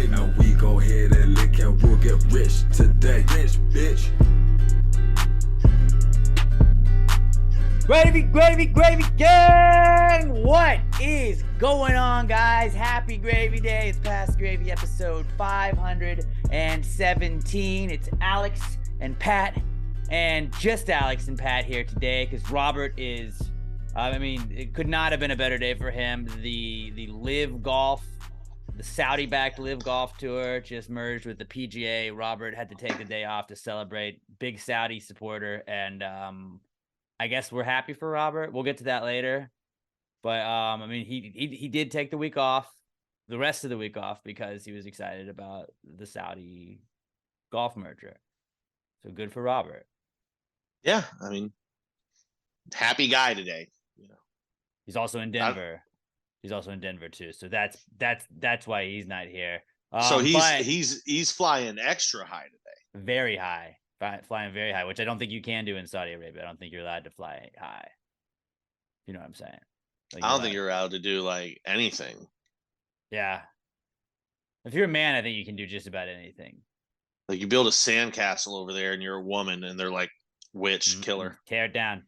day. Now we go ahead and lick and we'll get rich today. Rich, bitch. Gravy gang! What is going on, guys? Happy Gravy Day. It's Past Gravy episode 517. It's Alex and Pat, and just Alex and Pat here today because Robert is, it could not have been a better day for him. The Live Golf, the Saudi-backed Live Golf Tour just merged with the PGA. Robert had to take the day off to celebrate. Big Saudi supporter, and I guess we're happy for Robert. We'll get to that later. But he did take the week off, the rest of the week off, because he was excited about the Saudi golf merger. So good for Robert. Yeah, happy guy today. You know, he's also in Denver. He's also in Denver too. So that's why he's not here. So he's flying extra high today. Very high. Flying very high, which I don't think you can do in Saudi Arabia. I don't think you're allowed to fly high. You know what I'm saying? Like, I don't think you're allowed to do like anything. Yeah. If you're a man, I think you can do just about anything. Like you build a sandcastle over there and you're a woman and they're like, witch, killer. Tear it down.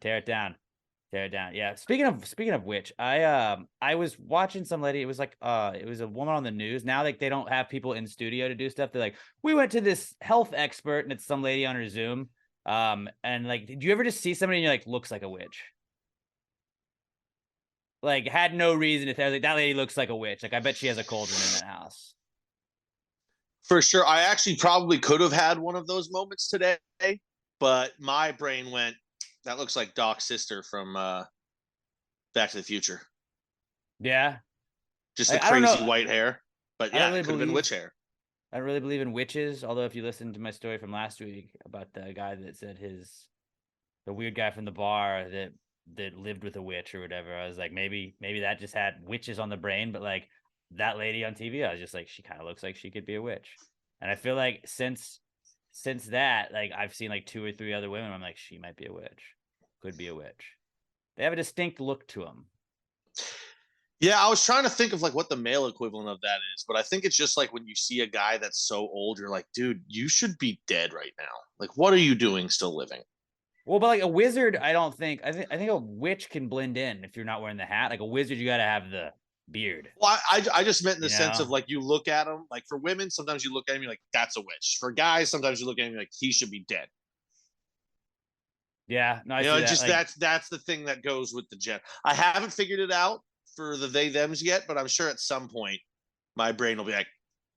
Yeah. Speaking of which, I was watching some lady. It was like it was a woman on the news. Now like they don't have people in studio to do stuff. They're like, we went to this health expert, and it's some lady on her Zoom. And like, did you ever just see somebody and you're like, looks like a witch? Like, had no reason to tell. Like, that lady looks like a witch. Like, I bet she has a cauldron in that house. For sure. I actually probably could have had one of those moments today, but my brain went, that looks like Doc's sister from Back to the Future. Yeah. Just the crazy white hair. But yeah, it could have been witch hair. I don't really believe in witches, although if you listen to my story from last week about the guy that said the weird guy from the bar that lived with a witch or whatever, I was like, maybe that just had witches on the brain, but like that lady on TV, I was just like, she kind of looks like she could be a witch. And I feel like since that, like I've seen like 2 or 3 other women, I'm like, she might be a witch. Could be a witch. They have a distinct look to them. Yeah, I was trying to think of like what the male equivalent of that is, but I think it's just like when you see a guy that's so old, you're like, dude, you should be dead right now. Like, what are you doing still living? Well, but like a wizard, I think a witch can blend in if you're not wearing the hat. Like a wizard, you got to have the beard. Well, I just meant in the sense of like you look at them, like for women, sometimes you look at him, you're like, that's a witch. For guys, sometimes you look at him, you're like, he should be dead. Yeah, no, just like, that's the thing that goes with the gen. I haven't figured it out for the they thems yet, but I'm sure at some point my brain will be like,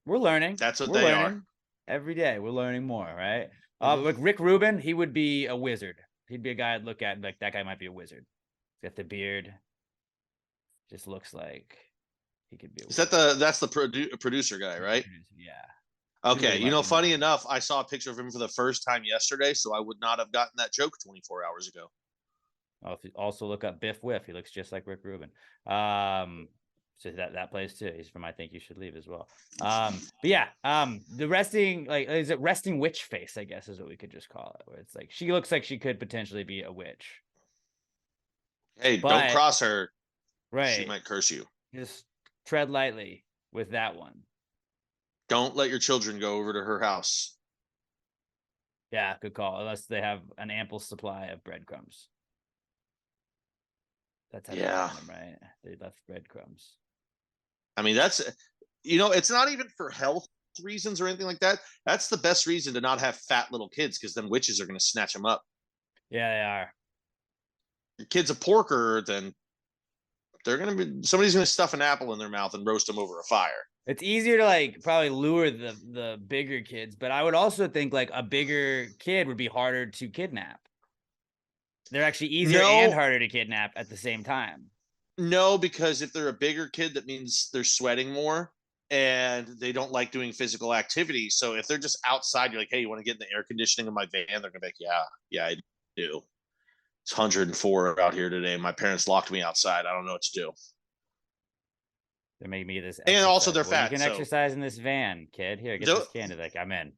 we're learning. That's what they are. Every day we're learning more, right? Like Rick Rubin, he would be a wizard. He'd be a guy I'd look at and like, that guy might be a wizard. He's got the beard. Just looks like he could be a wizard. That's the producer guy, right? Yeah. Okay, funny enough, I saw a picture of him for the first time yesterday, so I would not have gotten that joke 24 hours ago. Oh, if you also look up Biff Whiff, he looks just like Rick Rubin. So that plays too. He's from I Think You Should Leave as well. But yeah, the resting, like, is it resting witch face, I guess is what we could just call it, where it's like she looks like she could potentially be a witch. Hey, don't cross her. Right. She might curse you. Just tread lightly with that one. Don't let your children go over to her house. Yeah, good call. Unless they have an ample supply of breadcrumbs. That's how they found them, right? They left breadcrumbs. That's, it's not even for health reasons or anything like that. That's the best reason to not have fat little kids, because then witches are going to snatch them up. Yeah, they are. Your kid's a porker, then somebody's going to stuff an apple in their mouth and roast them over a fire. It's easier to like probably lure the bigger kids, but I would also think like a bigger kid would be harder to kidnap. They're actually easier and harder to kidnap at the same time. No, because if they're a bigger kid, that means they're sweating more and they don't like doing physical activity. So if they're just outside, you're like, hey, you want to get in the air conditioning of my van? They're going to be like, yeah, I do. It's 104 out here today. My parents locked me outside. I don't know what to do. They're making me this. And also they're fat. You can exercise in this van, kid. Here, get this candy. Like, I'm in.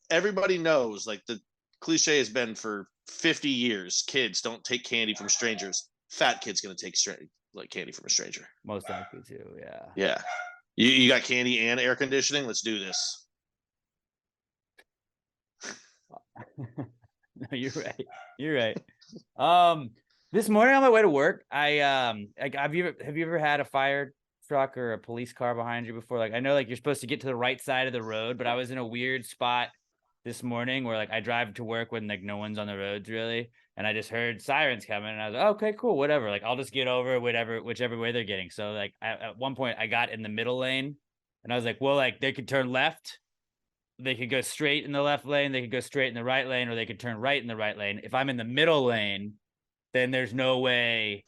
Everybody knows, like, the cliche has been for 50 years, kids don't take candy from strangers. Fat kid's going to take candy from a stranger. Most likely to, yeah. Yeah. You got candy and air conditioning? Let's do this. No, you're right. You're right. This morning on my way to work, have you ever had a fire truck or a police car behind you before? Like, I know like you're supposed to get to the right side of the road, but I was in a weird spot this morning where like I drive to work when like no one's on the roads really, and I just heard sirens coming, and I was like, okay, cool, whatever. Like I'll just get over whichever way they're getting. So like at one point I got in the middle lane, and I was like, well, like they could turn left. They could go straight in the left lane, they could go straight in the right lane, or they could turn right in the right lane. If I'm in the middle lane, then there's no way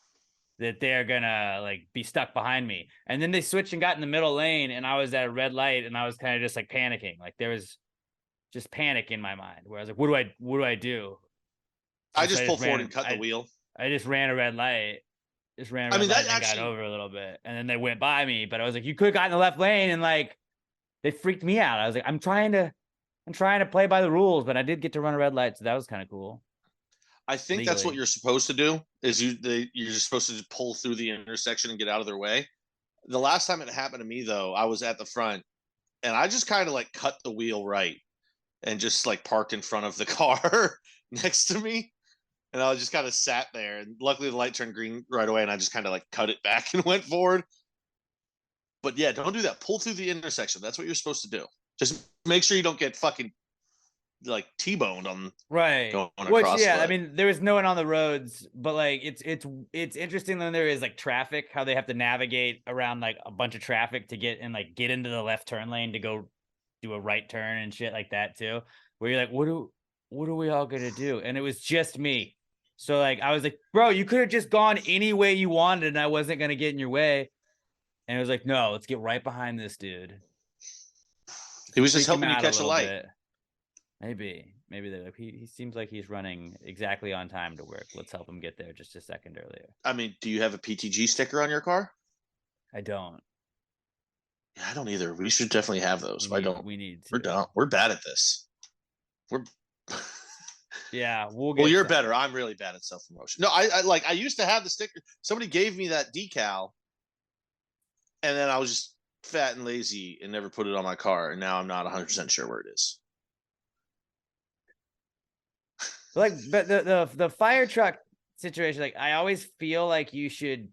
that they're gonna like be stuck behind me. And then they switched and got in the middle lane, and I was at a red light, and I was kind of just like panicking. Like there was just panic in my mind where I was like, what do I do? I just pull forward and cut the wheel. I just ran a red light. Just ran a red light and got over a little bit. And then they went by me, but I was like, you could have gotten the left lane, and like they freaked me out. I was like, I'm trying to play by the rules, but I did get to run a red light, so that was kind of cool. I think that's what you're supposed to do. Is you're supposed to just pull through the intersection and get out of their way. The last time it happened to me, though, I was at the front, and I just kind of like cut the wheel right, and just like parked in front of the car next to me, and I just kind of sat there. And luckily, the light turned green right away, and I just kind of like cut it back and went forward. But yeah, don't do that. Pull through the intersection. That's what you're supposed to do. Just make sure you don't get fucking like T-boned on right. Which yeah, I mean, there was no one on the roads, but like it's interesting when there is like traffic, how they have to navigate around like a bunch of traffic to get into the left turn lane to go do a right turn and shit like that too. Where you're like, what are we all gonna do? And it was just me. So like I was like, bro, you could have just gone any way you wanted, and I wasn't gonna get in your way. And it was like, no, let's get right behind this dude. He was just helping you catch a light. Bit. Maybe they're like, he seems like he's running exactly on time to work. Let's help him get there just a second earlier. I mean, do you have a PTG sticker on your car? I don't. Yeah, I don't either. We should definitely have those. We need to. We're done. We're bad at this. Yeah, well, you're better. I'm really bad at self-promotion. No, I used to have the sticker. Somebody gave me that decal, and then I was just fat and lazy and never put it on my car, and now I'm not 100% sure where it is. Like, but the fire truck situation, like I always feel like you should,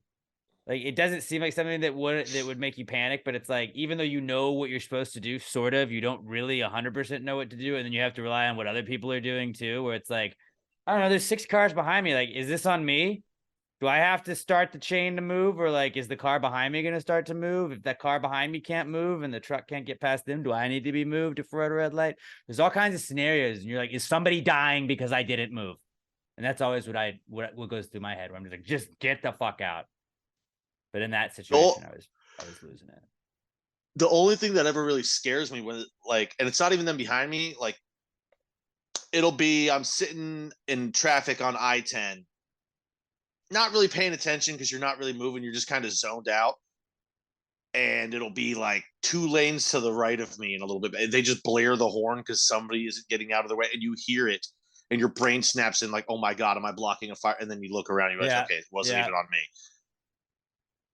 like, it doesn't seem like something that would make you panic, but it's like, even though you know what you're supposed to do, sort of, you don't really 100% know what to do, and then you have to rely on what other people are doing too, where it's like, I don't know, there's 6 cars behind me, like, is this on me? Do I have to start the chain to move, or like, is the car behind me going to start to move? If that car behind me can't move and the truck can't get past them, do I need to be moved if we're at a red light? There's all kinds of scenarios, and you're like, is somebody dying because I didn't move? And that's always what goes through my head, where I'm just like, just get the fuck out. But in that situation, I was losing it. The only thing that ever really scares me when like, and it's not even them behind me, like it'll be, I'm sitting in traffic on I-10, not really paying attention because you're not really moving. You're just kind of zoned out. And it'll be like 2 lanes to the right of me and a little bit. They just blare the horn because somebody isn't getting out of the way, and you hear it, and your brain snaps in like, oh my God, am I blocking a fire? And then you look around and you're like, okay, it wasn't even on me.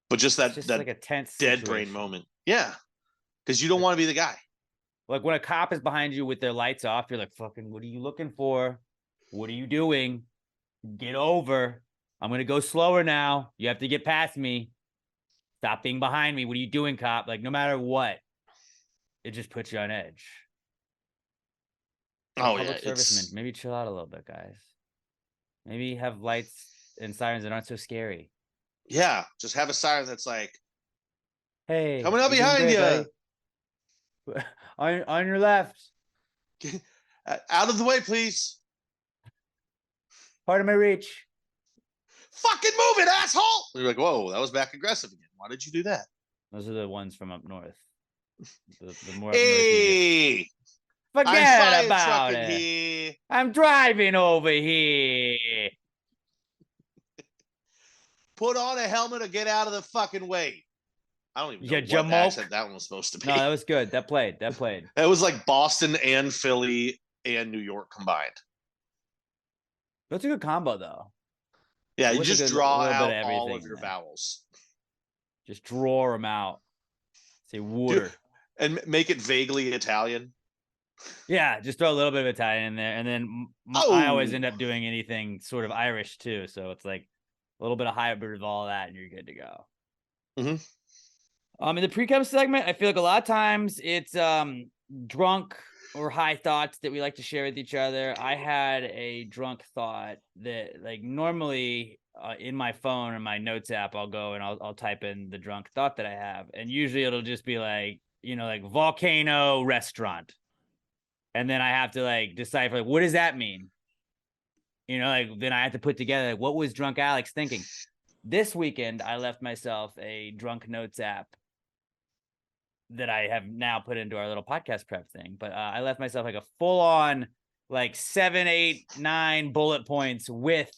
But just that like a tense dead situation. Brain moment. Yeah. Because you don't want to be the guy. Like when a cop is behind you with their lights off, you're like, fucking, what are you looking for? What are you doing? Get over. I'm going to go slower now. You have to get past me. Stop being behind me. What are you doing, cop? Like, no matter what, it just puts you on edge. Oh, public servicemen, maybe chill out a little bit, guys. Maybe have lights and sirens that aren't so scary. Yeah, just have a siren that's like, hey, coming up behind you. On your left. Out of the way, please. Part of my reach. Fucking move it, asshole! You're like, whoa, that was back aggressive again. Why did you do that? Those are the ones from up north. The more hey! Up north forget about it. Here. I'm driving over here. Put on a helmet or get out of the fucking way. I don't even know what accent that one was supposed to be. No, that was good. That played. That was like Boston and Philly and New York combined. That's a good combo, though. Yeah, you just draw out all of your vowels. Just draw them out. Say water. And make it vaguely Italian. Yeah, just throw a little bit of Italian in there, and then I always end up doing anything sort of Irish too. So it's like a little bit of hybrid of all that, and you're good to go. In the Precome segment, I feel like a lot of times it's drunk or high thoughts that we like to share with each other. I had a drunk thought that, like, normally in my phone or my notes app, I'll go and I'll type in the drunk thought that I have, and usually it'll just be like, you know, like volcano restaurant, and then I have to like decipher, like, what does that mean? You know, like then I have to put together, like, what was drunk Alex thinking? This weekend, I left myself a drunk notes app that I have now put into our little podcast prep thing. But I left myself like a full on like 7, 8, 9 bullet points with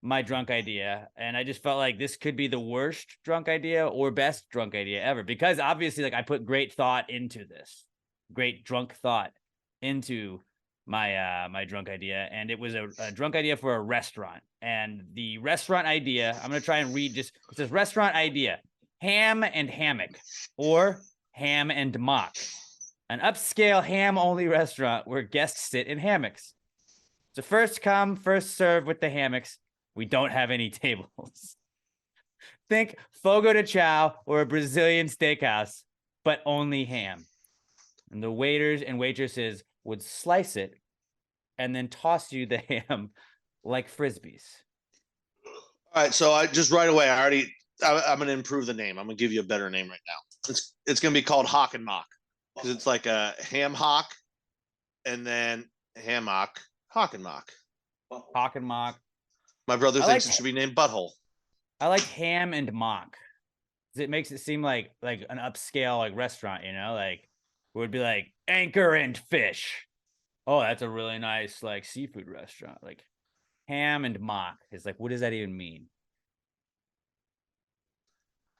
my drunk idea. And I just felt like this could be the worst drunk idea or best drunk idea ever, because obviously, like, I put great thought into this, great drunk thought into my drunk idea. And it was a drunk idea for a restaurant. And the restaurant idea, I'm going to try and read just, it says restaurant idea, ham and hammock, or ham and mock, an upscale ham-only restaurant where guests sit in hammocks. So first come, first serve with the hammocks. We don't have any tables. Think Fogo de Chao or a Brazilian steakhouse, but only ham. And the waiters and waitresses would slice it and then toss you the ham like Frisbees. All right, so I just right away, I'm going to improve the name. I'm going to give you a better name right now. It's going to be called Hawk and Mock, because it's like a ham hock and then hammock, Hawk and Mock. Hawk and Mock. My brother thinks it should be named Butthole. I like ham and mock. It makes it seem like an upscale like restaurant, you know, like it would be like anchor and fish. Oh, that's a really nice like seafood restaurant. Like ham and mock is like, what does that even mean?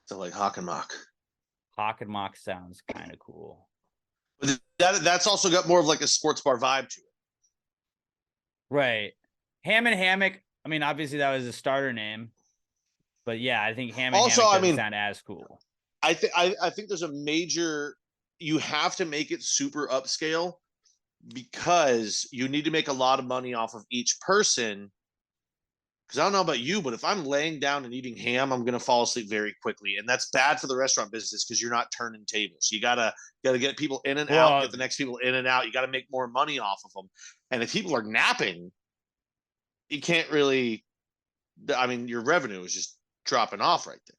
So like Hawk and Mock. Hawk and Mock sounds kind of cool. But that's also got more of like a sports bar vibe to it. Right. Ham and Hammock. I mean, obviously that was a starter name, but yeah, I think ham and also, hammock doesn't sound as cool. I think there's a major, you have to make it super upscale because you need to make a lot of money off of each person. Because I don't know about you, but if I'm laying down and eating ham, I'm gonna fall asleep very quickly, and that's bad for the restaurant business because you're not turning tables. You gotta get people in and out, get the next people in and out. You gotta make more money off of them, and if people are napping, you can't really. I mean, your revenue is just dropping off right there.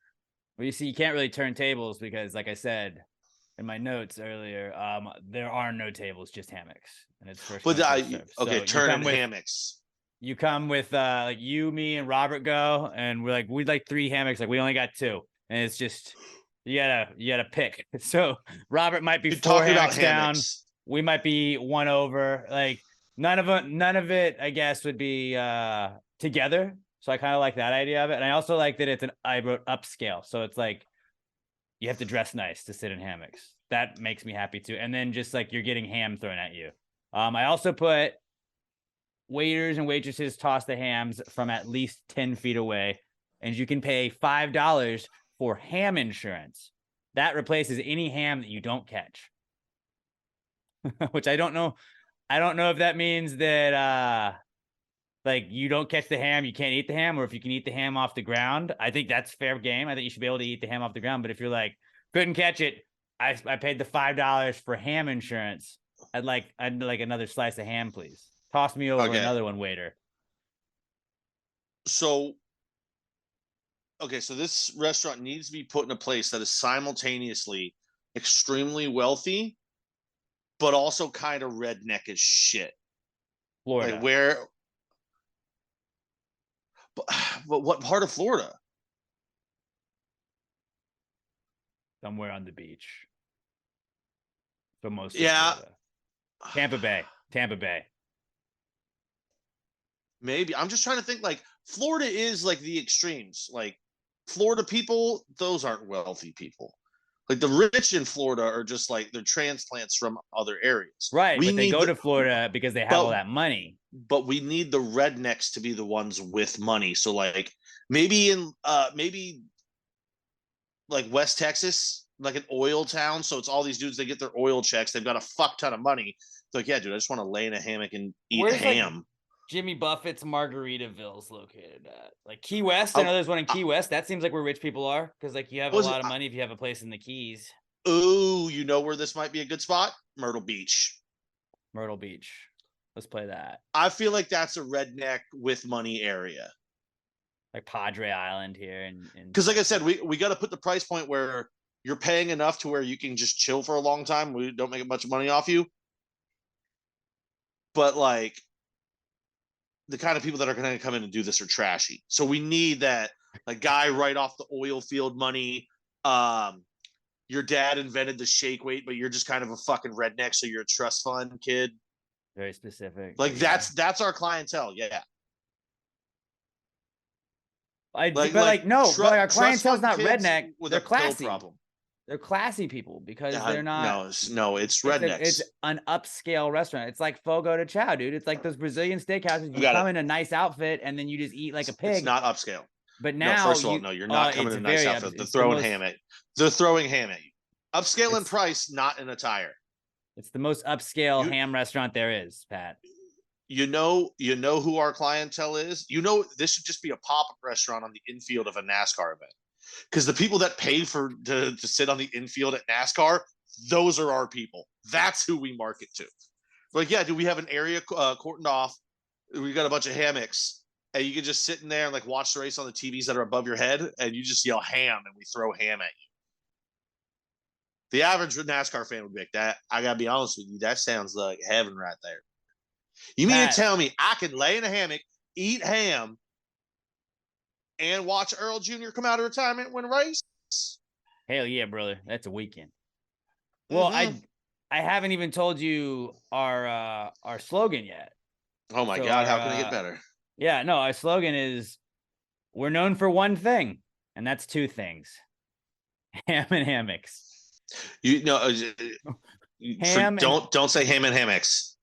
Well, you see, you can't really turn tables because, like I said in my notes earlier, there are no tables, just hammocks, and it's first. But so turning hammocks. You come with like you, me, and Robert go, and we're like, we'd like 3 hammocks. Like, we only got 2, and it's just you gotta pick. So Robert might be 4 hammocks down. We might be 1 over. Like none of it, I guess, would be together. So I kind of like that idea of it, and I also like that I wrote upscale. So it's like you have to dress nice to sit in hammocks. That makes me happy too. And then just like you're getting ham thrown at you. I also put waiters and waitresses toss the hams from at least 10 feet away, and you can pay $5 for ham insurance. That replaces any ham that you don't catch. Which I don't know. I don't know if that means that like you don't catch the ham, you can't eat the ham, or if you can eat the ham off the ground. I think that's fair game. I think you should be able to eat the ham off the ground. But if you're like, couldn't catch it, I paid the $5 for ham insurance. I'd like another slice of ham, please. Toss me over another one, waiter. So this restaurant needs to be put in a place that is simultaneously extremely wealthy, but also kind of redneck as shit. Florida. Like where? But what part of Florida? Somewhere on the beach. For most of Florida. Tampa Bay. Maybe. I'm just trying to think, like, Florida is like the extremes. Like Florida people, those aren't wealthy people. Like the rich in Florida are just like they're transplants from other areas. Right. But they go to Florida because they have all that money. But we need the rednecks to be the ones with money. So like maybe like West Texas, like an oil town. So it's all these dudes, they get their oil checks. They've got a fuck ton of money. It's like, yeah, dude, I just want to lay in a hammock and eat Where's ham. Like Jimmy Buffett's Margaritaville's located at? Like Key West? I know there's one in Key West. That seems like where rich people are because like you have a lot of money if you have a place in the Keys. Ooh, you know where this might be a good spot? Myrtle Beach. Myrtle Beach. Let's play that. I feel like that's a redneck with money area. Like Padre Island here. And because like I said, we got to put the price point where you're paying enough to where you can just chill for a long time. We don't make much money off you. But like the kind of people that are going to come in and do this are trashy. So we need that like guy right off the oil field money. Your dad invented the shake weight, but you're just kind of a fucking redneck, so you're a trust fund kid. Very specific. Like that's our clientele. Yeah. Our clientele's not redneck. With they're a classy. Problem. They're classy people because they're not. No, it's rednecks. It's an upscale restaurant. It's like Fogo de Chao, dude. It's like those Brazilian steakhouses. You come in a nice outfit and then you just eat like a pig. It's not upscale. But now, no, first of all, no, you're not coming in a nice outfit. They're throwing ham at you. They're throwing ham at you. Upscale in price, not in attire. It's the most upscale ham restaurant there is, Pat. You know who our clientele is? You know, this should just be a pop-up restaurant on the infield of a NASCAR event. Because the people that pay to sit on the infield at NASCAR, those are our people. That's who we market to. Like, yeah, do we have an area cordoned off? We got a bunch of hammocks, and you can just sit in there and like watch the race on the TVs that are above your head, and you just yell ham, and we throw ham at you. The average NASCAR fan would be like, that. I gotta be honest with you, that sounds like heaven right there. You mean to tell me I can lay in a hammock, eat ham, and watch Earl Jr. come out of retirement and win a race? Hell yeah, brother. That's a weekend. Well, I haven't even told you our slogan yet. Oh my God, how can it get better? Yeah, no, our slogan is we're known for one thing, and that's two things. Ham and hammocks. Don't say ham and hammocks.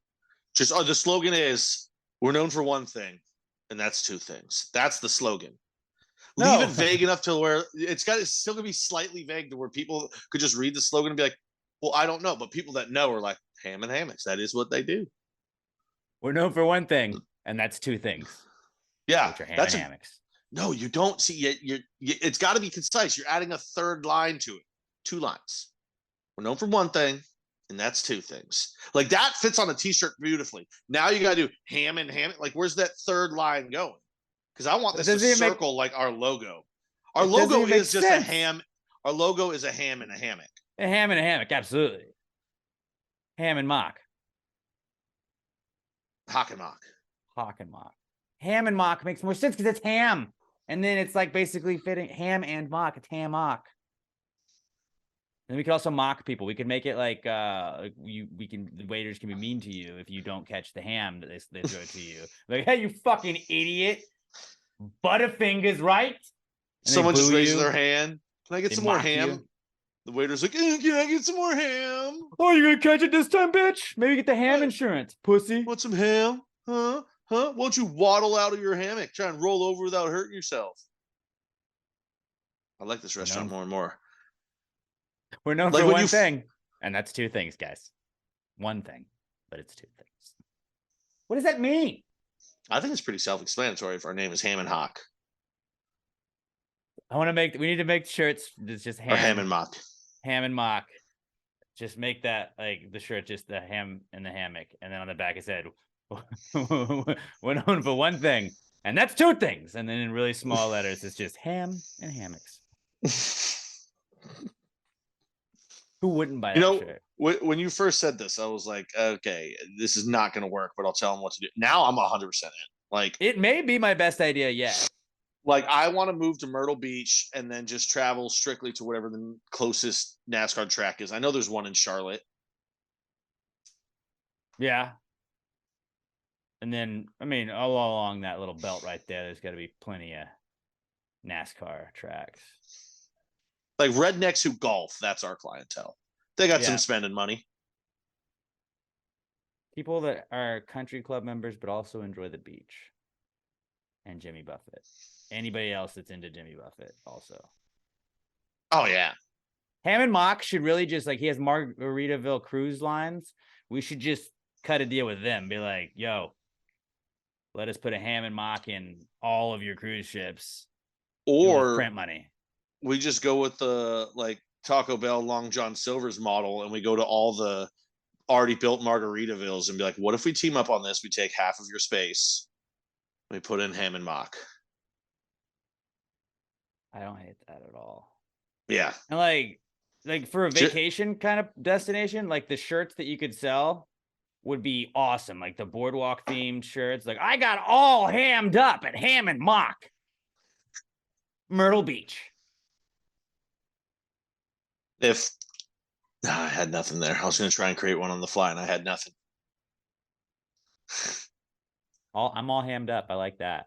Just the slogan is we're known for one thing, and that's two things. That's the slogan. Leave it vague enough to where it's still gonna be slightly vague to where people could just read the slogan and be like, well, I don't know. But people that know are like, ham and hammocks. That is what they do. We're known for one thing, and that's two things. Yeah, which are ham and hammocks. No, you don't see it. It's got to be concise. You're adding a third line to it. 2 lines. We're known for one thing, and that's two things. Like that fits on a t-shirt beautifully. Now you got to do ham and ham. Like, where's that third line going? Because I want this to circle like our logo. Our logo is just a ham. Our logo is a ham and a hammock. A ham and a hammock, absolutely. Ham and mock. Hock and mock. Hock and mock. Ham and mock makes more sense because it's ham. And then it's like basically fitting ham and mock. It's ham mock. And we could also mock people. We could make it like the waiters can be mean to you if you don't catch the ham that they throw to you. Like, hey, you fucking idiot. Butterfingers, right? And someone just raises their hand. Can I get some more ham? You. The waiter's like, can I get some more ham? Oh, you gonna catch it this time, bitch? Maybe get the ham insurance, pussy. Want some ham? Huh? Why don't you waddle out of your hammock? Try and roll over without hurting yourself. I like this restaurant more and more. We're known for one thing, and that's two things, guys. One thing, but it's two things. What does that mean? I think it's pretty self-explanatory if our name is Ham and Hock. We need to make shirts that's just ham. Or ham and mock. Ham and mock. Just make that, like, the shirt just the ham and the hammock. And then on the back it said, we're known for one thing, and that's two things. And then in really small letters, it's just ham and hammocks. Who wouldn't buy that shirt? When you first said this, I was like, okay, this is not going to work, but I'll tell them what to do. Now I'm 100% in. Like, it may be my best idea yet. Like, I want to move to Myrtle Beach and then just travel strictly to whatever the closest NASCAR track is. I know there's one in Charlotte. Yeah. And then, I mean, all along that little belt right there's got to be plenty of NASCAR tracks. Like rednecks who golf, that's our clientele. They got some spending money. People that are country club members, but also enjoy the beach. And Jimmy Buffett. Anybody else that's into Jimmy Buffett also. Oh, yeah. Ham and Mock should really just like, he has Margaritaville cruise lines. We should just cut a deal with them. Be like, yo, let us put a Ham and Mock in all of your cruise ships. Or print money. We just go with the like Taco Bell Long John Silver's model, and we go to all the already built Margaritavilles and be like, what if we team up on this? We take half of your space. We put in Ham and Mock. I don't hate that at all. Yeah. And like for a vacation kind of destination, like the shirts that you could sell would be awesome. Like the boardwalk themed shirts. Like, I got all hammed up at Ham and Mock. Myrtle Beach. If I had nothing there, I was going to try and create one on the fly, and I had nothing. I'm all hammed up. I like that.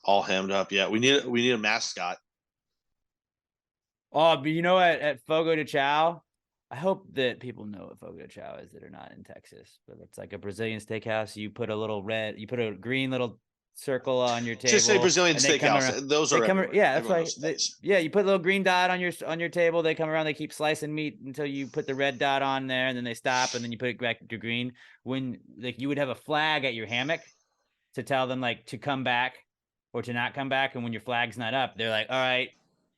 All hammed up. Yeah, we need a mascot. Oh, but you know what? At Fogo de Chao, I hope that people know what Fogo de Chao is that are not in Texas. But it's like a Brazilian steakhouse. You put a green little circle on your table. Just say Brazilian steakhouse. Those are everywhere. Yeah, that's right. Yeah, you put a little green dot on your table. They come around. They keep slicing meat until you put the red dot on there, and then they stop, and then you put it back to green. When like you would have a flag at your hammock to tell them like to come back or to not come back, and when your flag's not up, they're like, all right,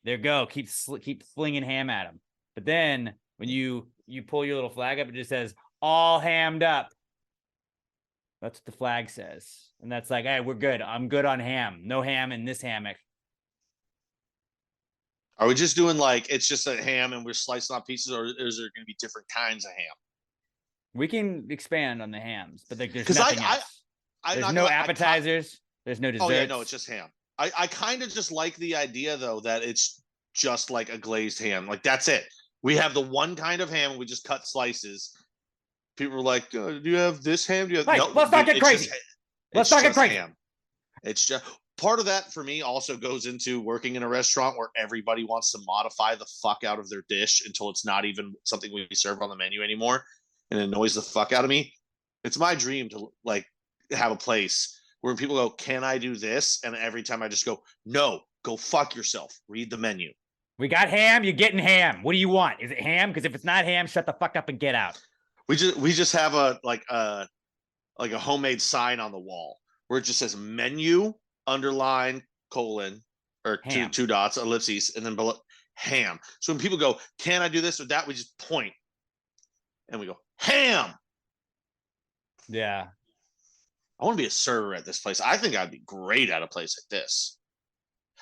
there go. Keep flinging ham at them. But then when you pull your little flag up, it just says all hammed up. That's what the flag says. And that's like, hey, we're good. I'm good on ham. No ham in this hammock. Are we just doing like, it's just a ham and we're slicing off pieces, or is there going to be different kinds of ham? We can expand on the hams, but like there's nothing else. There's no appetizers. There's no desserts. Oh yeah, no, it's just ham. I kind of just like the idea though that it's just like a glazed ham. Like that's it. We have the one kind of ham and we just cut slices. People are like, do you have this ham? Do you have right, let's not get crazy. Let's not get crazy. Ham. It's just part of that for me also goes into working in a restaurant where everybody wants to modify the fuck out of their dish until it's not even something we serve on the menu anymore, and it annoys the fuck out of me. It's my dream to like have a place where people go, can I do this? And every time I just go, no, go fuck yourself. Read the menu. We got ham. You're getting ham. What do you want? Is it ham? Because if it's not ham, shut the fuck up and get out. We just have a homemade sign on the wall where it just says menu underline colon or two dots ellipses and then below ham. So when people go, can I do this or that? We just point and we go ham. Yeah. I want to be a server at this place. I think I'd be great at a place like this.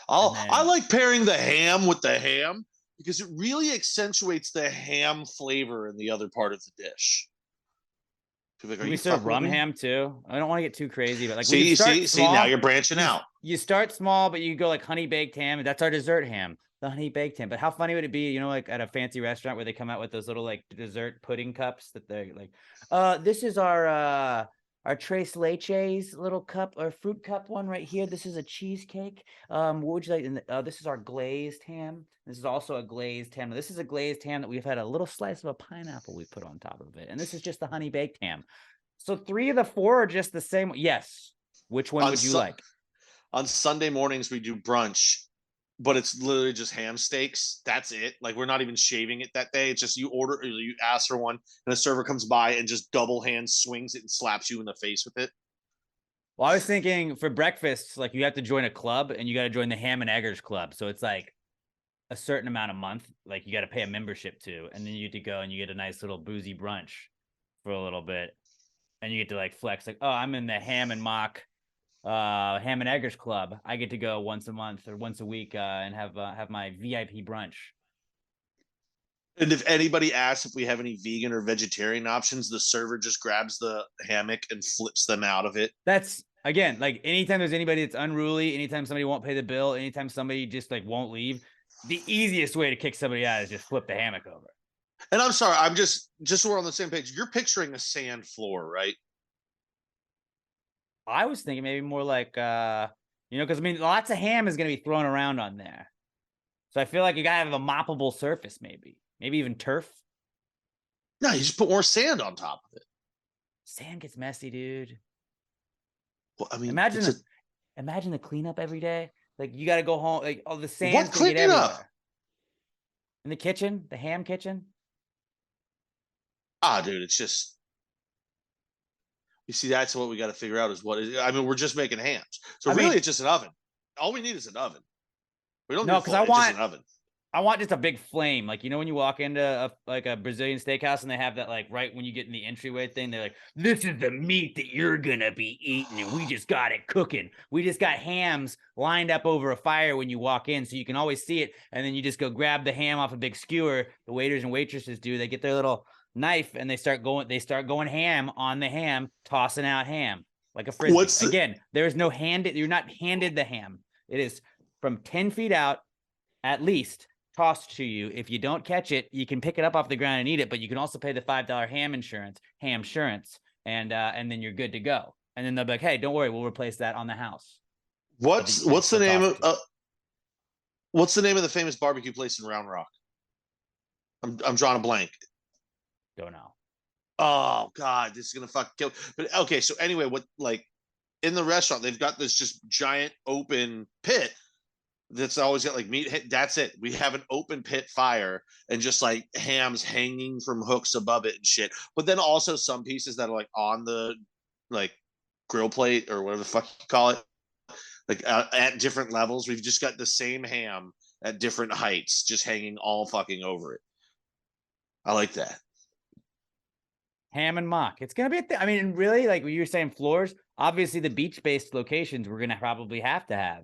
I like pairing the ham with the ham because it really accentuates the ham flavor in the other part of the dish. Like, we serve rum ham too. I don't want to get too crazy, but like see, now you're branching out. You start small, but you go like honey baked ham. That's our dessert ham, the honey baked ham. But how funny would it be, you know, like at a fancy restaurant where they come out with those little like dessert pudding cups that they're like, this is our Tres Leches little cup or fruit cup one right here. This is a cheesecake. What would you like? And this is our glazed ham. This is also a glazed ham. This is a glazed ham that we've had a little slice of a pineapple we put on top of it. And this is just the honey baked ham. So 3 of the 4 are just the same. Yes. Which one would you like? On Sunday mornings, we do brunch, but it's literally just ham steaks. That's it. Like we're not even shaving it that day. It's just you ask for one and a server comes by and just double hand swings it and slaps you in the face with it. Well, I was thinking for breakfast, like you have to join a club and you got to join the Ham and Eggers Club. So it's like a certain amount a month, like you got to pay a membership to, and then you get to go and you get a nice little boozy brunch for a little bit. And you get to like flex like, oh, I'm in the Ham and Mock Ham and Eggers Club. I get to go once a month or once a week and have my VIP brunch. And if anybody asks if we have any vegan or vegetarian options, the server just grabs the hammock and flips them out of it. That's again, like anytime there's anybody that's unruly, anytime somebody won't pay the bill, anytime somebody just like won't leave, the easiest way to kick somebody out is just flip the hammock over. And I'm sorry, I'm just so we're on the same page. You're picturing a sand floor, right? I was thinking maybe more like, because I mean, lots of ham is going to be thrown around on there. So I feel like you got to have a moppable surface, maybe even turf. No, you just put more sand on top of it. Sand gets messy, dude. Well, I mean, imagine the cleanup every day. Like you got to go home, like all the sand. What cleanup? In the kitchen, the ham kitchen. Ah, dude, it's just you see. That's what we got to figure out is what is. I mean, we're just making hams, so I really, mean, it's just an oven. All we need is an oven. We don't need no, a because full. I It's just want an oven. I want just a big flame. Like, you know, when you walk into a Brazilian steakhouse and they have that, like, right when you get in the entryway thing, they're like, this is the meat that you're going to be eating. And we just got it cooking. We just got hams lined up over a fire when you walk in. So you can always see it. And then you just go grab the ham off a big skewer. The waiters and waitresses do. They get their little knife and they start going ham on the ham, tossing out ham like a frisbee. What's the, Again, there is no handed. You're not handed the ham. It is from 10 feet out at least tossed to you. If you don't catch it, you can pick it up off the ground and eat it, but you can also pay the $5 ham insurance, and then you're good to go. And then they'll be like, hey, don't worry, we'll replace that on the house. what's the name of what's the name of the famous barbecue place in Round Rock? I'm drawing a blank. Don't know. Oh God, this is gonna fucking kill. But okay, so anyway, what like in the restaurant they've got this just giant open pit that's always got like meat. That's it. We have an open pit fire and just like hams hanging from hooks above it and shit. But then also some pieces that are like on the like grill plate or whatever the fuck you call it, like at different levels. We've just got the same ham at different heights, just hanging all fucking over it. I like that. Ham and mock. It's gonna be a thing. I mean, really, like when you were saying floors, obviously the beach-based locations we're gonna probably have to have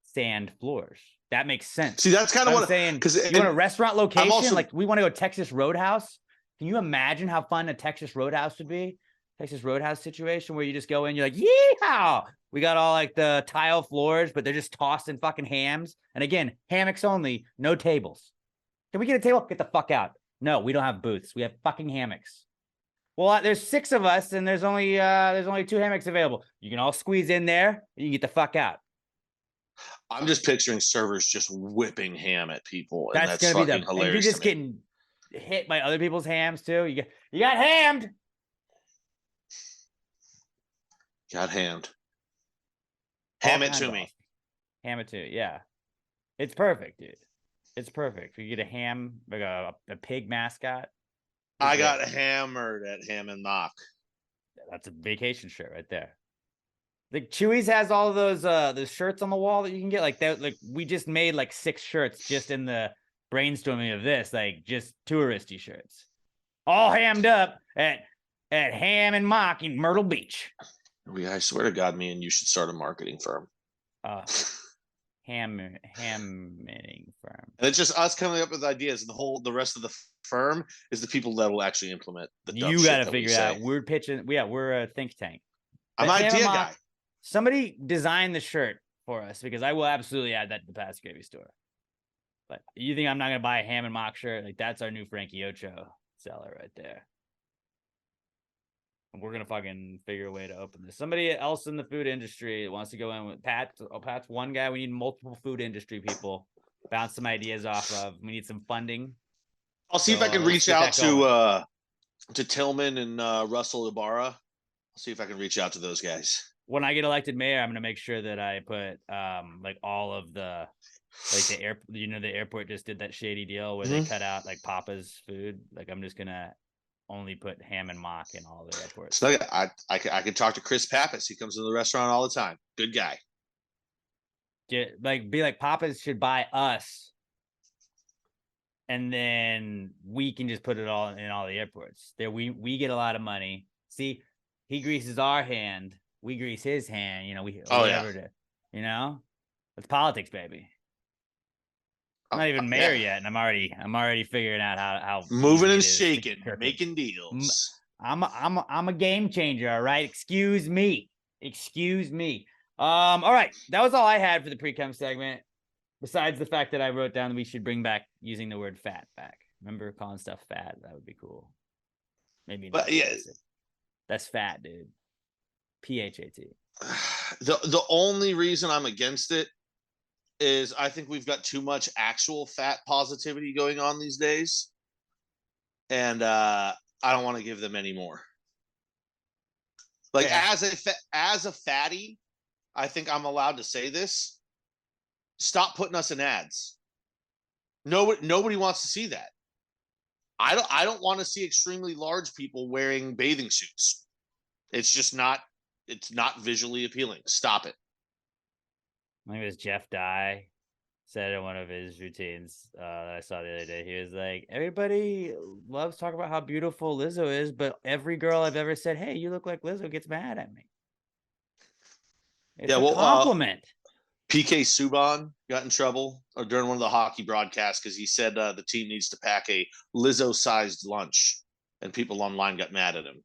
sand floors. That makes sense. See, that's kind of what I'm saying. because You want a restaurant location? also, like we want to go Texas Roadhouse. Can you imagine how fun a Texas Roadhouse would be? Texas Roadhouse situation where you just go in, you're like, yeehaw! We got all like the tile floors, but they're just tossing fucking hams. And again, hammocks only, no tables. Can we get a table? Get the fuck out. No, we don't have booths. We have fucking hammocks. Well, there's 6 of us, and there's only 2 hammocks available. You can all squeeze in there, and you can get the fuck out. I'm just picturing servers just whipping ham at people, and That's that's gonna be fucking hilarious. And you're just getting hit by other people's hams too. You got hammed. Got hammed. Ham it to me. Awesome. Ham it too. Yeah, it's perfect, dude. It's perfect. You get a ham, like a pig mascot. I got hammered at Ham and Mock. That's a vacation shirt right there. Like Chewy's has all of those shirts on the wall that you can get. Like that, like we just made like 6 shirts just in the brainstorming of this, like just touristy shirts. All hammed up at Ham and Mock in Myrtle Beach. I swear to God, me and you should start a marketing firm. Hammering firm. And it's just us coming up with ideas, and the rest of the firm is the people that will actually implement the dumb You shit got to that figure we it out. say. We're pitching. Yeah, we're a think tank. I'm But an idea guy. Somebody design the shirt for us because I will absolutely add that to the Past Gravy store. But you think I'm not gonna buy a Ham and Mock shirt? Like that's our new Frankie Ocho seller right there. And we're gonna fucking figure a way to open this. Somebody else in the food industry that wants to go in with Pat. Oh, Pat's one guy. We need multiple food industry people. Bounce some ideas off of. We need some funding. I'll see if I can reach out to Tillman and Russell Ibarra. I'll see if I can reach out to those guys. When I get elected mayor, I'm gonna make sure that I put like all of the like the air. You know, the airport just did that shady deal where they cut out like Papa's food. Like I'm just gonna only put Ham and Mock in all the airports. So I can talk to Chris Pappas. He comes to the restaurant all the time. Good guy. Be like Papa's should buy us, and then we can just put it all in all the airports. There we get a lot of money. See, he greases our hand, we grease his hand. You know, you know, it's politics, baby. I'm not even mayor yet, and I'm already figuring out how moving and shaking, making deals. I'm a game changer. All right, excuse me. All right, that was all I had for the Precome segment. Besides the fact that I wrote down that we should bring back using the word fat back. Remember calling stuff fat? That would be cool. Maybe. But yeah, that's fat, dude. PHAT. The only reason I'm against it is I think we've got too much actual fat positivity going on these days, and I don't want to give them any more. Like as a fatty, I think I'm allowed to say this. Stop putting us in ads. Nobody wants to see that. I don't want to see extremely large people wearing bathing suits. It's just not. It's not visually appealing. Stop it. I think it was Jeff Dye said in one of his routines that I saw the other day. He was like, everybody loves talking about how beautiful Lizzo is, but every girl I've ever said, hey, you look like Lizzo, gets mad at me. It's a compliment. PK Subban got in trouble during one of the hockey broadcasts because he said the team needs to pack a Lizzo-sized lunch, and people online got mad at him.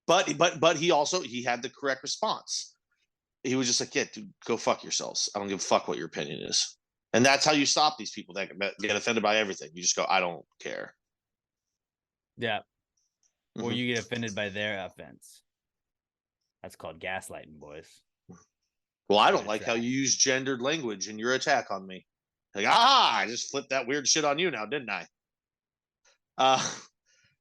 But he had the correct response. He was just like, "Yeah, dude, go fuck yourselves. I don't give a fuck what your opinion is." And that's how you stop these people that get offended by everything. You just go, "I don't care." Yeah. Or you get offended by their offense. That's called gaslighting, boys. Well, I don't like how you use gendered language in your attack on me. Like, I just flipped that weird shit on you now, didn't I?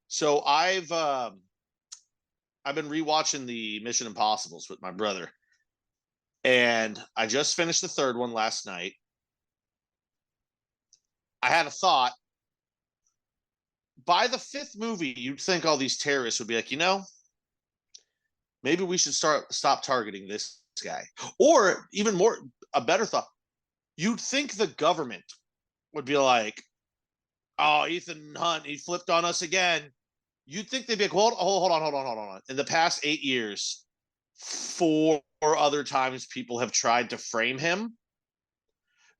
So I've been rewatching the Mission Impossibles with my brother, and I just finished the third one last night. I had a thought. By the fifth movie, you'd think all these terrorists would be like, maybe we should stop targeting this guy. Or even more, a better thought, you'd think the government would be like, oh, Ethan Hunt, he flipped on us again. You'd think they'd be like, hold on. In the past 8 years, 4 other times people have tried to frame him.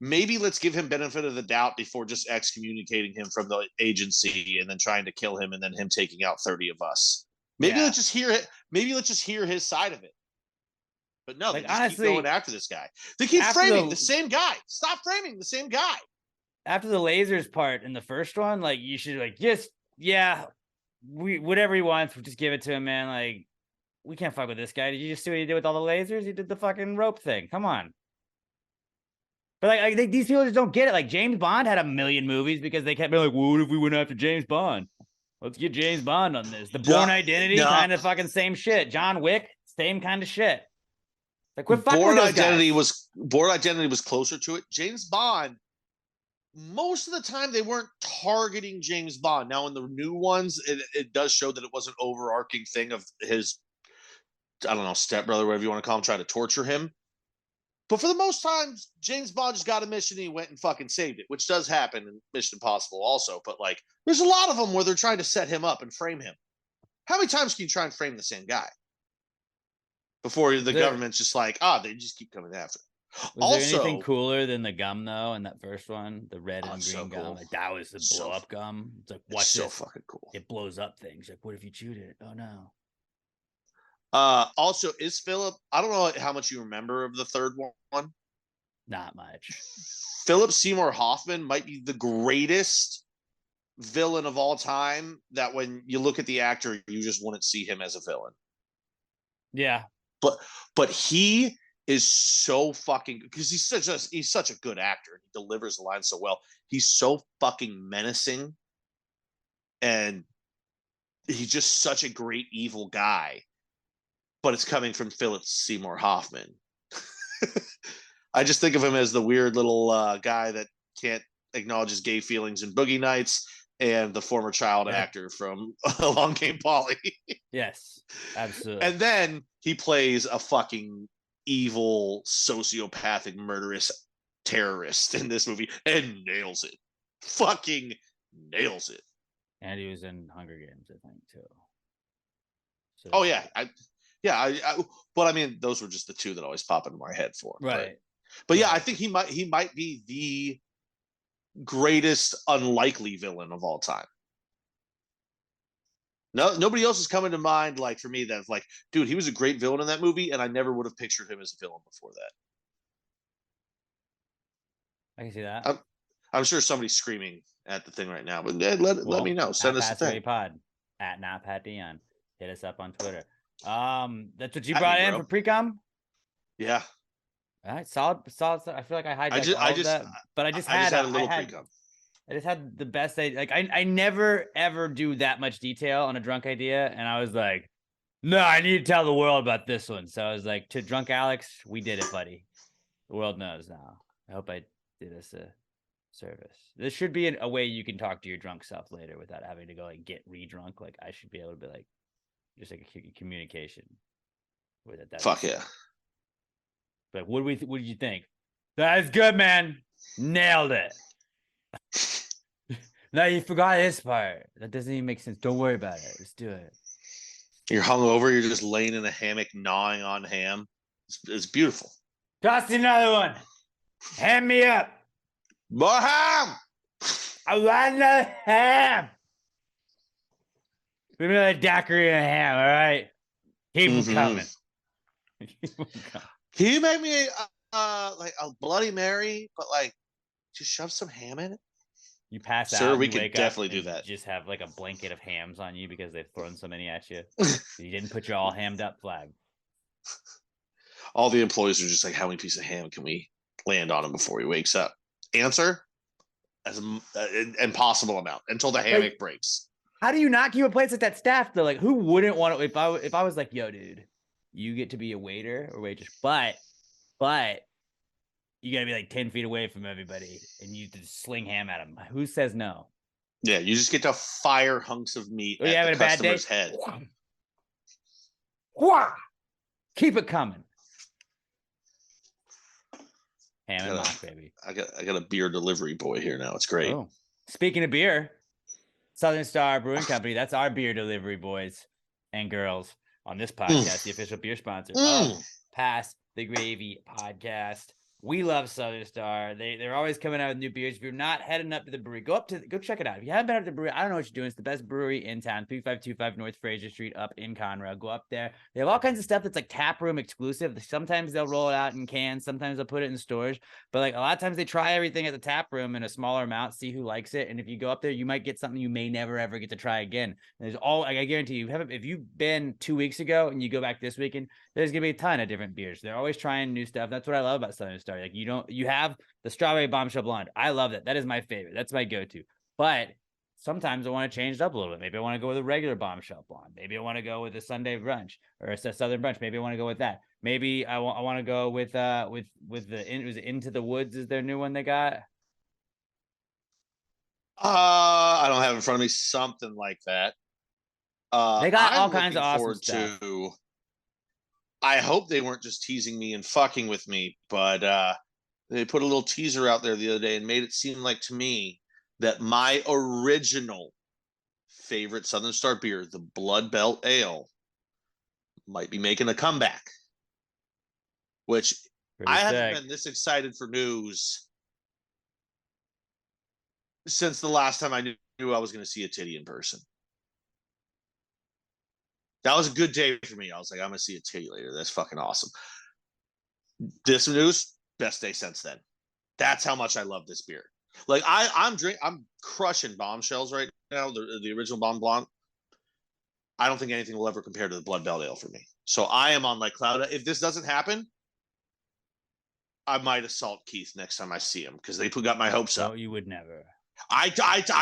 Maybe let's give him benefit of the doubt before just excommunicating him from the agency and then trying to kill him and then him taking out 30 of us. Maybe let's just hear it. Maybe let's just hear his side of it. But no, they just honestly, keep going after this guy. They keep framing the same guy. Stop framing the same guy. After the lasers part in the first one, like, you should whatever he wants, we'll just give it to him, man. Like, we can't fuck with this guy. Did you just see what he did with all the lasers? He did the fucking rope thing. Come on. But like these people just don't get it. Like, James Bond had a million movies because they kept being like, well, what if we went after James Bond? Let's get James Bond on this. The Bourne Identity, kind of fucking same shit. John Wick, same kind of shit. Like, quit fucking with those guys. Bourne Identity was closer to it. James Bond, most of the time they weren't targeting James Bond. Now in the new ones, it does show that it was an overarching thing of his, I don't know, stepbrother, whatever you want to call him, trying to torture him. But for the most times, James Bond just got a mission and he went and fucking saved it, which does happen in Mission Impossible also. But like, there's a lot of them where they're trying to set him up and frame him. How many times can you try and frame the same guy before the government's just like, they just keep coming after him? Was there anything cooler than the gum though in that first one? The red and green gum. Cool. Like, that was the blow up gum. It's like, what's so fucking cool. It blows up things. Like, what if you chewed it? Oh no. Also, is Philip, I don't know how much you remember of the third one. Not much. Philip Seymour Hoffman might be the greatest villain of all time, that when you look at the actor, you just wouldn't see him as a villain. Yeah. But he is so fucking, because he's such a good actor. He delivers the line so well. He's so fucking menacing, and he's just such a great evil guy. But it's coming from Philip Seymour Hoffman. I just think of him as the weird little guy that can't acknowledge his gay feelings in Boogie Nights, and the former child actor from Long Game Polly. Yes, absolutely. And then he plays a fucking evil, sociopathic, murderous terrorist in this movie and nails it. Fucking nails it. And he was in Hunger Games, I think, too. So, oh, yeah. But I mean, those were just the two that always pop into my head for him. Right. But yeah, I think he might be the greatest unlikely villain of all time. No, nobody else is coming to mind, like, for me, that's like, dude, he was a great villain in that movie, and I never would have pictured him as a villain before that. I can see that. I'm sure somebody's screaming at the thing right now, but let me know. Send us a thing. Pod at NotPatDion. Hit us up on Twitter. That's what you brought in for Precome? Yeah. All right, solid. I feel like I hijacked all of that, but I just had a little Precome. I just had the best idea. Like, I never ever do that much detail on a drunk idea, and I was like, no, I need to tell the world about this one. So I was like, to Drunk Alex, we did it, buddy. The world knows now. I hope I did us a service. This should be a way you can talk to your drunk self later without having to go like get re-drunk. Like I should be able to be like just like a communication with it. That's Fuck yeah. But what did you think? That's good, man. Nailed it. No, you forgot this part. That doesn't even make sense. Don't worry about it. Let's do it. You're hungover. You're just laying in a hammock gnawing on ham. It's beautiful. Toss another one. Hand me up. More ham. I want another ham. Give me another daiquiri and a ham, all right? Keep them coming. Can you make me like a Bloody Mary, but like just shove some ham in it? You pass out. Sir, we and could wake definitely up do and that. Just have like a blanket of hams on you because they've thrown so many at you. You didn't put your all hammed up flag. All the employees are just like, how many pieces of ham can we land on him before he wakes up? Answer: as an impossible amount until the hammock breaks. How do you not keep a place like that staffed though? Like, who wouldn't want to? If I was like, yo, dude, you get to be a waiter or waitress, but you gotta be like 10 feet away from everybody, and you just sling ham at them. Who says no? Yeah, you just get to fire hunks of meat you at having the a bad day? customer's head. Keep it coming. Ham and mock, baby. I got a beer delivery boy here now. It's great. Oh. Speaking of beer, Southern Star Brewing Company, that's our beer delivery boys and girls on this podcast, the official beer sponsor of Pass the Gravy podcast. We love Southern Star. They're always coming out with new beers. If you're not heading up to the brewery, go check it out. If you haven't been up to the brewery, I don't know what you're doing. It's the best brewery in town, 3525 North Fraser Street up in Conroe. Go up there. They have all kinds of stuff that's like tap room exclusive. Sometimes they'll roll it out in cans. Sometimes they'll put it in storage. But like a lot of times they try everything at the tap room in a smaller amount, see who likes it. And if you go up there, you might get something you may never ever get to try again. And I guarantee you, if you've been 2 weeks ago and you go back this weekend, there's gonna be a ton of different beers. They're always trying new stuff. That's what I love about Southern Star. Like you have the strawberry bombshell blonde. I love that. That is my favorite. That's my go-to. But sometimes I want to change it up a little bit. Maybe I want to go with a regular bombshell blonde. Maybe I want to go with a Sunday brunch or a Southern brunch. Maybe I want to go with that. Maybe I want to go with Into the Woods is their new one they got. I don't have it in front of me something like that. They got all kinds of awesome stuff. I hope they weren't just teasing me and fucking with me, but they put a little teaser out there the other day and made it seem like to me that my original favorite Southern Star beer, the Blood Belt Ale, might be making a comeback. Which I haven't been this excited for news since the last time I knew I was going to see a titty in person. That was a good day for me. I was like, I'm going to see a titty later. That's fucking awesome. This news, best day since then. That's how much I love this beer. Like I'm crushing bombshells right now, the original Bomb Blanc. I don't think anything will ever compare to the Blood Belt Ale for me. So I am on like cloud. If this doesn't happen, I might assault Keith next time I see him because they got my hopes up. No, you would never. I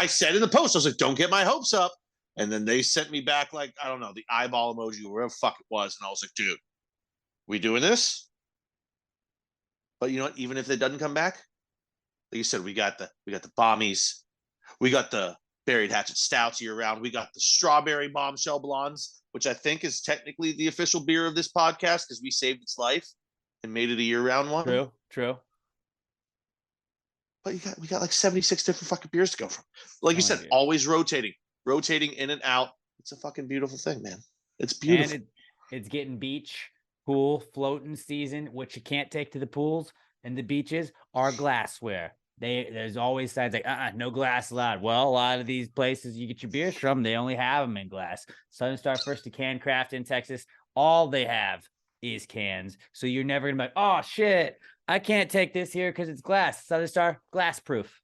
said in the post, I was like, don't get my hopes up. And then they sent me back like, I don't know, the eyeball emoji or whatever the fuck it was. And I was like, dude, we doing this? But you know what? Even if it doesn't come back, like you said, we got the bombies, we got the Buried Hatchet Stouts year round, we got the Strawberry Bombshell Blondes, which I think is technically the official beer of this podcast because we saved its life and made it a year round one. True. But we got like 76 different fucking beers to go from. Like you said, always rotating in and out. It's a fucking beautiful thing, man. It's beautiful. And it's getting beach, pool, floating season. What you can't take to the pools and the beaches are glassware. There's always signs like, no glass allowed. Well, a lot of these places you get your beers from, they only have them in glass. Southern Star First to Can Craft in Texas, all they have is cans. So you're never going to be like, oh, shit, I can't take this here because it's glass. Southern Star, glass proof.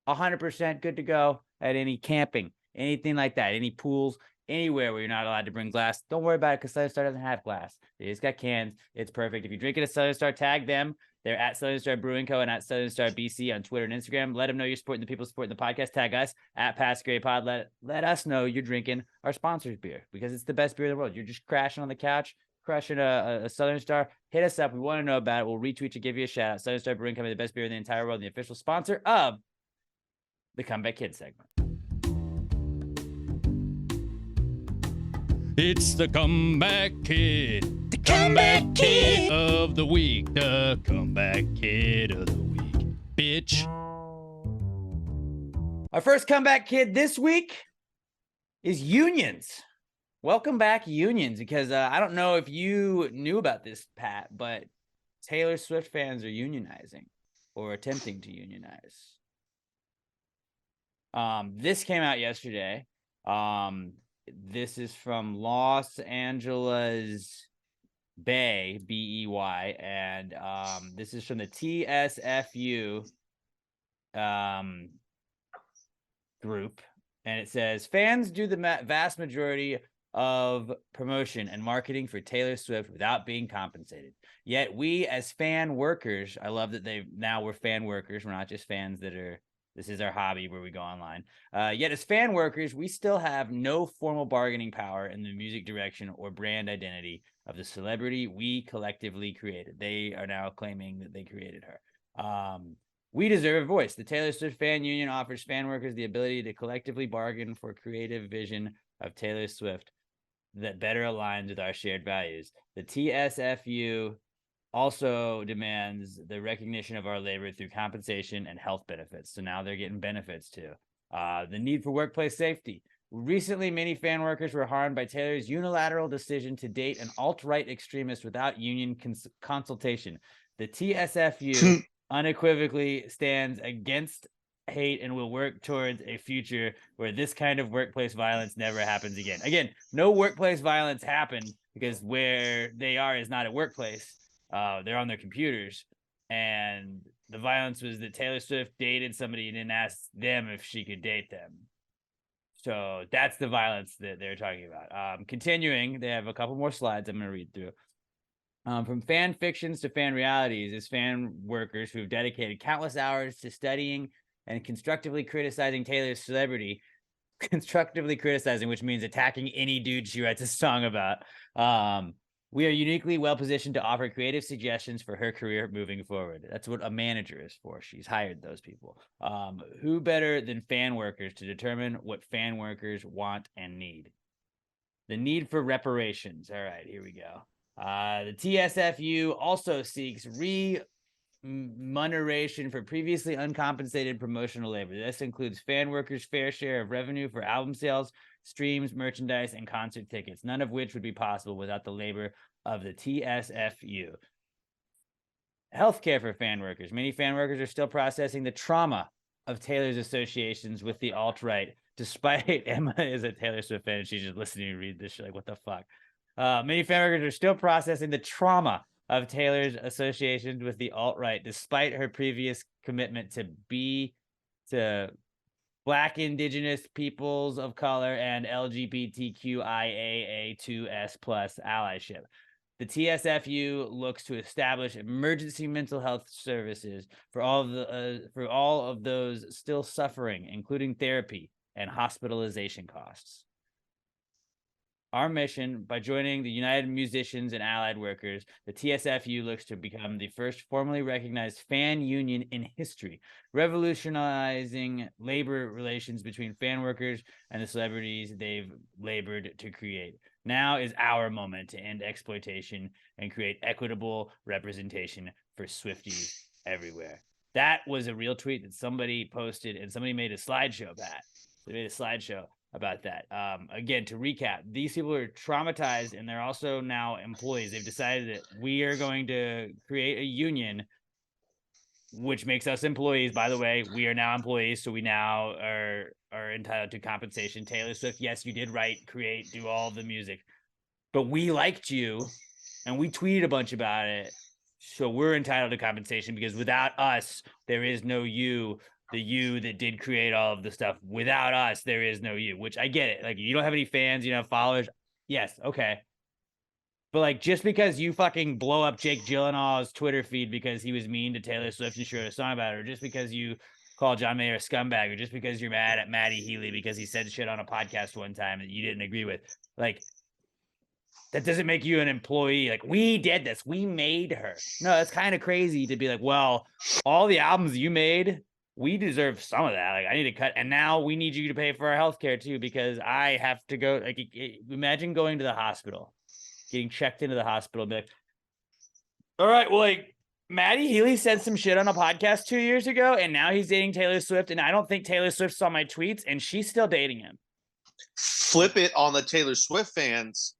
100% good to go at any camping, anything like that, any pools, anywhere where you're not allowed to bring glass. Don't worry about it because Southern Star doesn't have glass. They just got cans. It's perfect. If you drink it at Southern Star, tag them. They're at Southern Star Brewing Co. and at Southern Star BC on Twitter and Instagram. Let them know you're supporting the people supporting the podcast. Tag us at Pass Gray Pod. Let us know you're drinking our sponsor's beer because it's the best beer in the world. You're just crashing on the couch, crushing a Southern Star. Hit us up. We want to know about it. We'll retweet you, give you a shout out. Southern Star Brewing Company, the best beer in the entire world, the official sponsor of the Comeback Kid segment. It's the Comeback Kid. The Comeback Kid of the week. The Comeback Kid of the week. Bitch. Our first Comeback Kid this week is unions. Welcome back, unions, because I don't know if you knew about this, Pat, but Taylor Swift fans are unionizing or attempting to unionize. This came out yesterday. This is from Los Angeles Bay, B-E-Y, and this is from the TSFU group, and it says, fans do the vast majority of promotion and marketing for Taylor Swift without being compensated. Yet we as fan workers, I love that we're fan workers. We're not just fans this is our hobby where we go online. Yet as fan workers, we still have no formal bargaining power in the music direction or brand identity of the celebrity we collectively created. They are now claiming that they created her. We deserve a voice. The Taylor Swift Fan Union offers fan workers the ability to collectively bargain for creative vision of Taylor Swift that better aligns with our shared values. The TSFU also demands the recognition of our labor through compensation and health benefits. So now they're getting benefits too. The need for workplace safety. Recently, many fan workers were harmed by Taylor's unilateral decision to date an alt-right extremist without union consultation. The TSFU unequivocally stands against hate and will work towards a future where this kind of workplace violence never happens again. Again, no workplace violence happened because where they are is not a workplace. They're on their computers, and the violence was that Taylor Swift dated somebody and didn't ask them if she could date them. So that's the violence that they're talking about. Continuing, they have a couple more slides I'm going to read through. From fan fictions to fan realities, as fan workers who have dedicated countless hours to studying and constructively criticizing Taylor's celebrity, constructively criticizing, which means attacking any dude she writes a song about. We are uniquely well positioned to offer creative suggestions for her career moving forward. That's what a manager is for. She's hired those people. Who better than fan workers to determine what fan workers want and need? The need for reparations. All right, here we go. The TSFU also seeks remuneration for previously uncompensated promotional labor. This includes fan workers' fair share of revenue for album sales, streams, merchandise, and concert tickets, none of which would be possible without the labor of the TSFU. Healthcare for fan workers. Many fan workers are still processing the trauma of Taylor's associations with the alt-right, despite Emma is a Taylor Swift fan and she's just listening to read this shit like, what the fuck? Many fan workers are still processing the trauma of Taylor's associations with the alt-right, despite her previous commitment to Black, Indigenous, peoples of color, and LGBTQIAA2S+ allyship. The TSFU looks to establish emergency mental health services for all of those still suffering, including therapy and hospitalization costs. Our mission, by joining the United Musicians and Allied Workers, the TSFU looks to become the first formally recognized fan union in history, revolutionizing labor relations between fan workers and the celebrities they've labored to create. Now is our moment to end exploitation and create equitable representation for Swifties everywhere. That was a real tweet that somebody posted, and somebody made a slideshow of that. They made a slideshow about that. Again, to recap, these people are traumatized and they're also now employees. They've decided that we are going to create a union, which makes us employees. By the way, we are now employees, so we now are entitled to compensation. Taylor Swift, yes, you did write, create, do all the music, but we liked you and we tweeted a bunch about it, so we're entitled to compensation because without us, there is no you. The you that did create all of the stuff. Without us, there is no you, which I get it. Like, you don't have any fans, you don't have followers. Yes, okay. But like, just because you fucking blow up Jake Gyllenhaal's Twitter feed because he was mean to Taylor Swift and she wrote a song about it, or just because you call John Mayer a scumbag, or just because you're mad at Maddie Healy because he said shit on a podcast one time that you didn't agree with, like, that doesn't make you an employee. Like, we did this, we made her. No, it's kind of crazy to be like, well, all the albums you made we deserve some of that. Like, I need to cut, and now we need you to pay for our healthcare too, because I have to go. Like, imagine going to the hospital, getting checked into the hospital, and be like, all right, well, like, Maddie Healy said some shit on a podcast 2 years ago, and now he's dating Taylor Swift, and I don't think Taylor Swift saw my tweets, and she's still dating him. Flip it on the Taylor Swift fans.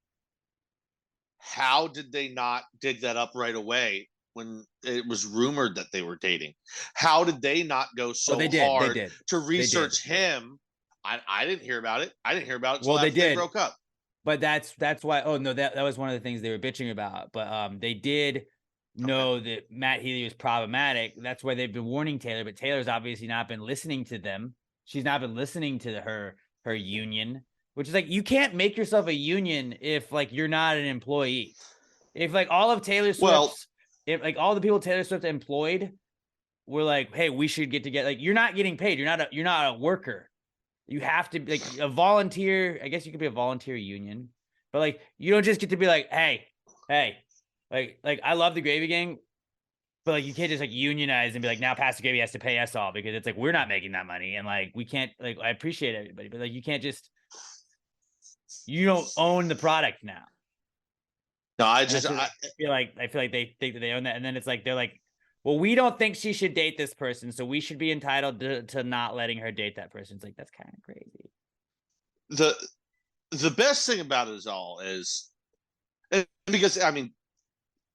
How did they not dig that up right away when it was rumored that they were dating? How did they not go so hard to research him? I didn't hear about it. I didn't hear about it until after they broke up. But that's why. Oh no, that was one of the things they were bitching about. But they did know that Matt Healy was problematic. That's why they've been warning Taylor. But Taylor's obviously not been listening to them. She's not been listening to her union, which is like, you can't make yourself a union if like you're not an employee. If like all of Taylor Swift's, if like all the people Taylor Swift employed were like, hey, we should get together. Like, you're not getting paid. You're not a worker. You have to be like a volunteer. I guess you could be a volunteer union, but like, you don't just get to be like, hey, like I love the Gravy Gang, but like, you can't just like unionize and be like, now Pastor Gravy has to pay us all, because it's like, we're not making that money. And like, we can't, like, I appreciate everybody, but like, you can't just, you don't own the product now. No, I feel like they think that they own that. And then it's like, they're like, well, we don't think she should date this person, so we should be entitled to not letting her date that person. It's like, that's kind of crazy. The best thing about it all is, because I mean,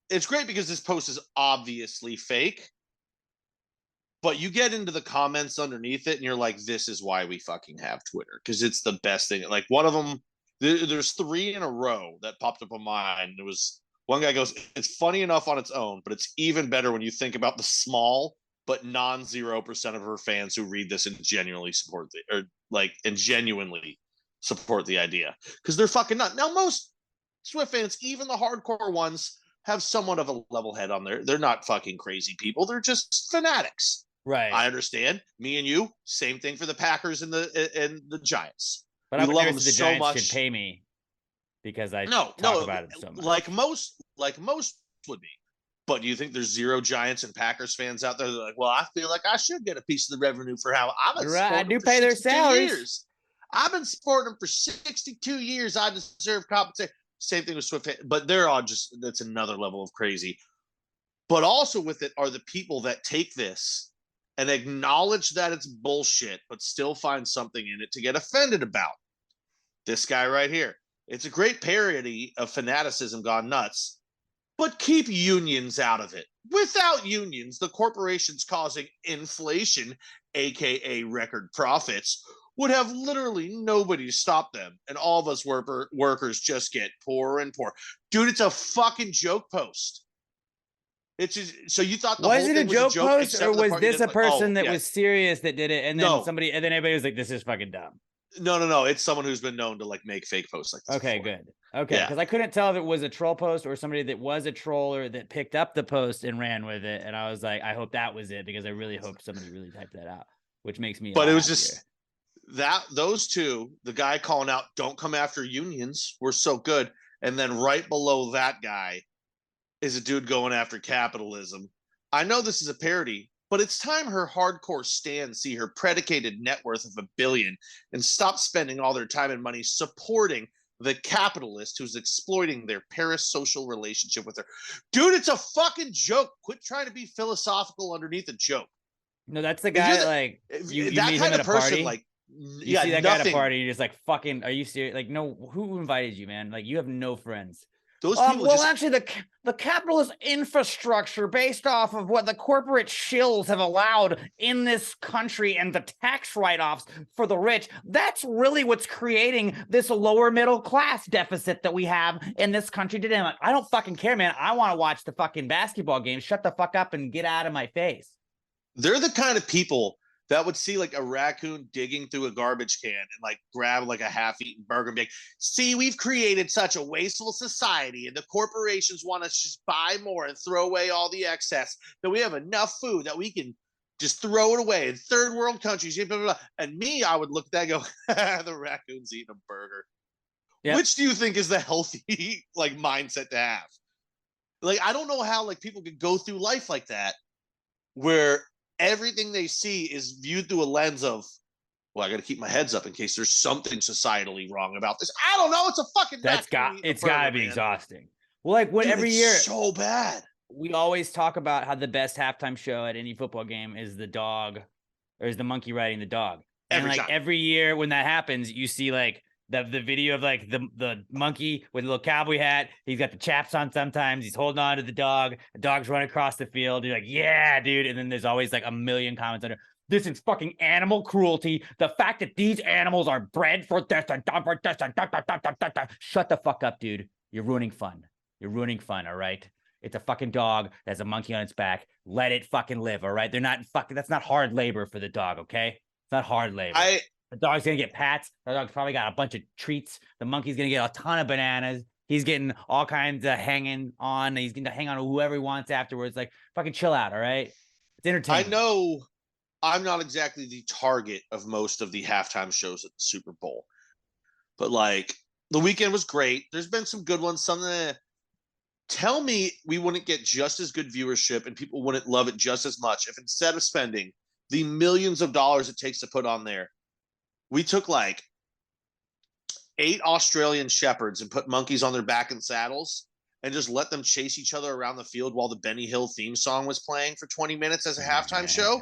it's great because this post is obviously fake, but you get into the comments underneath it and you're like, this is why we fucking have Twitter, because it's the best thing. Like, one of them, there's 3 in a row that popped up on mine. It was, one guy goes, it's funny enough on its own, but it's even better when you think about the small but non-0% of her fans who read this and genuinely support genuinely support the idea, because they're fucking nuts. Now, most Swift fans, even the hardcore ones, have somewhat of a level head on there. They're not fucking crazy people. They're just fanatics. Right. I understand. Me and you, same thing for the Packers and the Giants. But I love them so Giants much. Should pay me because I talk about it so much. Like most would be. But do you think there's 0 Giants and Packers fans out there that are like, well, I feel like I should get a piece of the revenue for how I'm I do pay their salaries. Years. I've been supporting them for 62 years. I deserve compensation. Same thing with Swift, but they're all just, that's another level of crazy. But also with it are the people that take this and acknowledge that it's bullshit, but still find something in it to get offended about. This guy right here. It's a great parody of fanaticism gone nuts, but keep unions out of it. Without unions, the corporations causing inflation, aka record profits, would have literally nobody to stop them, and all of us workers just get poorer and poorer. Dude, it's a fucking joke post. It's just, so you thought the whole thing was a joke post, or was this a person that was serious that did it, and then and then everybody was like, "This is fucking dumb." No. It's someone who's been known to like make fake posts like this. Okay, before. good. Okay, because I couldn't tell if it was a troll post or somebody that was a troller that picked up the post and ran with it, and I was like, I hope that was it, because I really hoped somebody really typed that out, which makes me. But it was just those two, the guy calling out, "Don't come after unions, we're so good," and then right below that guy is a dude going after capitalism. I know this is a parody, but it's time her hardcore stans see her predicated net worth of $1 billion and stop spending all their time and money supporting the capitalist who's exploiting their parasocial relationship with her. Dude, it's a fucking joke. Quit trying to be philosophical underneath a joke. No, that's the guy you that meet kind him of at a person, party. like, you see that guy at a party, you're just like, fucking, are you serious? Like, no, who invited you, man? Like, you have no friends. Those people actually, the capitalist infrastructure based off of what the corporate shills have allowed in this country and the tax write-offs for the rich, that's really what's creating this lower middle class deficit that we have in this country today. I'm like, I don't fucking care, man. I want to watch the fucking basketball game. Shut the fuck up and get out of my face. They're the kind of people that would see like a raccoon digging through a garbage can and like grab like a half-eaten burger and be like, see, we've created such a wasteful society and the corporations want us to just buy more and throw away all the excess, that we have enough food that we can just throw it away in third world countries. Blah, blah, blah. And me, I would look at that and go, the raccoon's eating a burger. Yep. Which do you think is the healthy like mindset to have? Like, I don't know how like people could go through life like that, where everything they see is viewed through a lens of, well, I got to keep my heads up in case there's something societally wrong about this. I don't know. It's a fucking raccoon eating a burger, gotta be man. exhausting. Well, like when Dude, every it's year so bad. we always talk about how the best halftime show at any football game is the dog, or is the monkey riding the dog. And Every time. every year when that happens, you see like the video of like the monkey with a little cowboy hat. He's got the chaps on sometimes. He's holding on to the dog. The dog's running across the field. You're like, yeah, dude. And then there's always like a million comments under, this is fucking animal cruelty. The fact that these animals are bred for this and for this and shut the fuck up, dude. You're ruining fun. You're ruining fun, all right? It's a fucking dog that has a monkey on its back. Let it fucking live, all right? They're not fucking, that's not hard labor for the dog, okay? It's not hard labor. The dog's gonna get pats. The dog's probably got a bunch of treats. The monkey's gonna get a ton of bananas. He's getting all kinds of hanging on. He's gonna hang on to whoever he wants afterwards. Like, fucking chill out, all right? It's entertaining. I know I'm not exactly the target of most of the halftime shows at the Super Bowl, but like the weekend was great. There's been some good ones. Some that tell me we wouldn't get just as good viewership and people wouldn't love it just as much if instead of spending the millions of dollars it takes to put on there, we took like 8 Australian shepherds and put monkeys on their back and saddles and just let them chase each other around the field while the Benny Hill theme song was playing for 20 minutes as a halftime show.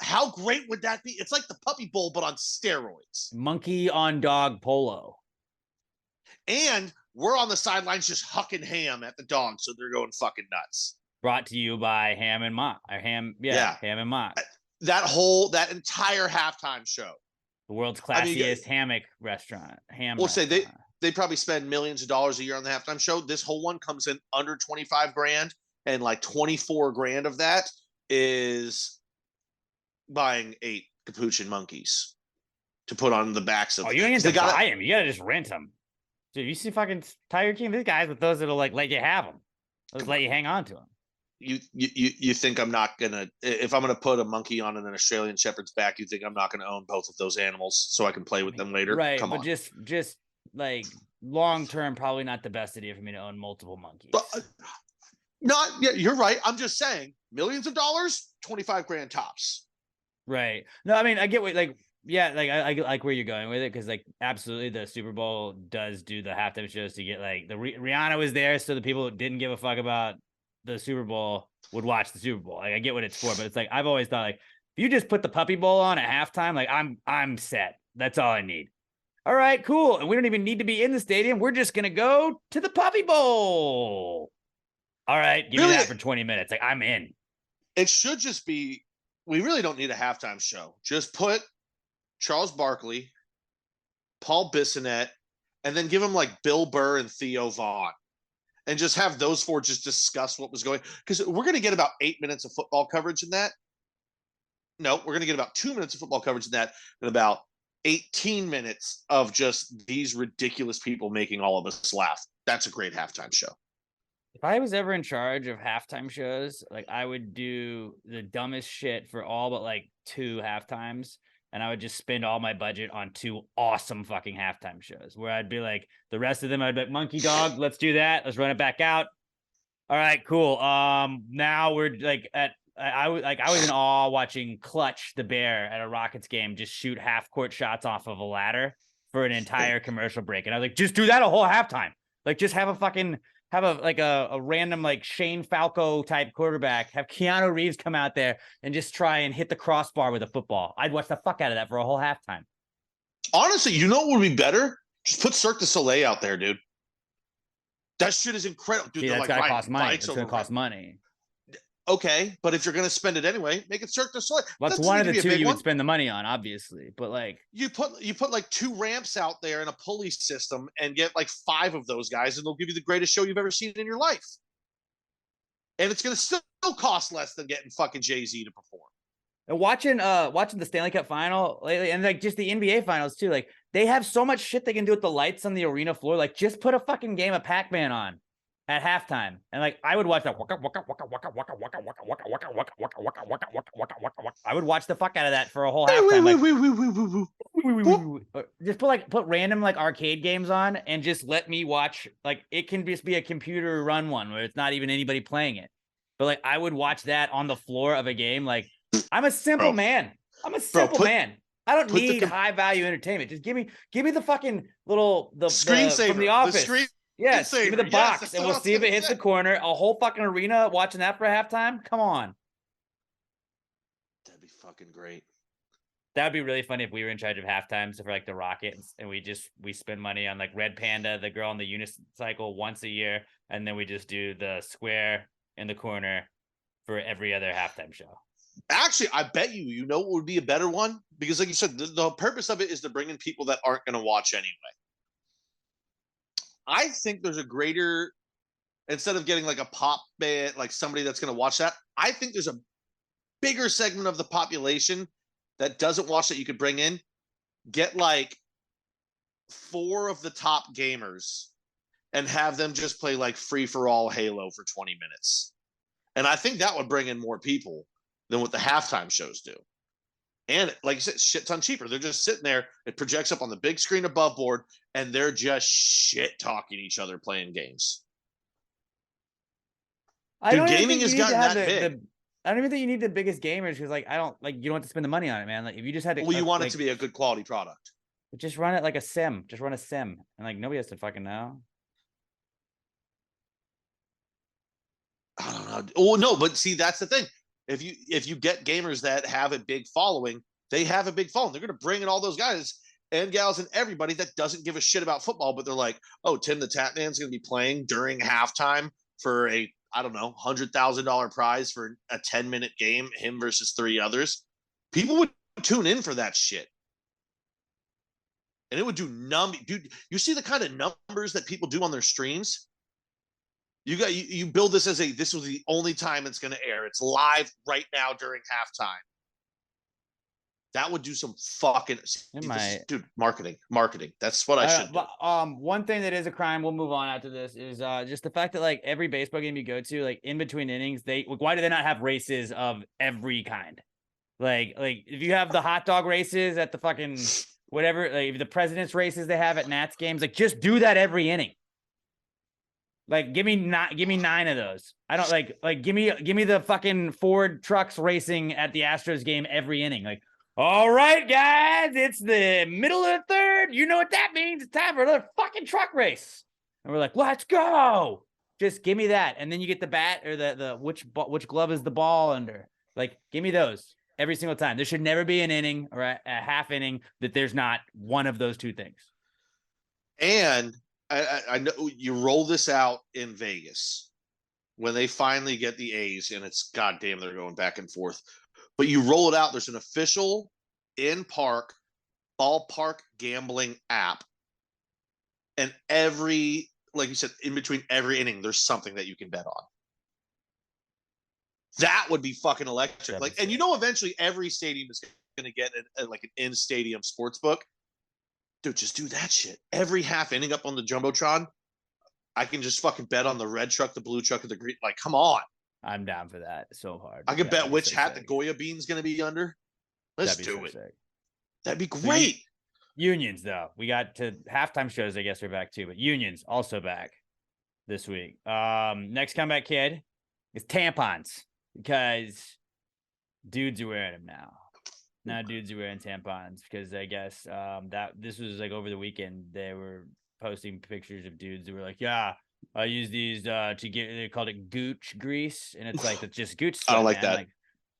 How great would that be? It's like the Puppy Bowl, but on steroids. Monkey on dog polo. And we're on the sidelines just hucking ham at the dogs, so they're going fucking nuts. Brought to you by Ham and Mock. Ham and Mock. That entire halftime show. The world's classiest hammock restaurant. We'll say they probably spend millions of dollars a year on the halftime show. This whole one comes in under 25 grand, and like 24 grand of that is buying 8 capuchin monkeys to put on the backs of. Oh, you don't even buy them. You gotta just rent them. Dude, you see fucking Tiger King? These guys with those that'll like let you have them. They'll just let you hang on to them. You think I'm not gonna, if I'm gonna put a monkey on an Australian shepherd's back, you think I'm not gonna own both of those animals so I can play with them later? Right, Come but on. just like long term, probably not the best idea for me to own multiple monkeys. But you're right. I'm just saying, millions of dollars, 25 grand tops. Right. No, I mean I get what I like where you're going with it, because like absolutely the Super Bowl does do the halftime shows to get like the Rihanna was there, so the people who didn't give a fuck about the Super Bowl would watch the Super Bowl. Like I get what it's for, but it's like I've always thought like if you just put the Puppy Bowl on at halftime, like I'm set. That's all I need. All right, cool. And we don't even need to be in the stadium. We're just gonna go to the Puppy Bowl. All right, give me that for 20 minutes. Like I'm in. It should just be. We really don't need a halftime show. Just put Charles Barkley, Paul Bissonnette, and then give them like Bill Burr and Theo Vaughn. And just have those 4 just discuss what was going, because we're going to get about 8 minutes of football coverage in that. No, we're going to get about 2 minutes of football coverage in that, and about 18 minutes of just these ridiculous people making all of us laugh. That's a great halftime show. If I was ever in charge of halftime shows, like I would do the dumbest shit for all but like 2 halftimes. And I would just spend all my budget on 2 awesome fucking halftime shows where I'd be like, the rest of them, I'd be like, Monkey Dog, let's do that. Let's run it back out. All right, cool. Now we're like I was in awe watching Clutch the Bear at a Rockets game just shoot half-court shots off of a ladder for an entire commercial break. And I was like, just do that a whole halftime. Like just have a random like Shane Falco type quarterback, have Keanu Reeves come out there and just try and hit the crossbar with a football. I'd watch the fuck out of that for a whole halftime. Honestly, you know what would be better? Just put Cirque du Soleil out there, dude. That shit is incredible. Dude, that's gotta cost money. It's gonna cost money. Okay, but if you're gonna spend it anyway, make it Cirque du Soleil. Well, that's one of the 2 you would spend the money on, obviously. But like you put like 2 ramps out there and a pulley system and get like 5 of those guys, and they'll give you the greatest show you've ever seen in your life. And it's gonna still cost less than getting fucking Jay-Z to perform. And watching the Stanley Cup final lately, and like just the NBA finals too, like they have so much shit they can do with the lights on the arena floor. Like just put a fucking game of Pac-Man on. at halftime, and like I would watch that waka waka waka waka waka waka waka waka waka waka waka waka waka waka waka waka. I would watch the fuck out of that for a whole halftime. Like just put random like arcade games on and just let me watch. Like it can just be a computer run one where it's not even anybody playing it, but like I would watch that on the floor of a game. Like I'm a simple man. I'm a simple man. I don't need high value entertainment. Just give me the fucking little the screensaver from the office. Yes, give me the box, and we'll see if it hits the corner. A whole fucking arena watching that for halftime. Come on, that'd be fucking great. That would be really funny if we were in charge of halftime. So for like the Rockets, and we spend money on like Red Panda, the girl on the unicycle once a year, and then we just do the square in the corner for every other halftime show. Actually, I bet you know what would be a better one? Because like you said, the purpose of it is to bring in people that aren't going to watch anyway. I think there's a greater, instead of getting like a pop band, like somebody that's going to watch that, I think there's a bigger segment of the population that doesn't watch that you could bring in. Get like 4 of the top gamers and have them just play like free-for-all Halo for 20 minutes. And I think that would bring in more people than what the halftime shows do. And like you said, shit ton cheaper. They're just sitting there. It projects up on the big screen above board, and they're just shit talking each other playing games. Dude, gaming has gotten that big. I don't even think you need the biggest gamers because, like, you don't have to spend the money on it, man. Like, if you just had to, well, you want it to be a good quality product. Just run it like a sim. Just run a sim, and like nobody has to fucking know. I don't know. Oh no, but see, that's the thing. If you get gamers that have a big following, they have a big following. They're going to bring in all those guys and gals and everybody that doesn't give a shit about football, but they're like, oh, Tim the Tap Man's going to be playing during halftime for a, I don't know, $100,000 prize for a 10-minute game, him versus 3 others. People would tune in for that shit. And it would do dude, you see the kind of numbers that people do on their streams? You build this as this was the only time it's going to air. It's live right now during halftime. That would do some fucking dude, marketing. That's what I should do. One thing that is a crime, we'll move on after this, is just the fact that like every baseball game you go to, like in between innings, why do they not have races of every kind? Like if you have the hot dog races at the fucking whatever, like the president's races they have at Nats games, like just do that every inning. Like give me 9 of those. I don't like give me the fucking Ford trucks racing at the Astros game every inning. Like, all right, guys, it's the middle of the third. You know what that means? It's time for another fucking truck race. And we're like, let's go. Just give me that, and then you get the bat or the which glove is the ball under. Like, give me those every single time. There should never be an inning or a half inning that there's not one of those two things. And I know you roll this out in Vegas when they finally get the A's, and it's goddamn they're going back and forth. But you roll it out. There's an official in-park ballpark gambling app, and every, like you said, in between every inning, there's something that you can bet on. That would be fucking electric. Like, and you know, eventually every stadium is going to get like an in-stadium sports book. Dude, just do that shit. Every half inning up on the Jumbotron, I can just fucking bet on the red truck, the blue truck, and the green. Like, come on. I'm down for that so hard. I can bet which hat the Goya bean's going to be under. Let's do it. Sick. That'd be great. Unions, though. We got to halftime shows, I guess, are back too. But unions also back this week. Next comeback kid is tampons because dudes are wearing them now. Now dudes are wearing tampons because I guess that this was like over the weekend. They were posting pictures of dudes who were like, yeah, I use these to get, they called it gooch grease. And it's like, it's just gooch sweat. I don't like man. that. Like,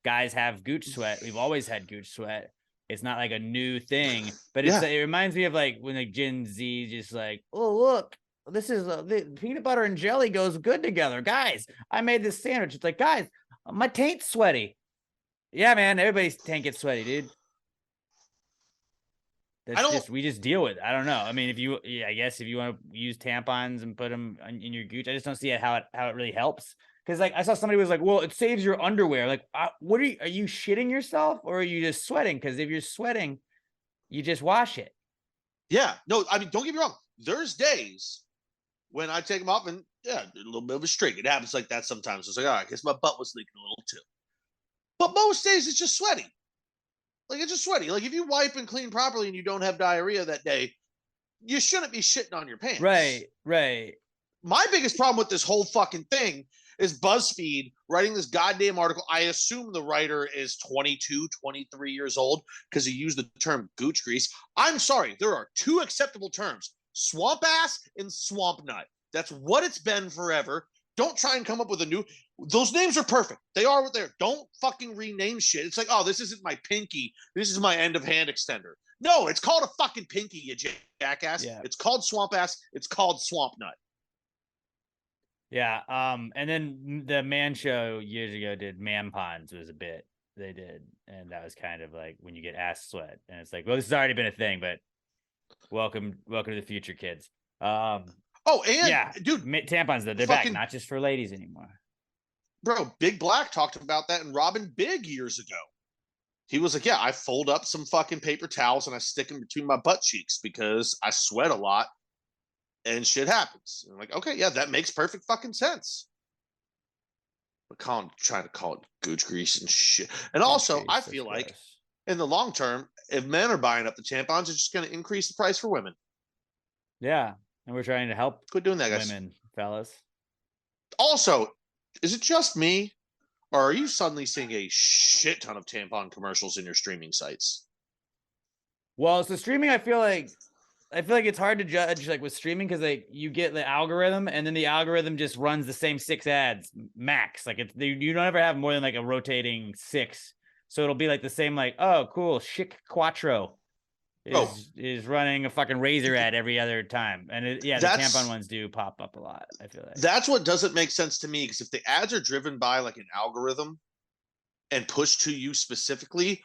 guys have gooch sweat. We've always had gooch sweat. It's not like a new thing, but it reminds me of like when like Gen Z just like, oh, look, this is the peanut butter and jelly goes good together. Guys, I made this sandwich. It's like, guys, my taint's sweaty. Yeah, man, everybody's tank gets sweaty, dude. We just deal with it. I don't know. I mean, I guess if you want to use tampons and put them in your gooch, I just don't see how it really helps. Because like I saw somebody was like, well, it saves your underwear. Like, what are you shitting yourself or are you just sweating? Because if you're sweating, you just wash it. Yeah, no, I mean, don't get me wrong. There's days when I take them off, and yeah, a little bit of a streak. It happens like that sometimes. It's like, all right, I guess my butt was leaking a little too. But most days it's just sweaty. Like it's just sweaty. Like if you wipe and clean properly and you don't have diarrhea that day, you shouldn't be shitting on your pants. Right. My biggest problem with this whole fucking thing is BuzzFeed writing this goddamn article. I assume the writer is 22, 23 years old because he used the term gooch grease. I'm sorry. There are two acceptable terms, swamp ass and swamp nut. That's what it's been forever. Don't try and come up with a new. Those names are perfect. They are what they're. Don't fucking rename shit. It's like, oh, this isn't my pinky. This is my end of hand extender. No, it's called a fucking pinky, you jackass. Yeah. It's called swamp ass. It's called swamp nut. Yeah. And then the Man Show years ago did man ponds was a bit they did, and that was kind of like when you get ass sweat, and it's like, well, this has already been a thing, but welcome to the future, kids. Oh, and yeah, dude, tampons though, they're fucking, back, not just for ladies anymore. Bro, Big Black talked about that in Robin Big years ago. He was like, yeah, I fold up some fucking paper towels and I stick them between my butt cheeks because I sweat a lot and shit happens. And I'm like, okay, yeah, that makes perfect fucking sense. But trying to call it gooch grease and shit. And also, I feel like in the long term, if men are buying up the tampons, it's just going to increase the price for women. Yeah, and we're trying to help quit doing that, guys. Women, fellas. Also, is it just me, or are you suddenly seeing a shit ton of tampon commercials in your streaming sites? Well, so streaming, I feel like it's hard to judge like with streaming because like you get the algorithm and then the algorithm just runs the same 6 ads max. Like you don't ever have more than like a rotating 6. So it'll be like the same, like, oh, cool, Chic Quattro is running a fucking razor ad every other time. And the tampon ones do pop up a lot, I feel like. That's what doesn't make sense to me, because if the ads are driven by like an algorithm and pushed to you specifically,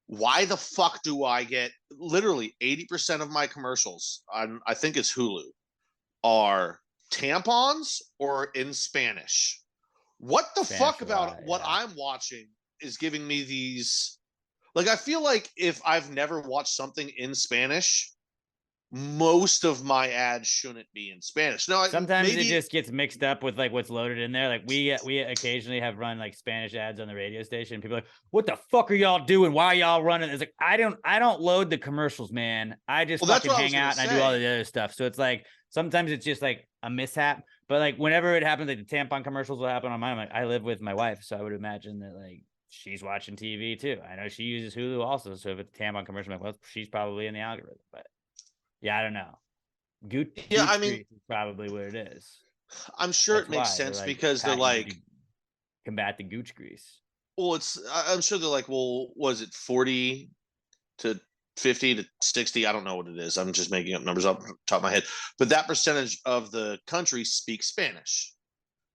why the fuck do I get literally 80% of my commercials on, I think it's Hulu, are tampons or in Spanish? What the fuck about what I'm watching is giving me these? Like, I feel like if I've never watched something in Spanish, most of my ads shouldn't be in Spanish. No, sometimes it just gets mixed up with like what's loaded in there. Like we occasionally have run like Spanish ads on the radio station. People are like, what the fuck are y'all doing? Why are y'all running? It's like, I don't load the commercials, man. I just fucking hang out and I do all the other stuff. So it's like sometimes it's just like a mishap. But like whenever it happens, like the tampon commercials will happen on mine. I'm like, I live with my wife, so I would imagine that like she's watching TV too. I know she uses Hulu also. So if it's a tampon commercial, I'm like, well, she's probably in the algorithm. But yeah, I don't know. I mean, is probably what it is. I'm sure it makes sense because they're like combat the gooch grease. Well, I'm sure they're like, well, was it 40 to 50 to 60? I don't know what it is. I'm just making up numbers off the top of my head. But that percentage of the country speaks Spanish,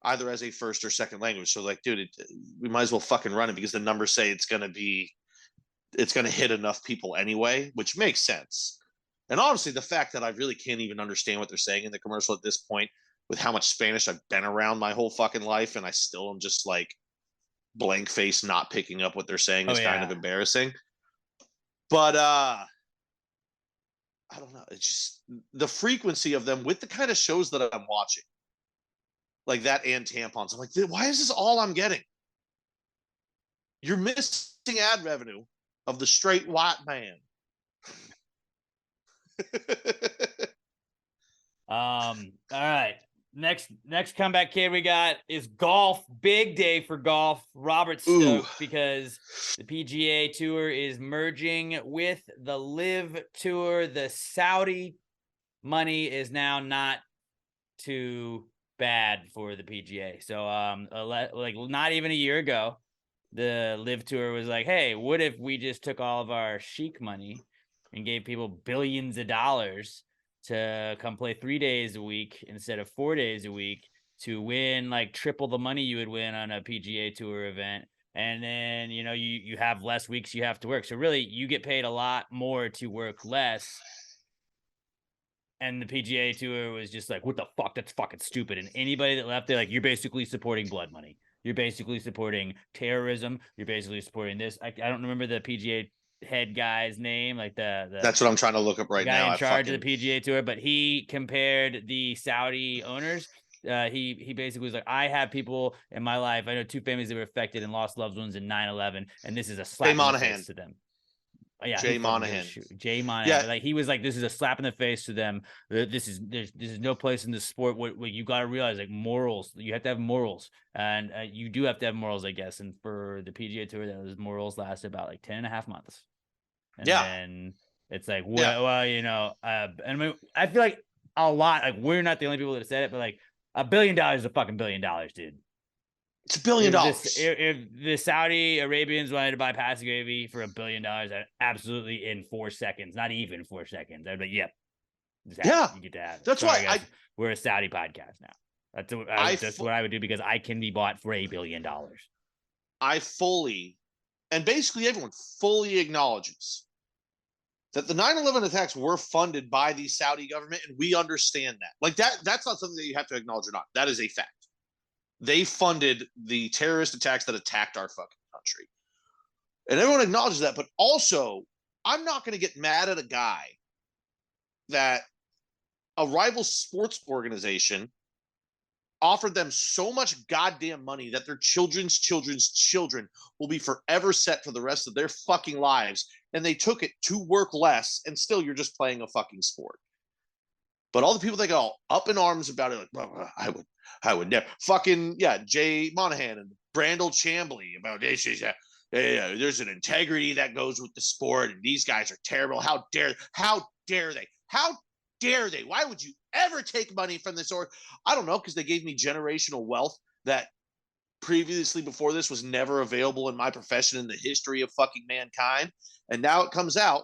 either as a first or second language. So like, dude, we might as well fucking run it because the numbers say it's going to hit enough people anyway, which makes sense. And honestly, the fact that I really can't even understand what they're saying in the commercial at this point, with how much Spanish I've been around my whole fucking life, and I still am just like blank face, not picking up what they're saying is kind of embarrassing. But I don't know. It's just the frequency of them with the kind of shows that I'm watching, like that and tampons. I'm like, why is this all I'm getting? You're missing ad revenue of the straight white man. All right. Next comeback kid we got is golf. Big day for golf. Robert stoked because the PGA Tour is merging with the Live Tour. The Saudi money is now not too bad for the PGA. So like not even a year ago, the Live Tour was like, hey, what if we just took all of our chic money and gave people billions of dollars to come play 3 days a week instead of 4 days a week to win like triple the money you would win on a PGA Tour event. And then, you know, you have less weeks you have to work. So really you get paid a lot more to work less. And the PGA Tour was just like, what the fuck? That's fucking stupid. And anybody that left there, like, you're basically supporting blood money. You're basically supporting terrorism. You're basically supporting this. I don't remember the PGA head guy's name, like the That's what I'm trying to look up right guy now. in charge of the PGA Tour, but he compared the Saudi owners. He basically was like, I have people in my life. I know 2 families that were affected and lost loved ones in 9/11, and this is a slap in the face to them. Yeah, Jay Monahan. Jay Monahan. Yeah. But like he was like, this is a slap in the face to them. This is no place in the sport. What you got to realize, like morals. You have to have morals, and you do have to have morals, I guess. And for the PGA Tour, those morals lasted about like 10.5 months. And then it's like, well, you know, and I mean, I feel like a lot. Like we're not the only people that have said it, but like $1 billion is a fucking $1 billion, dude. It's $1 billion. If the Saudi Arabians wanted to buy Pascal for $1 billion, absolutely in 4 seconds, not even 4 seconds, I'd be like, yep. Yeah, you get to have it. That's Sorry, why guys, we're a Saudi podcast now. That's what I would do because I can be bought for $1 billion. I fully, and basically everyone fully acknowledges that the 9/11 attacks were funded by the Saudi government, and we understand that. Like that's not something that you have to acknowledge or not. That is a fact. They funded the terrorist attacks that attacked our fucking country. And everyone acknowledges that. But also, I'm not going to get mad at a guy that a rival sports organization offered them so much goddamn money that their children's children will be forever set for the rest of their fucking lives. And they took it to work less, and still you're just playing a fucking sport. But all the people that go up in arms about it, like, well, I would never. Fucking, Jay Monahan and Brandel Chambly about this. There's an integrity that goes with the sport, and these guys are terrible. How dare they? Why would you ever take money from this? Or I don't know, because they gave me generational wealth that previously before this was never available in my profession in the history of fucking mankind. And now it comes out.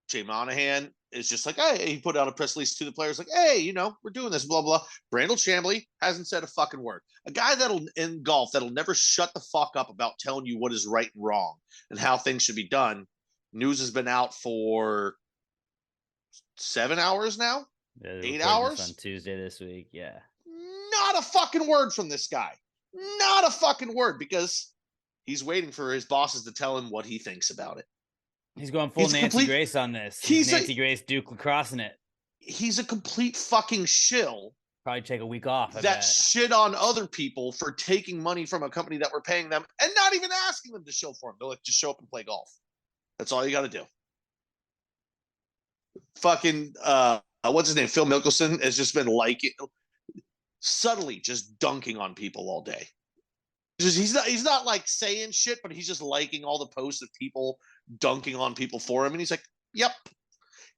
Jay Monahan is just like, hey, he put out a press release to the players like, hey, you know, we're doing this, blah, blah. Brandel Chambly hasn't said a fucking word. A guy in golf that'll never shut the fuck up about telling you what is right and wrong and how things should be done. News has been out for 7 hours now? 8 hours? On Tuesday this week, yeah. Not a fucking word from this guy. Not a fucking word, because he's waiting for his bosses to tell him what he thinks about it. He's going full Nancy Grace on this. He's Nancy Grace Duke lacrossing it. He's a complete fucking shill. Probably take a week off. That shit on other people for taking money from a company that we're paying them and not even asking them to show for them. They're like, just show up and play golf. That's all you got to do. Fucking, what's his name? Phil Mickelson has just been subtly just dunking on people all day. He's not like saying shit, but he's just liking all the posts of people dunking on people for him. And he's like, yep.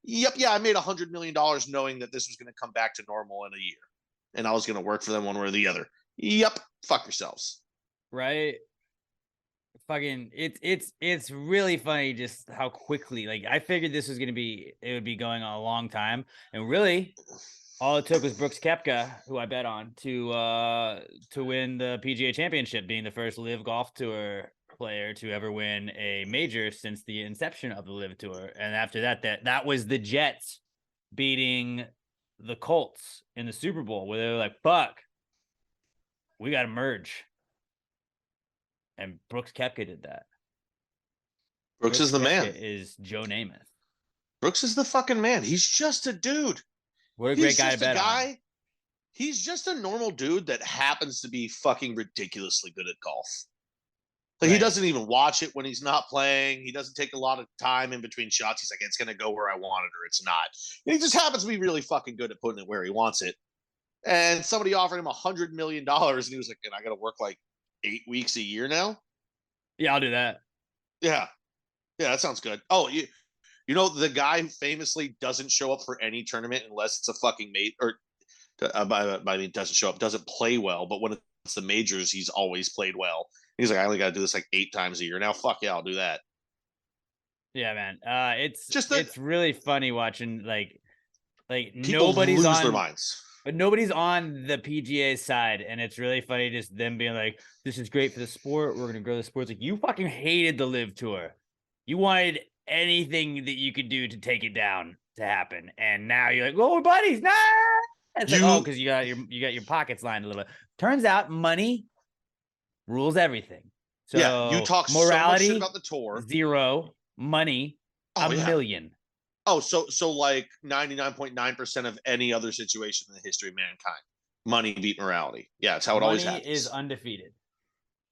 Yeah, I made $100 million knowing that this was going to come back to normal in a year. And I was going to work for them one way or the other. Yep. Fuck yourselves. Right. Fucking, it's really funny just how quickly, like, I figured this was going to be, it would be going on a long time. And really, all it took was Brooks Koepka, who I bet on, to win the PGA Championship, being the first Live Golf Tour player to ever win a major since the inception of the Live Tour. And after that was the Jets beating the Colts in the Super Bowl, where they were like, fuck, we got to merge. And Brooks Koepka did that. Brooks is the man. Is Joe Namath. Brooks is the fucking man. He's just a dude. What a great guy to bet on. He's just a normal dude that happens to be fucking ridiculously good at golf. Like, He doesn't even watch it when he's not playing. He doesn't take a lot of time in between shots. He's like, it's going to go where I want it or it's not. And he just happens to be really fucking good at putting it where he wants it. And somebody offered him $100 million, and he was like, and I got to work like 8 weeks a year now? Yeah, I'll do that. Yeah, that sounds good. Oh, you know, the guy who famously doesn't show up for any tournament unless it's a fucking mate, or doesn't show up, doesn't play well, but when it's the majors, he's always played well. He's like, I only got to do this like 8 times a year. Now, fuck yeah, I'll do that. Yeah, man. It's really funny watching like nobody's lose their minds. But nobody's on the PGA side, and it's really funny just them being like, this is great for the sport. We're going to grow the sport. It's like, you fucking hated the Live Tour. You wanted anything that you could do to take it down to happen. And now you're like, oh, we're buddies. Nah! It's like, because you got your pockets lined a little bit. Turns out money rules everything. So yeah, you talk so much morality, shit about the tour. 0. Money, Oh, a yeah. million. Oh, so like 99.9% of any other situation in the history of mankind, money beat morality. Yeah, it's how it always Money happens. is undefeated.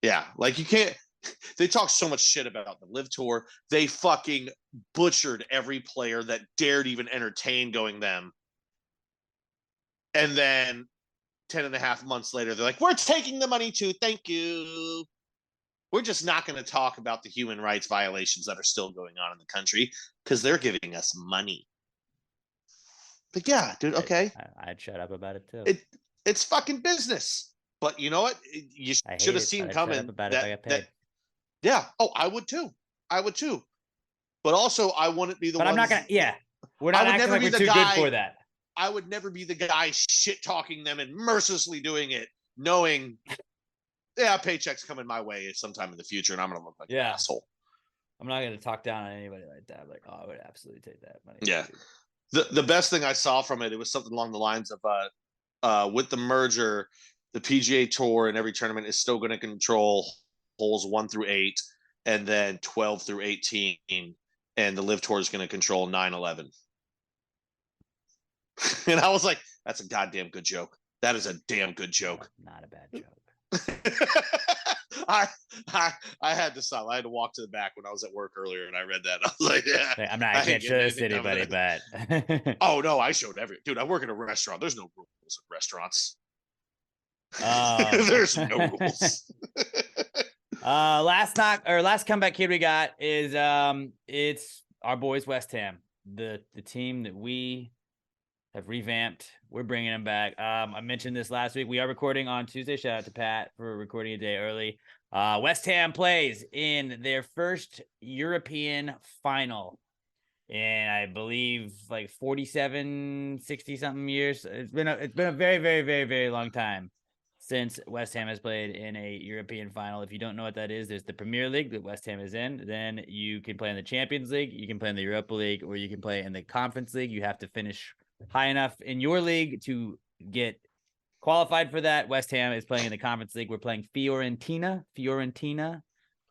Yeah, like you can't. They talk so much shit about the Live Tour. They fucking butchered every player that dared even entertain going them. And then 10 and a half months later, they're like, we're taking the money too. Thank you. We're just not going to talk about the human rights violations that are still going on in the country because they're giving us money. But yeah, dude, okay. I'd shut up about it too. It's fucking business. But you know what? You should have seen coming about it if I got paid. yeah. Oh, I would too. I would too. But also, I wouldn't be the one. But I'm not gonna. Yeah, we're not acting like we're too good for that. I would never be the guy shit talking them and mercilessly doing it, knowing, yeah, paycheck's coming my way sometime in the future, and I'm gonna look like an asshole. I'm not gonna talk down on anybody like that. Like, oh, I would absolutely take that money. Yeah. The best thing I saw from it was something along the lines of with the merger, the PGA Tour and every tournament is still going to control holes 1 through 8, and then 12 through 18, and the Live Tour is going to control 9, 11. And I was like, that's a goddamn good joke. That is a damn good joke. Not a bad joke. I had to stop. I had to walk to the back when I was at work earlier, and I read that. I was like, yeah. I can't show this to anybody, but oh no, I showed dude. I work in a restaurant. There's no rules at restaurants. There's no rules. last comeback kid we got is it's our boys West Ham, the team that we have revamped. We're bringing them back. I mentioned this last week. We are recording on Tuesday. Shout out to Pat for recording a day early. West Ham plays in their first European final in, I believe, like 47, 60 something years. It's been a very, very, very, very long time since West Ham has played in a European final. If you don't know what that is, there's the Premier League that West Ham is in. Then you can play in the Champions League, you can play in the Europa League, or you can play in the Conference League. You have to finish high enough in your league to get qualified for that. West Ham is playing in the Conference League. We're playing Fiorentina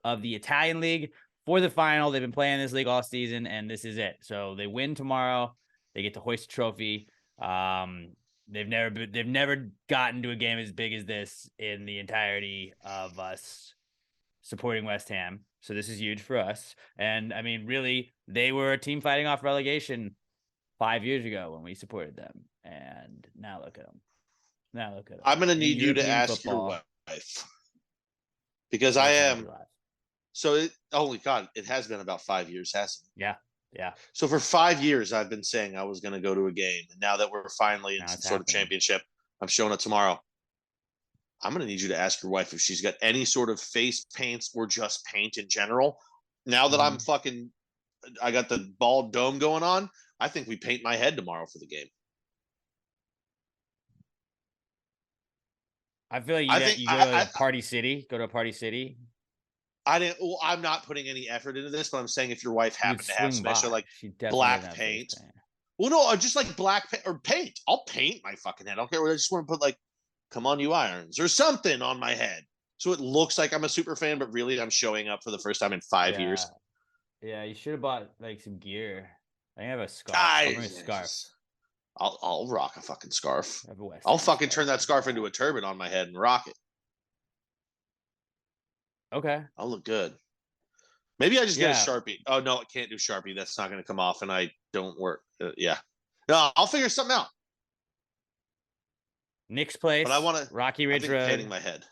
of the Italian League for the final. They've been playing this league all season, and this is it. So they win tomorrow. They get to hoist a trophy. They've never gotten to a game as big as this in the entirety of us supporting West Ham. So this is huge for us. And I mean, really, they were a team fighting off relegation 5 years ago when we supported them, and now look at them. I'm going to need you to ask your wife, because I am. So holy God, it has been about 5 years, hasn't it? Yeah. So for 5 years, I've been saying I was going to go to a game, and now that we're finally in some sort of championship, I'm showing up tomorrow. I'm going to need you to ask your wife if she's got any sort of face paints or just paint in general. Now that I got the bald dome going on, I think we paint my head tomorrow for the game. I feel like you go to a Party City. Go to a Party City. I'm not putting any effort into this, but I'm saying if your wife happened to have some extra like black paint. Well, no, just like black paint or paint. I'll paint my fucking head. I don't care. I just want to put like, come on, you irons or something on my head. So it looks like I'm a super fan, but really I'm showing up for the first time in 5 years. Yeah, you should have bought like some gear. I have a scarf. I'll bring a scarf. I'll rock a fucking scarf. I'll fucking turn that scarf into a turban on my head and rock it. Okay. I'll look good. Maybe I just get a Sharpie. Oh, no, I can't do Sharpie. That's not going to come off, and I don't work. Yeah. No, I'll figure something out. Nick's Place, but I want to Rocky Ridge Road. Painting my head.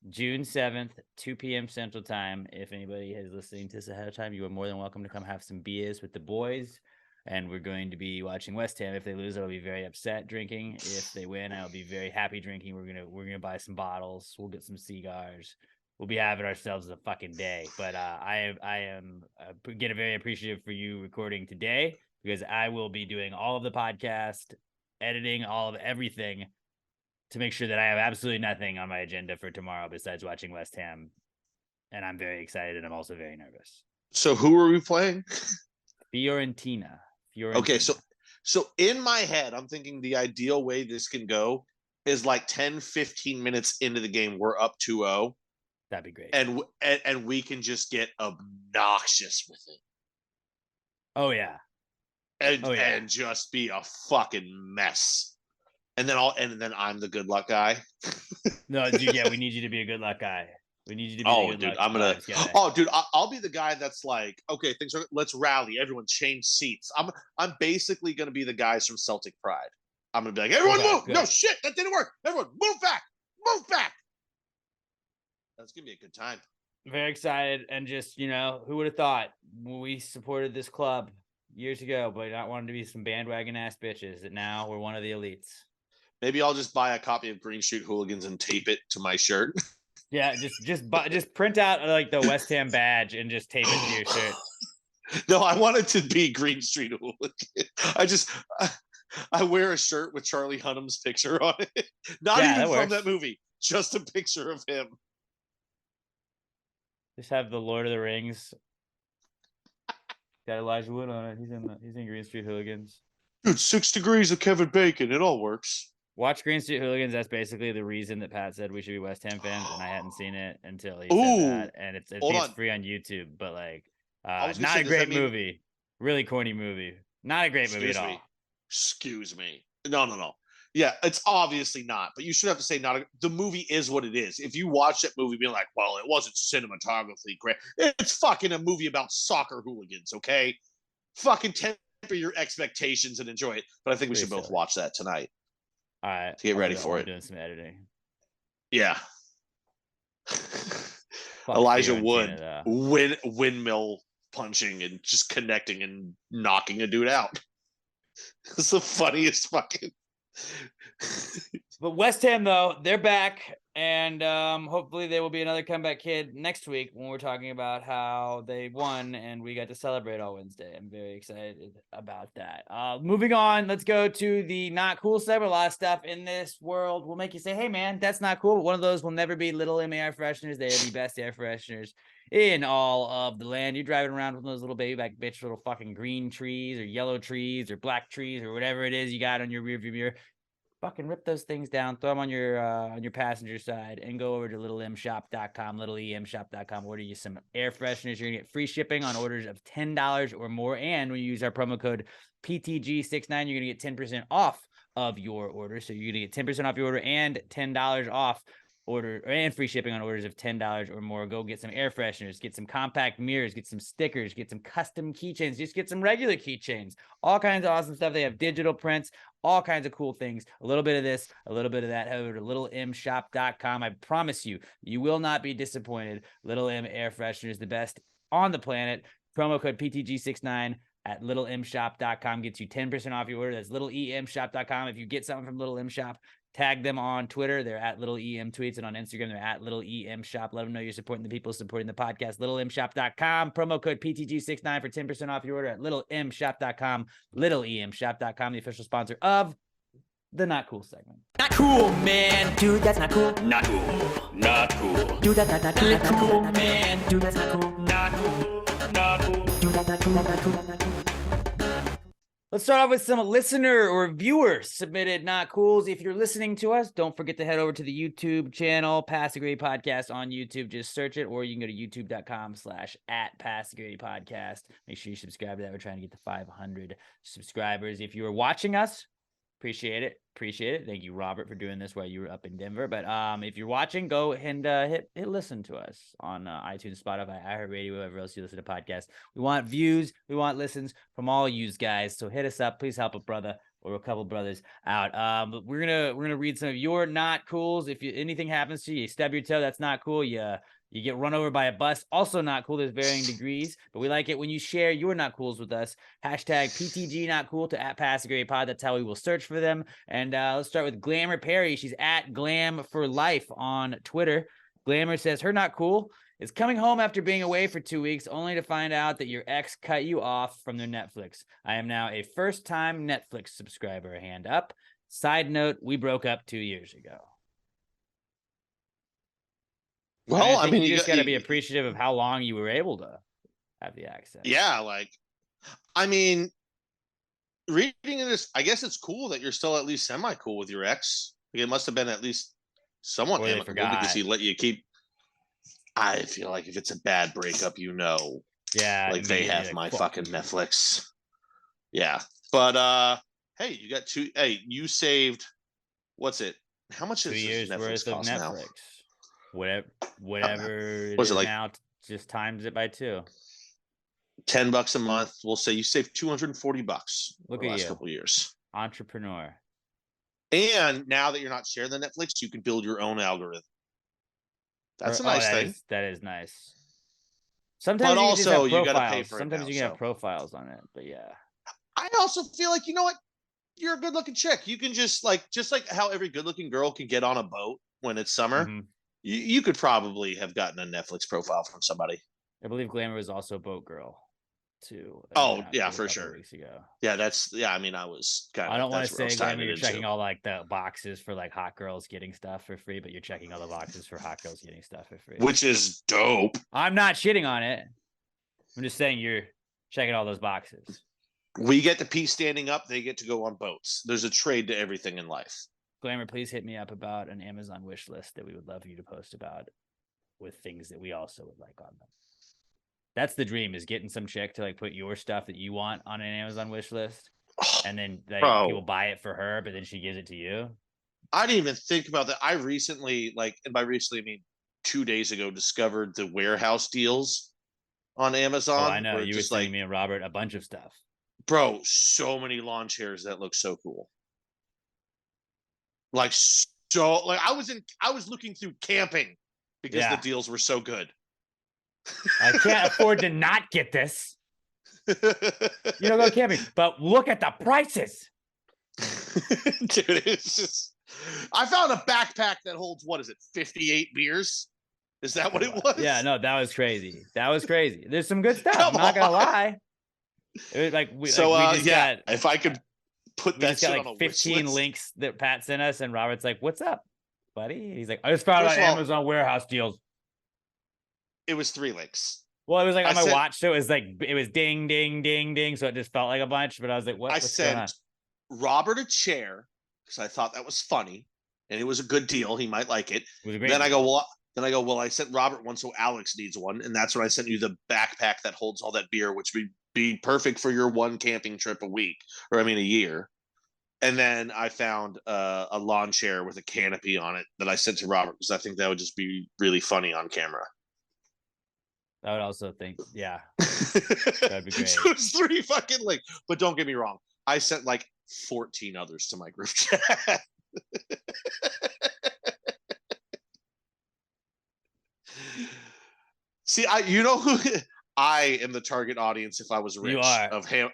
June 7th, 2 p.m. Central Time. If anybody is listening to this ahead of time, you are more than welcome to come have some beers with the boys. And we're going to be watching West Ham. If they lose, I'll be very upset drinking. If they win, I'll be very happy drinking. We're gonna buy some bottles. We'll get some cigars. We'll be having ourselves a fucking day. But I am again very appreciative for you recording today, because I will be doing all of the podcast, editing, all of everything to make sure that I have absolutely nothing on my agenda for tomorrow besides watching West Ham. And I'm very excited, and I'm also very nervous. So who are we playing? Fiorentina. Okay, so in my head, I'm thinking the ideal way this can go is like 10, 15 minutes into the game, we're up 2-0, That'd be great. And we can just get obnoxious with it. Oh yeah. And just be a fucking mess. And then I'm the good luck guy. No, dude, yeah, we need you to be a good luck guy. We need you to be the good luck guy. Oh, dude, I'll be the guy that's like, okay, let's rally. Everyone change seats. I'm basically gonna be the guys from Celtic Pride. I'm gonna be like, everyone move. Good. No shit, that didn't work. Everyone move back. Move back. That's gonna be a good time. Very excited, and just, who would have thought when we supported this club years ago, but not wanting to be some bandwagon ass bitches, that now we're one of the elites. Maybe I'll just buy a copy of Green Street Hooligans and tape it to my shirt. Yeah, just print out like the West Ham badge and just tape it to your shirt. No, I want it to be Green Street Hooligans. I wear a shirt with Charlie Hunnam's picture on it. Not even from that movie, just a picture of him. Just have the Lord of the Rings. Got Elijah Wood on it. He's in Green Street Hooligans. Dude, 6 degrees of Kevin Bacon. It all works. Watch Green Street Hooligans. That's basically the reason that Pat said we should be West Ham fans, and I hadn't seen it until he said that. And it's free on YouTube, but like, not a great movie. Really corny movie. Not a great movie at all. Excuse me. No. Yeah, it's obviously not. But you should have to say not. The movie is what it is. If you watch that movie being like, well, it wasn't cinematographically great. It's fucking a movie about soccer hooligans, okay? Fucking temper your expectations and enjoy it. But I think we should both watch that tonight. All right. To get ready for it. Doing some editing. Yeah. Elijah Wood windmill punching and just connecting and knocking a dude out. It's the funniest fucking. But West Ham, though, they're back, and hopefully they will be another comeback kid next week when we're talking about how they won and we got to celebrate all Wednesday. I'm very excited about that. Moving on, let's go to the not cool segment. A lot of stuff in this world will make you say, hey, man, that's not cool. But one of those will never be Little M air fresheners. They are the best air fresheners in all of the land. You're driving around with those little baby back bitch little fucking green trees or yellow trees or black trees or whatever it is you got on your rearview mirror. Fucking rip those things down, throw them on your passenger side, and go over to littlemshop.com, littleemshop.com. Order you some air fresheners. You're gonna get free shipping on orders of $10 or more. And when you use our promo code PTG69, you're gonna get 10% off of your order. So you're gonna get 10% off your order and $10 off order and free shipping on orders of $10 or more. Go get some air fresheners, get some compact mirrors, get some stickers, get some custom keychains, just get some regular keychains, all kinds of awesome stuff. They have digital prints, all kinds of cool things, a little bit of this, a little bit of that. Head over to littlemshop.com. I promise you, you will not be disappointed. Little M air freshener is the best on the planet. Promo code PTG69 at littlemshop.com gets you 10% off your order. That's littlemshop.com. If you get something from Little M Shop, tag them on Twitter. They're at Little EM Tweets, and on Instagram, they're at Little EM Shop. Let them know you're supporting the people supporting the podcast. littlemshop.com. Promo code PTG69 for 10% off your order at littlemshop.com. littlemshop.com, the official sponsor of the Not Cool segment. Not cool, man. Dude, that's not cool. Not cool. Not cool. Dude, that's not cool. Not cool, man. Dude, that's not cool. Not cool. Not cool. Dude, that's not cool. Not cool. Not cool. Let's start off with some listener or viewer submitted not cools. If you're listening to us, don't forget to head over to the YouTube channel, Pass the Grade Podcast on YouTube. Just search it, or you can go to youtube.com/@PassTheGradePodcast. Make sure you subscribe to that. We're trying to get to 500 subscribers. If you are watching us, appreciate it. Thank you, Robert, for doing this while you were up in Denver. But if you're watching, go and hit listen to us on iTunes, Spotify, iHeartRadio, wherever else you listen to podcasts. We want views, we want listens from all you guys. So hit us up, please help a brother or a couple brothers out. But we're gonna read some of your not cools. If anything happens to you, you stub your toe, that's not cool. You get run over by a bus. Also not cool. There's varying degrees, but we like it when you share your not cools with us. Hashtag PTG not cool to @PassTheGradePod. That's how we will search for them. And let's start with Glamour Perry. She's at Glam for Life on Twitter. Glamour says her not cool is coming home after being away for 2 weeks, only to find out that your ex cut you off from their Netflix. I am now a first-time Netflix subscriber. Hand up. Side note, we broke up 2 years ago. Well, I mean, you just got to be appreciative of how long you were able to have the access. Yeah, I mean, reading this, I guess it's cool that you're still at least semi-cool with your ex. Like, it must have been at least somewhat amicable because he let you keep. I feel like if it's a bad breakup, Yeah, like they immediately, have my fuck fucking you. Netflix. Yeah. But hey, you got you saved what's it? How much 2 does years Netflix worth of cost now? Netflix. Whatever it Was it is like now, just times it by 2. $10 a month? We'll say you saved $240 Look over the at last you. couple of years. Entrepreneur. And now that you're not sharing the Netflix, you can build your own algorithm. That's a nice thing. That is nice. But Sometimes you can just also have you got to pay profiles. for it Sometimes now. you can have So profiles on it, but yeah. I also feel like you know what? You're a good looking chick. You can just like how every good looking girl can get on a boat when it's summer. Mhm. You could probably have gotten a Netflix profile from somebody. I believe Glamour was also Boat Girl too. Oh yeah, a for couple sure. weeks ago. Yeah, I mean, I was kind I of. don't want That's to where I say was tying Glamour, it you're into. checking all like the boxes for like hot girls getting stuff for free, but you're checking all the boxes for hot girls getting stuff for free. Which is dope. I'm not shitting on it. I'm just saying you're checking all those boxes. We get to pee standing up. They get to go on boats. There's a trade to everything in life. Glamour, please hit me up about an Amazon wish list that we would love you to post about with things that we also would like on them. That's the dream, is getting some chick to like put your stuff that you want on an Amazon wish list, and then like people buy it for her, but then she gives it to you. I didn't even think about that. I recently, and by recently I mean 2 days ago, discovered the warehouse deals on Amazon. Oh, I know. You were just sending me and Robert a bunch of stuff. Bro, so many lawn chairs that look so cool. I was looking through camping because the deals were so good. I can't afford to not get this. You don't go camping, but look at the prices. Dude, it's just I found a backpack that holds 58 beers. Is that what it was? Yeah, no, that was crazy. There's some good stuff. I'm not gonna lie. It was like we just got, if I could put that shit got on a 15 list. links that Pat sent us, and Robert's like, "What's up, buddy?" And he's like, "I just found out Amazon warehouse deals." It was 3 links. Well, it was like on my watch, so it was ding, ding, ding, ding, so it just felt like a bunch. But I was like, "What?" I sent Robert a chair because I thought that was funny, and it was a good deal. He might like it. Then I go, well, I sent Robert one, so Alex needs one, and that's when I sent you the backpack that holds all that beer, which would be perfect for your one camping trip a year. And then I found a lawn chair with a canopy on it that I sent to Robert because I think that would just be really funny on camera. I would also think, yeah, that'd be great. So it's 3 fucking but don't get me wrong, I sent 14 others to my group chat. See, I am the target audience if I was rich. You are. Of ham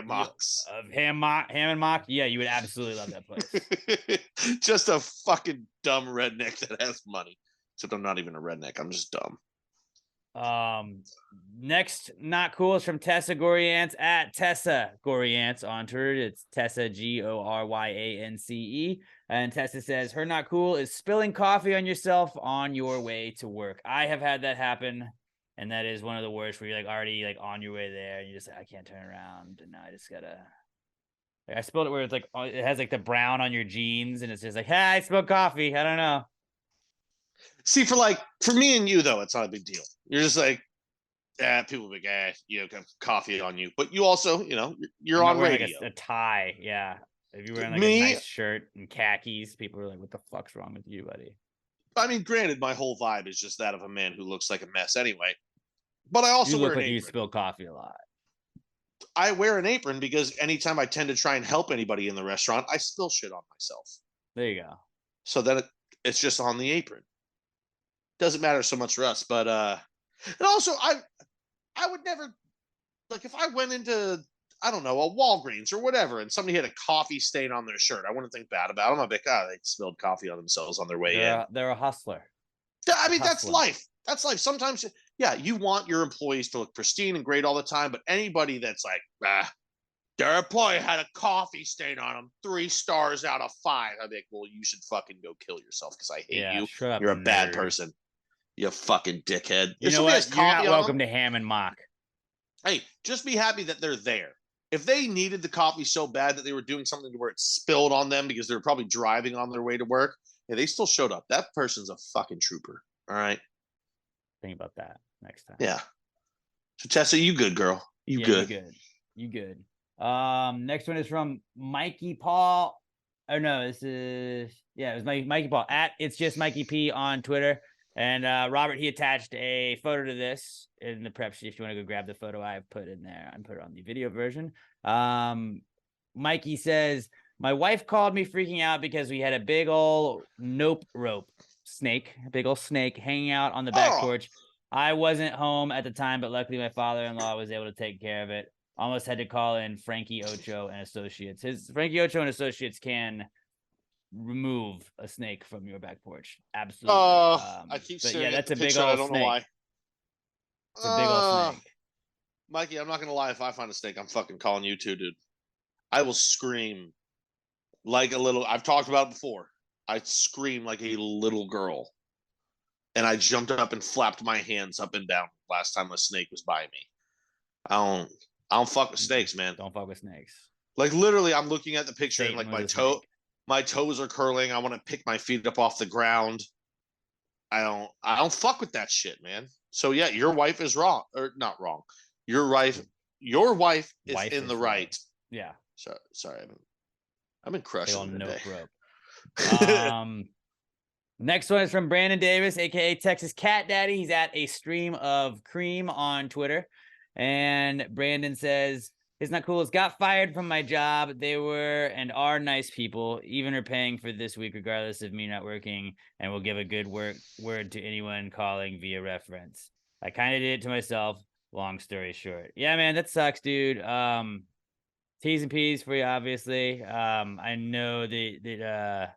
mocks. Of ham and mock. Yeah, you would absolutely love that place. Just a fucking dumb redneck that has money. Except I'm not even a redneck. I'm just dumb. Next not cool is from Tessa Goriance at Tessa Goriance on Twitter. It's Tessa Goryance. And Tessa says her not cool is spilling coffee on yourself on your way to work. I have had that happen, and that is one of the worst, where you're already on your way there and you just I can't turn around, and now I just gotta I spilled it where it's it has the brown on your jeans, and it's just hey, I spilled coffee. I don't know. See, for me and you though, it's not a big deal. You're just people be have coffee on you, but you also, you're on radio. A tie, yeah. If you were wearing a nice shirt and khakis, people are like, "What the fuck's wrong with you, buddy?" I mean, granted, my whole vibe is just that of a man who looks like a mess anyway. But I also wear an apron. You spill coffee a lot. I wear an apron because anytime I tend to try and help anybody in the restaurant, I spill shit on myself. There you go. So then it's just on the apron. Doesn't matter so much for us, but and also I would never if I went into I don't know a Walgreens or whatever and somebody had a coffee stain on their shirt, I wouldn't think bad about them. I'd be like, they spilled coffee on themselves on their way in. They're a hustler. I mean, that's life. That's life. Sometimes, you want your employees to look pristine and great all the time, but anybody that's their employee had a coffee stain on them, 3 stars out of 5. I'd be like, well, you should fucking go kill yourself because I hate you. Shut up, you're a bad person. You fucking dickhead. You know what? You're not welcome to ham and mock. Hey, just be happy that they're there. If they needed the coffee so bad that they were doing something to where it spilled on them because they were probably driving on their way to work, they still showed up. That person's a fucking trooper. All right. Think about that next time. Yeah. So Tessa, you good, girl? You Yeah, good? You good. Next one is from Mikey Paul. Oh no, this is it was Mikey Paul at It's Just Mikey P on Twitter. And Robert, he attached a photo to this in the prep sheet. If you want to go grab the photo I've put in there, I put it on the video version. Mikey says, my wife called me freaking out because we had a big old nope rope snake, a big old snake hanging out on the back porch. I wasn't home at the time, but luckily my father-in-law was able to take care of it. Almost had to call in Frankie Ocho and Associates. Frankie Ocho and Associates can remove a snake from your back porch. Absolutely. I keep staring at that's the a big picture. old I don't know snake. why. It's a big old snake. Mikey, I'm not gonna lie. If I find a snake, I'm fucking calling you too, dude. I will scream like a little. I've talked about it before. I scream like a little girl, and I jumped up and flapped my hands up and down last time a snake was by me. I don't fuck with snakes, man. Don't fuck with snakes. Like literally, I'm looking at the picture Satan and like was my toes are curling. I want to pick my feet up off the ground. I don't fuck with that shit, man. So yeah, your wife is wrong, or not wrong. Your wife is in the right. Yeah. Sorry, I've been crushing today. Rope. Next one is from Brandon Davis, aka Texas Cat Daddy. He's at a stream of cream on Twitter, and Brandon says, "It's not cool. It's got fired from my job. They were and are nice people. Even are paying for this week, regardless of me not working, and will give a good word to anyone calling via reference. I kind of did it to myself. Long story short, yeah, man, that sucks, dude. T's and P's for you, obviously. I know that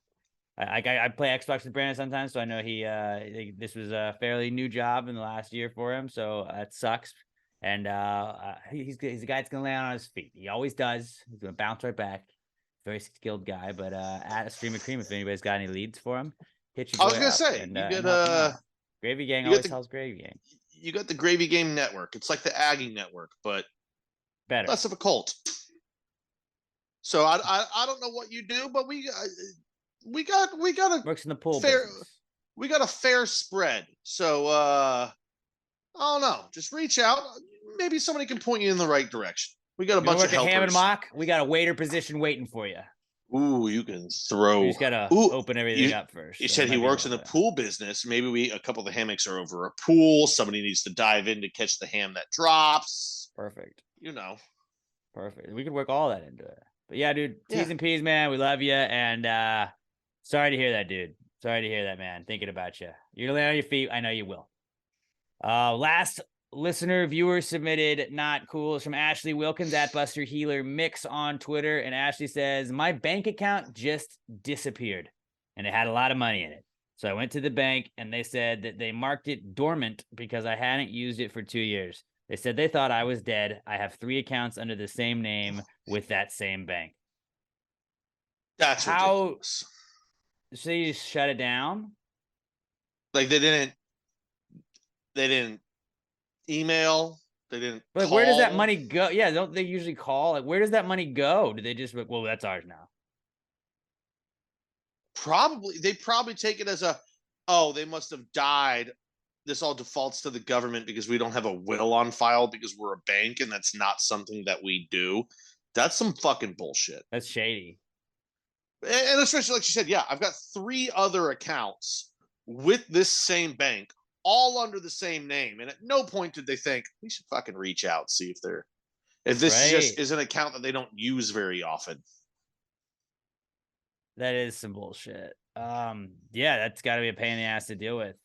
I play Xbox with Brandon sometimes, so I know this was a fairly new job in the last year for him, so that sucks. And he's a guy that's gonna land on his feet. He always does. He's gonna bounce right back. Very skilled guy. But at a stream of cream, if anybody's got any leads for him, hit your boy I was gonna up. say And, you get Gravy Gang always tells Gravy Gang. You got the Gravy Game Network. It's like the Aggie Network, but better, less of a cult. So I don't know what you do, but we got a works in the pool fair. business. We got a fair spread. So I don't know. Just reach out. Maybe somebody can point you in the right direction. We got a bunch of helpers. Ham and Mock, we got a waiter position waiting for you. Ooh, you can throw. You just gotta open everything up first. You said he works in the pool business. Maybe a couple of the hammocks are over a pool. Somebody needs to dive in to catch the ham that drops. Perfect. Perfect. We could work all that into it. But yeah, dude, T's and P's, man. We love you. And sorry to hear that, dude. Sorry to hear that, man. Thinking about you. You're gonna land on your feet. I know you will. Last listener viewer submitted not cool is from Ashley Wilkins at Buster Healer Mix on Twitter. And Ashley says, my bank account just disappeared and it had a lot of money in it. So I went to the bank and they said that they marked it dormant because I hadn't used it for 2 years. They said they thought I was dead. I have 3 accounts under the same name with that same bank. That's ridiculous. So you just shut it down? Like they didn't email. They didn't. But like, where does that money go? Yeah, don't they usually call? Like, where does that money go? Do they just like, well, that's ours now? They probably take it as they must have died. This all defaults to the government because we don't have a will on file because we're a bank and that's not something that we do. That's some fucking bullshit. That's shady. And especially like she said, yeah, I've got 3 other accounts with this same bank, all under the same name. And at no point did they think we should fucking reach out, see if this just is an account that they don't use very often. That is some bullshit. Yeah, that's got to be a pain in the ass to deal with.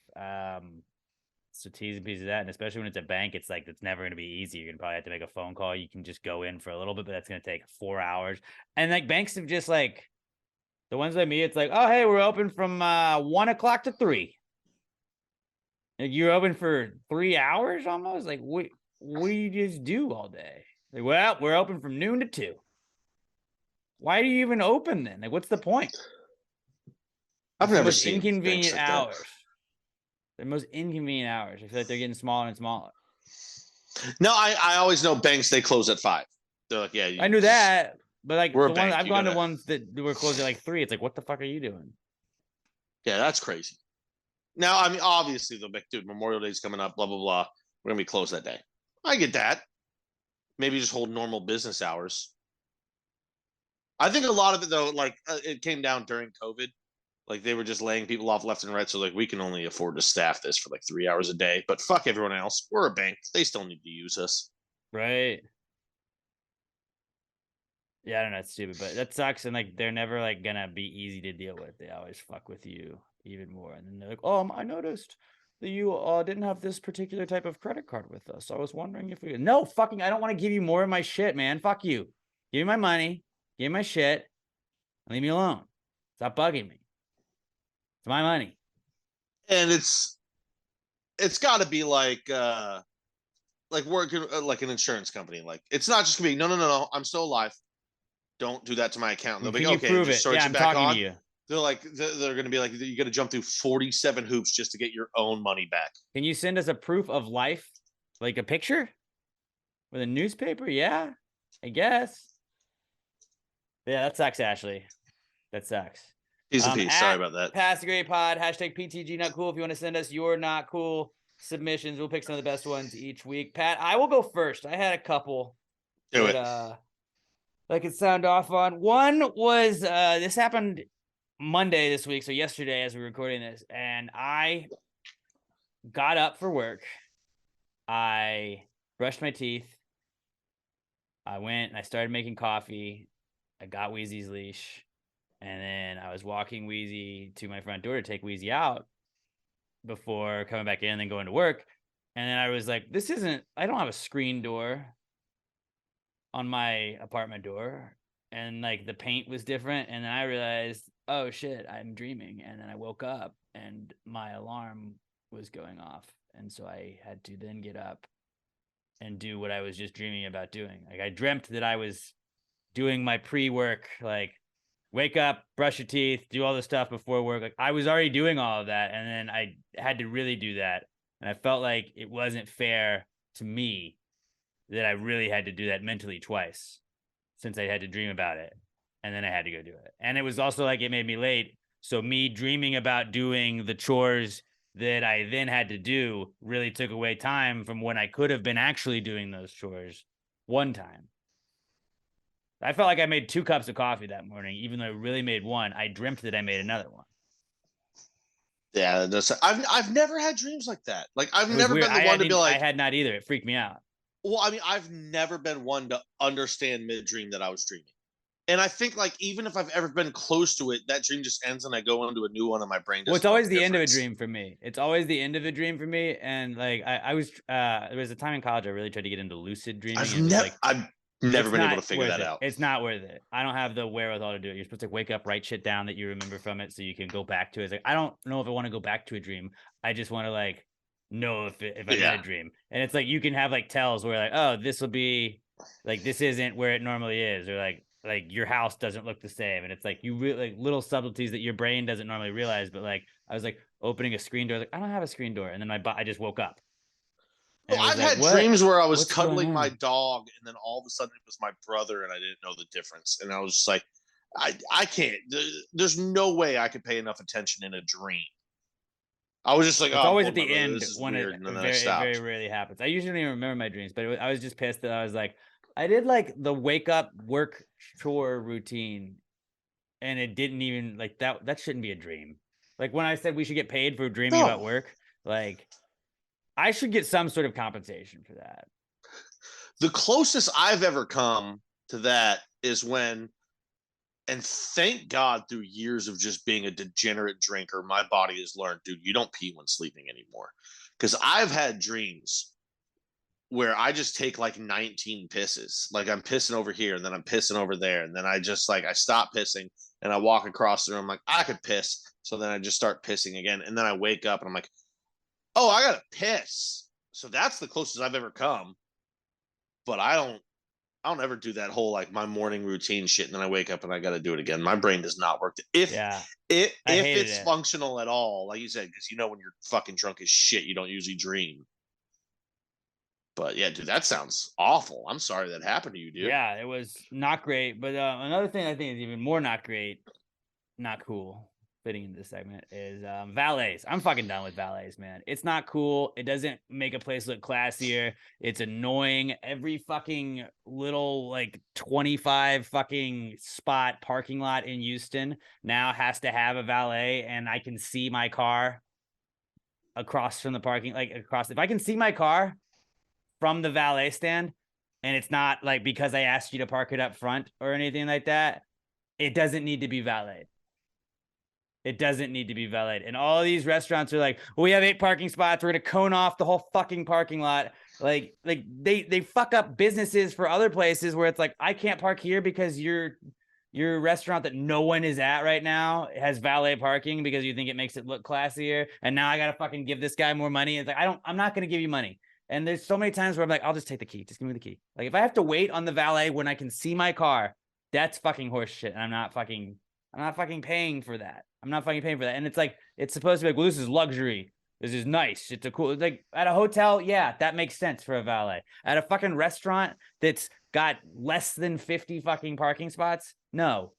So T's and P's of that, and especially when it's a bank, it's like it's never going to be easy. You're going to probably have to make a phone call. You can just go in for a little bit, but that's going to take 4 hours. And like banks have just like the ones like me, it's like, oh hey, we're open from 1 o'clock to 3. Like you're open for 3 hours almost. Like what do you just do all day? Like, well, we're open from noon to 2. Why do you even open then? Like, what's the point? I've never seen inconvenient hours. The most inconvenient hours. I feel like they're getting smaller and smaller. No, I always know banks, they close at 5. They're like, yeah. I knew that, but like I've gone to ones that were closed at like 3. It's like, what the fuck are you doing? Yeah, that's crazy. Now, I mean, obviously they'll be like, dude, Memorial Day's coming up, blah blah blah. We're gonna be closed that day. I get that. Maybe just hold normal business hours. I think a lot of it though, like it came down during COVID. Like they were just laying people off left and right. So like we can only afford to staff this for like 3 hours a day. But fuck everyone else. We're a bank. They still need to use us. Right. Yeah, I don't know. It's stupid, but that sucks. And like they're never like gonna be easy to deal with. They always fuck with you even more. And then they're like, I noticed that you didn't have this particular type of credit card with us. I was wondering if we no fucking I don't want to give you more of my shit, man. Fuck you. Give me my money, give me my shit, leave me alone. Stop bugging me. It's my money. And it's got to be like working like an insurance company. Like it's not just gonna be no. I'm still alive. Don't do that to my account. They'll be okay. Prove just it? Yeah, I'm back talking on. to you. They're like they're gonna be like you got to jump through 47 hoops just to get your own money back. Can you send us a proof of life, like a picture with a newspaper? Yeah, I guess. Yeah, that sucks, Ashley. That sucks. Piece of peace. Sorry about that. Pass the Great Pod, hashtag PTG not cool. If you want to send us your not cool submissions, we'll pick some of the best ones each week. Pat, I will go first. I had a couple Do it. that I could sound off on. One was this happened Monday this week, so yesterday as we were recording this, and I got up for work. I brushed my teeth. I went and I started making coffee. I got Wheezy's leash. And then I was walking Wheezy to my front door to take Wheezy out before coming back in and then going to work. And then I was like, I don't have a screen door on my apartment door. And like the paint was different. And then I realized, oh shit, I'm dreaming. And then I woke up and my alarm was going off. And so I had to then get up and do what I was just dreaming about doing. Like I dreamt that I was doing my pre-work, like wake up, brush your teeth, do all the stuff before work. Like I was already doing all of that. And then I had to really do that. And I felt like it wasn't fair to me that I really had to do that mentally twice since I had to dream about it. And then I had to go do it. And it was also like it made me late. So me dreaming about doing the chores that I then had to do really took away time from when I could have been actually doing those chores one time. I felt like I made 2 cups of coffee that morning, even though I really made one. I dreamt that I made another one. Yeah, I've never had dreams like that. Like I've never been the one to be like, I had not either. It freaked me out. Well, I mean, I've never been one to understand mid-dream that I was dreaming. And I think like even if I've ever been close to it, that dream just ends and I go into a new one and my brain doesn't. Well, it's always the end of a dream for me. It's always the end of a dream for me. And like I was there was a time in college I really tried to get into lucid dreaming. I've never been able to figure that out. It's not worth it. I don't have the wherewithal to do it. You're supposed to wake up, write shit down that you remember from it so you can go back to it. It's like I don't know if I want to go back to a dream. I just want to like know if I'm in a dream. And it's like you can have like tells where like, oh, this will be like this isn't where it normally is, or like your house doesn't look the same. And it's like you really like little subtleties that your brain doesn't normally realize. But like I was like opening a screen door, like I don't have a screen door, and then I just woke up. Well, I've had dreams where I was cuddling my dog, and then all of a sudden it was my brother, and I didn't know the difference. And I was just like, I can't. There's no way I could pay enough attention in a dream. I was just like, it's always at the end when it very rarely happens. I usually don't even remember my dreams, but I was just pissed that I was like, I did like the wake up work chore routine, and it didn't even like that. That shouldn't be a dream. Like when I said we should get paid for dreaming about work, like. I should get some sort of compensation for that. The closest I've ever come to that is when, and thank God through years of just being a degenerate drinker, my body has learned, dude, you don't pee when sleeping anymore. Because I've had dreams where I just take like 19 pisses. Like I'm pissing over here and then I'm pissing over there. And then I just like, I stop pissing and I walk across the room. I'm like, I could piss. So then I just start pissing again. And then I wake up and I'm like, oh, I gotta piss. So that's the closest I've ever come. But I don't ever do that whole like my morning routine shit, and then I wake up and I gotta do it again. My brain does not work. If it's functional at all, like you said, because you know when you're fucking drunk as shit, you don't usually dream. But yeah, dude, that sounds awful. I'm sorry that happened to you, dude. Yeah, it was not great. But another thing I think is even more not great, not cool, fitting in this segment is valets. I'm fucking done with valets, man. It's not cool. It doesn't make a place look classier. It's annoying. Every fucking little like 25 fucking spot parking lot in Houston now has to have a valet, and I can see my car across from the parking, like across. If I can see my car from the valet stand, and it's not like because I asked you to park it up front or anything like that, it doesn't need to be valeted. It doesn't need to be valeted. And all these restaurants are like, well, we have 8 parking spots. We're going to cone off the whole fucking parking lot. Like they fuck up businesses for other places where it's like, I can't park here because your restaurant that no one is at right now has valet parking because you think it makes it look classier. And now I got to fucking give this guy more money. It's like, I'm not going to give you money. And there's so many times where I'm like, I'll just take the key. Just give me the key. Like if I have to wait on the valet when I can see my car, that's fucking horse shit. And I'm not fucking paying for that. I'm not fucking paying for that. And it's like, it's supposed to be like, well, this is luxury. This is nice. It's a cool, it's like at a hotel. Yeah, that makes sense for a valet. At a fucking restaurant that's got less than 50 fucking parking spots. No,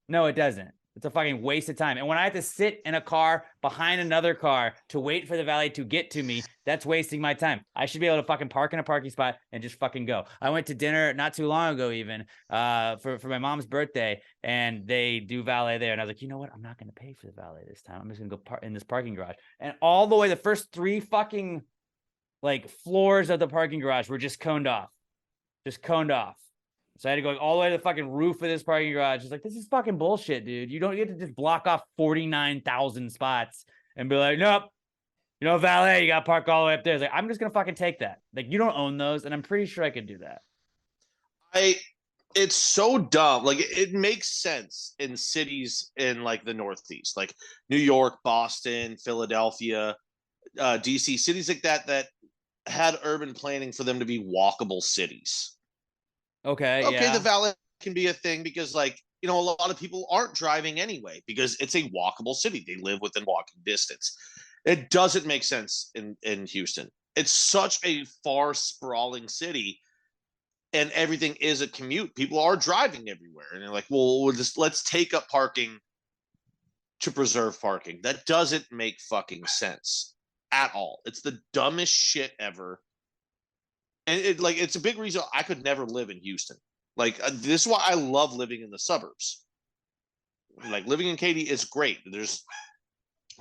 it doesn't. It's a fucking waste of time. And when I have to sit in a car behind another car to wait for the valet to get to me, that's wasting my time. I should be able to fucking park in a parking spot and just fucking go. I went to dinner not too long ago even for my mom's birthday, and they do valet there. And I was like, you know what? I'm not going to pay for the valet this time. I'm just going to go park in this parking garage. And all the way, the first 3 fucking like floors of the parking garage were just coned off. So I had to go all the way to the fucking roof of this parking garage. It's like, this is fucking bullshit, dude. You don't get to just block off 49,000 spots and be like, nope, valet, you got to park all the way up there. It's like, I'm just going to fucking take that. Like, you don't own those. And I'm pretty sure I could do that. It's so dumb. Like it makes sense in cities in like the Northeast, like New York, Boston, Philadelphia, DC, cities like that had urban planning for them to be walkable cities. Okay, yeah. The valet can be a thing because like, a lot of people aren't driving anyway because it's a walkable city. They live within walking distance. It doesn't make sense in Houston. It's such a far sprawling city and everything is a commute. People are driving everywhere and they're like, well, let's take up parking to preserve parking. That doesn't make fucking sense at all. It's the dumbest shit ever. And it's a big reason I could never live in Houston. Like this is why I love living in the suburbs. Like living in Katy is great.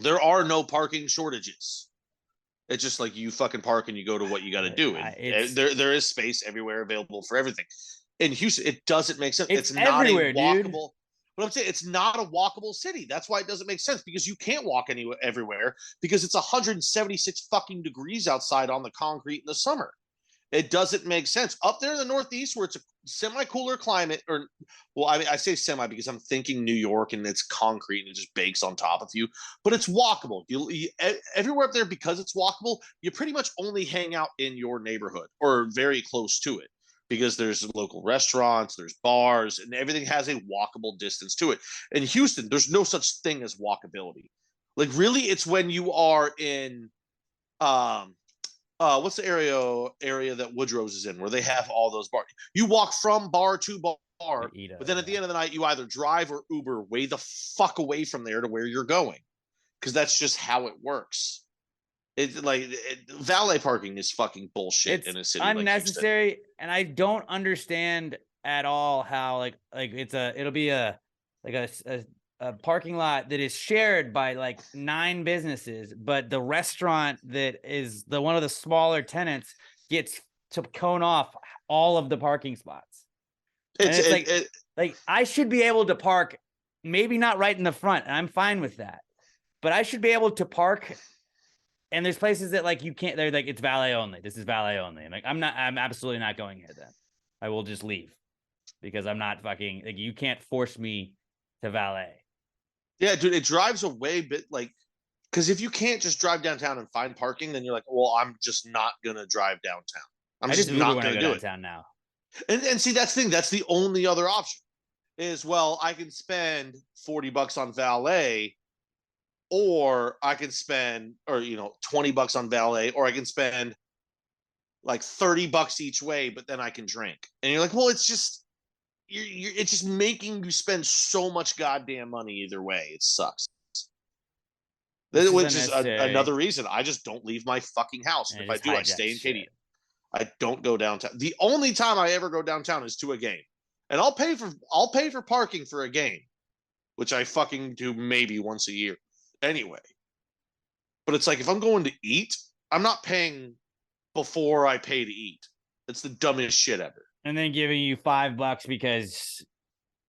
There are no parking shortages. It's just like you fucking park and you go to what you got to do. And there is space everywhere available for everything. In Houston, it doesn't make sense. It's not a walkable. Dude. But I'm saying it's not a walkable city. That's why it doesn't make sense because you can't walk everywhere because it's 176 fucking degrees outside on the concrete in the summer. It doesn't make sense. Up there in the Northeast where it's a semi-cooler climate, or, well, I say semi because I'm thinking New York and it's concrete and it just bakes on top of you, but it's walkable. You everywhere up there, because it's walkable, you pretty much only hang out in your neighborhood or very close to it because there's local restaurants, there's bars, and everything has a walkable distance to it. In Houston, there's no such thing as walkability. Like really, it's when you are in what's the area that Woodrow's is in where they have all those bars? You walk from bar to bar, but then at the end of the night, you either drive or Uber way the fuck away from there to where you're going, because that's just how it works. Valet parking is fucking bullshit. It's in a city unnecessary, like and I don't understand at all how it'll be a parking lot that is shared by like 9 businesses, but the restaurant that is one of the smaller tenants gets to cone off all of the parking spots. It's like I should be able to park, maybe not right in the front, and I'm fine with that, but I should be able to park. And there's places that like you can't. They're like, it's valet only. This is valet only. I'm like, I'm absolutely not going here. Then I will just leave because I'm not fucking like, you can't force me to valet. Yeah, dude, it drives away, but like, because if you can't just drive downtown and find parking, then you're like, well, I'm just not gonna drive downtown. I'm just not gonna do downtown now. And see, that's the thing. That's the only other option. Is, well, I can spend $40 on valet, or I can spend, or $20 on valet, or I can spend like $30 each way, but then I can drink. And you're like, well, it's just. It's just making you spend so much goddamn money either way. It sucks. which is another reason I just don't leave my fucking house. And if I do, I stay in Katie. I don't go downtown. The only time I ever go downtown is to a game, and I'll pay for parking for a game, which I fucking do maybe once a year anyway. But it's like if I'm going to eat, I'm not paying before I pay to eat. It's the dumbest shit ever. And then giving you $5 because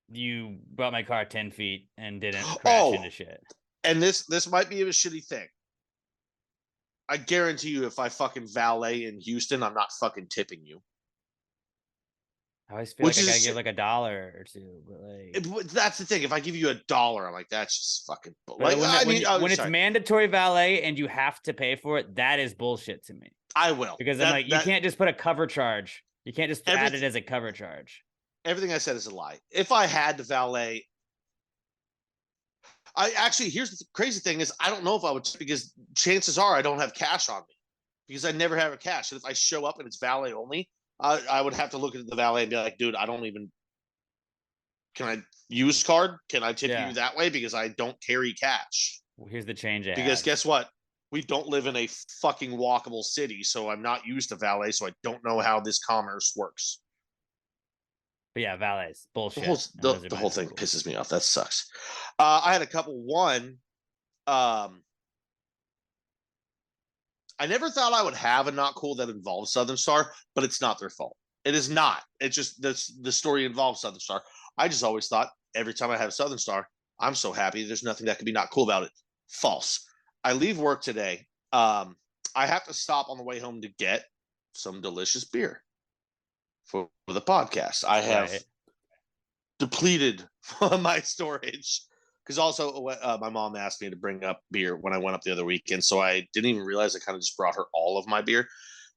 you brought my car 10 feet and didn't crash into shit. And this might be a shitty thing. I guarantee you, if I fucking valet in Houston, I'm not fucking tipping you. I always feel like I gotta give like $1 or two, but like that's the thing. If I give you $1, I'm like, that's just fucking like. When it's mandatory valet and you have to pay for it, that is bullshit to me. I will, because I'm like, you can't just put a cover charge. You can't just add it as a cover charge. Everything I said is a lie. If I had to valet, here's the crazy thing is I don't know if I would, because chances are I don't have cash on me because I never have a cash. And if I show up and it's valet only, I would have to look at the valet and be like, dude, can I use card? Can I tip you that way? Because I don't carry cash. Well, here's the change. Because guess what? We don't live in a fucking walkable city, so I'm not used to valet, so I don't know how this commerce works. But yeah, valet's bullshit. The whole thing pisses me off. That sucks. I had a couple. One, I never thought I would have a not cool that involves Southern Star, but it's not their fault. It is not. It's just the story involves Southern Star. I just always thought every time I have Southern Star, I'm so happy. There's nothing that could be not cool about it. False. I leave work today. I have to stop on the way home to get some delicious beer for the podcast. I have depleted my storage because also my mom asked me to bring up beer when I went up the other weekend, so I didn't even realize I kind of just brought her all of my beer.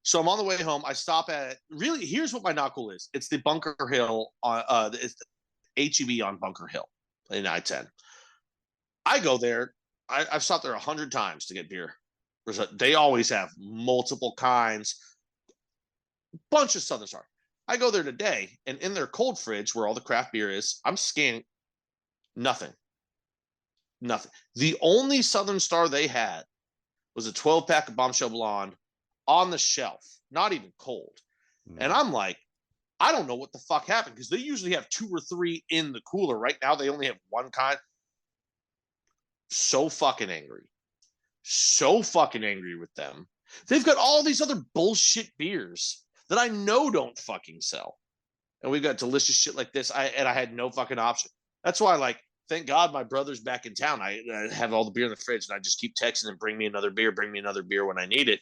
So I'm on the way home. I stop at here's what my not cool is. It's the Bunker Hill it's HEB on Bunker Hill in I-10. I go there. I've stopped there 100 times to get beer. They always have multiple kinds, bunch of Southern Star. I go there today, and in their cold fridge where all the craft beer is, I'm scanning nothing. The only Southern Star they had was a 12-pack of Bombshell Blonde on the shelf, not even cold. And I'm like, I don't know what the fuck happened, because they usually have 2 or 3 in the cooler. Right now, they only have one kind. So fucking angry with them. They've got all these other bullshit beers that I know don't fucking sell, and we've got delicious shit like this. I had no fucking option. That's why, like, thank God my brother's back in town. I have all the beer in the fridge, and I just keep texting him, bring me another beer when I need it.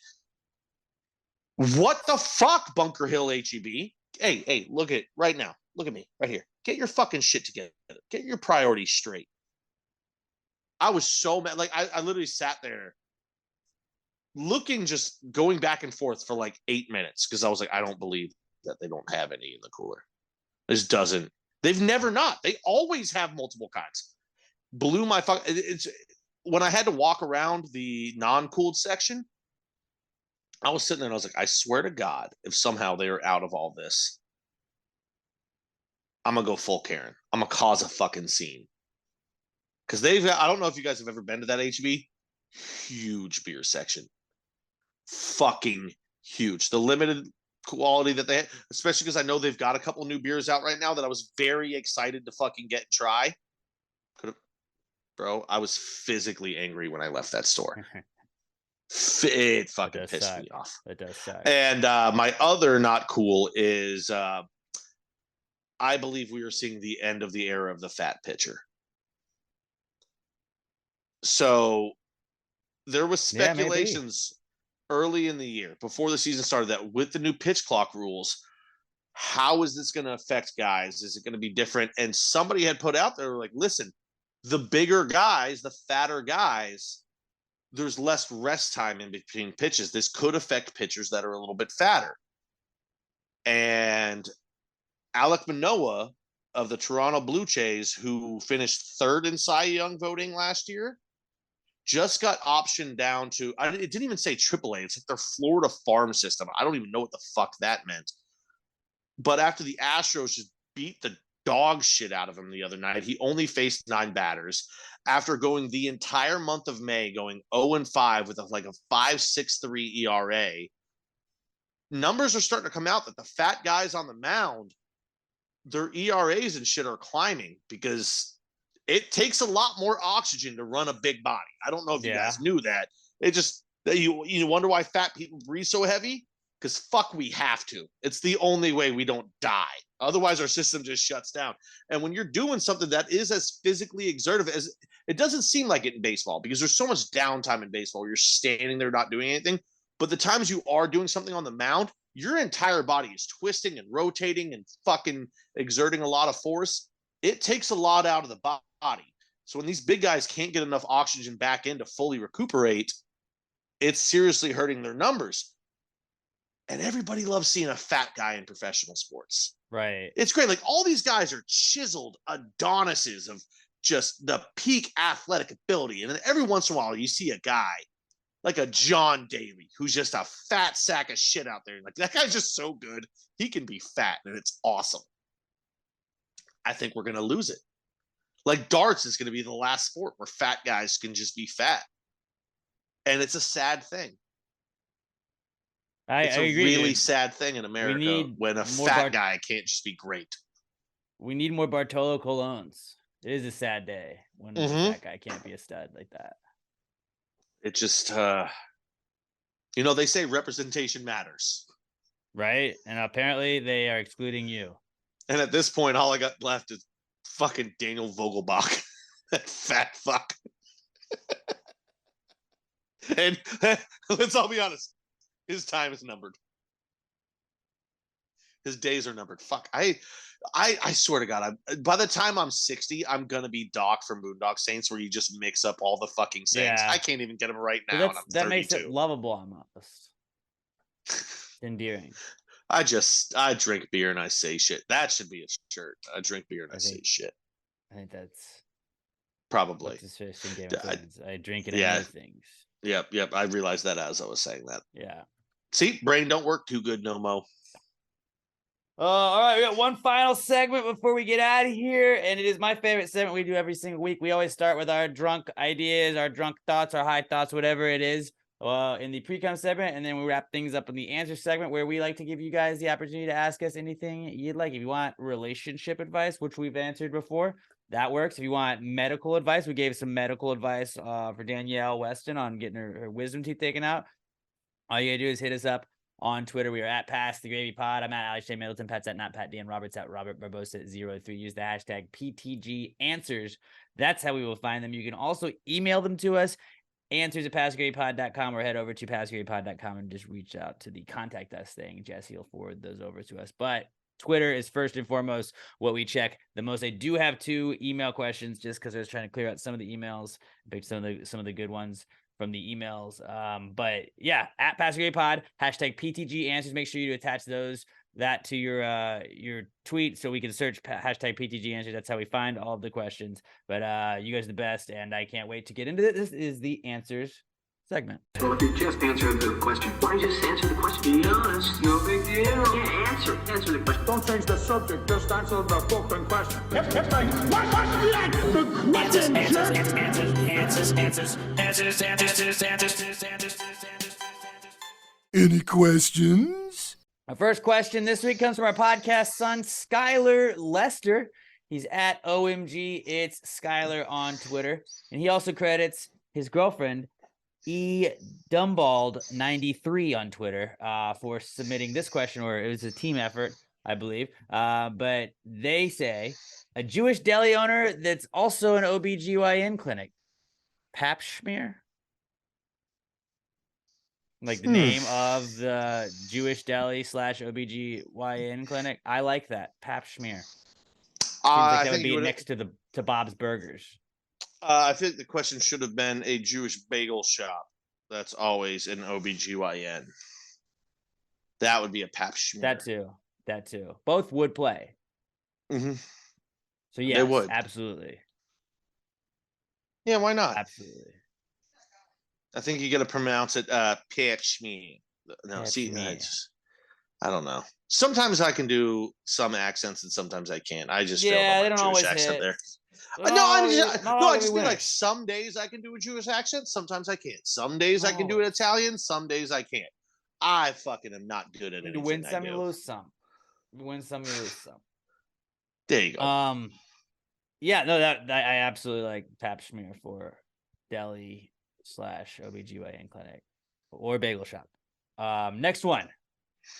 What the fuck, Bunker Hill HEB? Hey, look at right now. Look at me right here. Get your fucking shit together. Get your priorities straight. I was so mad. Like, I literally sat there just going back and forth for like 8 minutes because I was like, I don't believe that they don't have any in the cooler. This doesn't. They've never not. They always have multiple kinds. Blew my fuck. It's when I had to walk around the non-cooled section, I was sitting there and I was like, I swear to God, if somehow they are out of all this, I'm gonna go full Karen. I'm gonna cause a fucking scene. Because I don't know if you guys have ever been to that HEB. Huge beer section. Fucking huge. The limited quality that they had, especially because I know they've got a couple new beers out right now that I was very excited to fucking get and try. Bro, I was physically angry when I left that store. It fucking pissed me off. It does suck. And my other not cool is I believe we are seeing the end of the era of the fat pitcher. So there was speculations early in the year before the season started that with the new pitch clock rules, how is this going to affect guys? Is it going to be different? And somebody had put out there like, listen, the bigger guys, the fatter guys, there's less rest time in between pitches. This could affect pitchers that are a little bit fatter. And Alek Manoah of the Toronto Blue Jays, who finished 3rd in Cy Young voting last year, just got optioned down to, it didn't even say AAA. It's like their Florida farm system. I don't even know what the fuck that meant. But after the Astros just beat the dog shit out of him the other night. He only faced 9 batters after going the entire month of May, going 0-5 with a 5.63 ERA. Numbers are starting to come out that the fat guys on the mound, their ERAs and shit are climbing because it takes a lot more oxygen to run a big body. I don't know if you guys knew that. It just, you wonder why fat people breathe so heavy? Because fuck, we have to. It's the only way we don't die. Otherwise, our system just shuts down. And when you're doing something that is as physically exertive as, it doesn't seem like it in baseball because there's so much downtime in baseball where you're standing there not doing anything. But the times you are doing something on the mound, your entire body is twisting and rotating and fucking exerting a lot of force. It takes a lot out of the body. So when these big guys can't get enough oxygen back in to fully recuperate, it's seriously hurting their numbers. And everybody loves seeing a fat guy in professional sports. Right. It's great. Like, all these guys are chiseled Adonises of just the peak athletic ability. And then every once in a while, you see a guy like a John Daly, who's just a fat sack of shit out there. Like, that guy's just so good. He can be fat, and it's awesome. I think we're going to lose it. Like, darts is going to be the last sport where fat guys can just be fat. And it's a sad thing. It's a really sad thing in America when a fat guy can't just be great. We need more Bartolo Colons. It is a sad day when a fat guy can't be a stud like that. It just, they say representation matters. Right? And apparently they are excluding you. And at this point, all I got left is fucking Daniel Vogelbach. That fat fuck. And let's all be honest. His time is numbered. His days are numbered. Fuck. I swear to God, by the time I'm 60, I'm gonna be Doc from Boondock Saints, where you just mix up all the fucking sayings. Yeah. I can't even get them right now, and I'm 32. That makes it lovable almost. Endearing. I drink beer and I say shit. That should be a shirt. I drink beer and I say shit. I think that's probably. I drink it and other things. Yep. I realized that as I was saying that. Yeah. See, brain don't work too good no mo. All right, we got one final segment before we get out of here, and it is my favorite segment we do every single week. We always start with our drunk ideas, our drunk thoughts, our high thoughts, whatever it is, in the Precome segment, and then we wrap things up in the answer segment, where we like to give you guys the opportunity to ask us anything you'd like. If you want relationship advice, which we've answered before, that works. If you want medical advice, we gave some medical advice for Danielle Weston on getting her wisdom teeth taken out. All you gotta do is hit us up on Twitter. We are at Pass the Gravy Pod. I'm at Alex J. Middleton. Pat's at Not Pat. Dan Roberts at Robert Barbosa 03. Use the hashtag PTG Answers. That's how we will find them. You can also email them to us, answers@passthegravypod.com, or head over to passthegravypod.com and just reach out to the contact us thing. Jesse will forward those over to us. But Twitter is first and foremost what we check the most. I do have 2 email questions just because I was trying to clear out some of the emails, pick some of the good ones from the emails. But yeah, at Pass the Gravy Pod, hashtag PTG Answers. Make sure you attach that to your tweet so we can search hashtag PTG Answers. That's how we find all of the questions. But you guys are the best, and I can't wait to get into it. This is the Answers segment. Well, if you just answered the question, why just answer the question? Be honest, no big deal. Yeah, answer the question. Don't change the subject, just answer the fucking question. Any questions? Our first question this week comes from our podcast son, Skylar Lester. He's at OMG It's Skylar on Twitter. And he also credits his girlfriend, Dumbald93 on Twitter, for submitting this question, or it was a team effort, I believe. But they say, a Jewish deli owner that's also an OBGYN clinic. Pap Schmear? Like the name of the Jewish deli / OBGYN clinic. I like that. Pap Schmear. Seems like that would be next to Bob's Burgers. I think the question should have been a Jewish bagel shop. That's always an OBGYN. That would be a Pap Schmear. That too. Both would play. Mm-hmm. So yes, they would. Absolutely. Yeah, why not? Absolutely. I think you got to pronounce it Pap Schmear. No, Pap see, Schmear. I don't know. Sometimes I can do some accents and sometimes I can't. I just failed on Yeah, my they don't Jewish always accent hit. there. No, No, not all I gonna just be mean like winners. some days I can do a Jewish accent, sometimes I can't. Some days I can do No. an Italian, some days I can't. I fucking am not good at You win anything I some, you do. lose some. You win some, you lose some. There you go. Yeah, no, that I absolutely like Pap Schmear for deli / OBGYN clinic or bagel shop. Next one.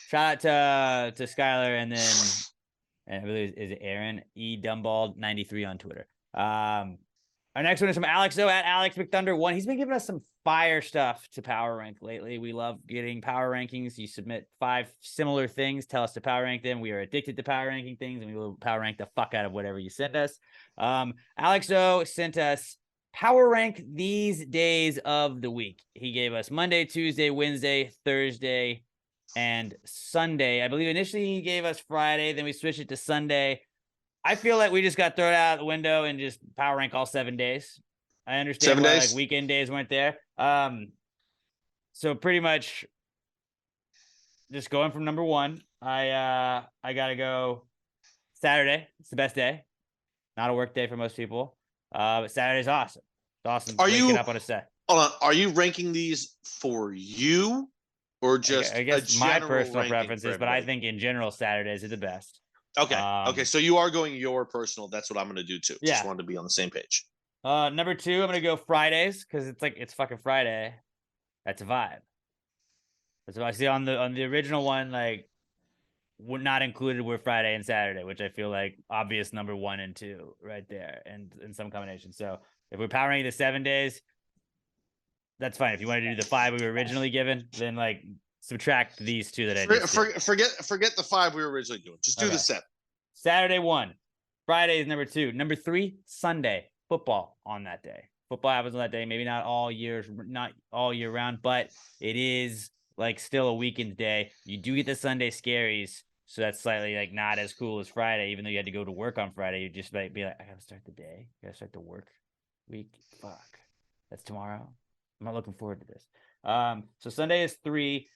Shout out to Skylar and then I believe is it Aaron E Dumbald 93 on Twitter. Our next one is from Alex O at Alex McThunder1. He's been giving us some fire stuff to power rank lately. We love getting power rankings. You submit 5 similar things, tell us to power rank them. We are addicted to power ranking things, and we will power rank the fuck out of whatever you send us. Alex O sent us power rank these days of the week. He gave us Monday, Tuesday, Wednesday, Thursday, and Sunday. I believe initially he gave us Friday, then we switched it to Sunday. I feel like we just got thrown out the window and just power rank all 7 days. I understand 7 why days? like weekend days weren't there. So pretty much just going from number 1. I gotta go Saturday. It's the best day. Not a work day for most people. But Saturday's awesome. It's awesome. Are waking you up on a set. hold on? Are you ranking these for you or just I a guess my general personal ranking preferences, for but I everybody? think in general Saturdays are the best. Okay. Okay. So you are going your personal. That's what I'm going to do too. Yeah. Just wanted to be on the same page. Number 2, I'm gonna go Fridays because it's fucking Friday. That's a vibe. That's what I see on the original one. Like, not included were Friday and Saturday, which I feel like obvious number 1 and 2 right there, and in some combination. So if we're powering the 7 days, that's fine. If you wanted to do the 5 we were originally given, then like subtract these 2 that I just did. Forget the 5 we were originally doing. Just do the 7. Saturday 1, Friday is number 2, number 3 Sunday football on that day. Football happens on that day. Maybe not all year round, but it is like still a weekend day. You do get the Sunday scaries, so that's slightly like not as cool as Friday. Even though you had to go to work on Friday, you just might be like, I gotta start the day. I gotta start the work week. Fuck, that's tomorrow. I'm not looking forward to this. So Sunday is 3.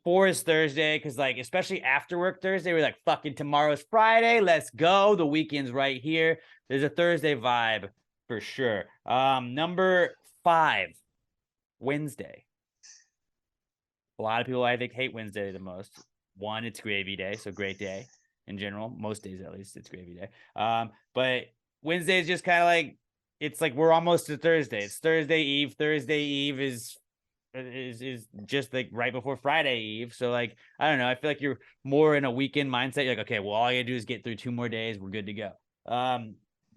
4 is Thursday, because like especially after work Thursday, we're like fucking tomorrow's Friday. Let's go. The weekend's right here. There's a Thursday vibe for sure. Number 5, Wednesday. A lot of people I think hate Wednesday the most. 1, it's gravy day, so great day in general. Most days at least, it's gravy day. But Wednesday is just kind of like it's like we're almost to Thursday. It's Thursday Eve. Thursday Eve is just like right before Friday Eve. So like I don't know. I feel like you're more in a weekend mindset. You're like, okay, well, all I gotta do is get through 2 more days. We're good to go.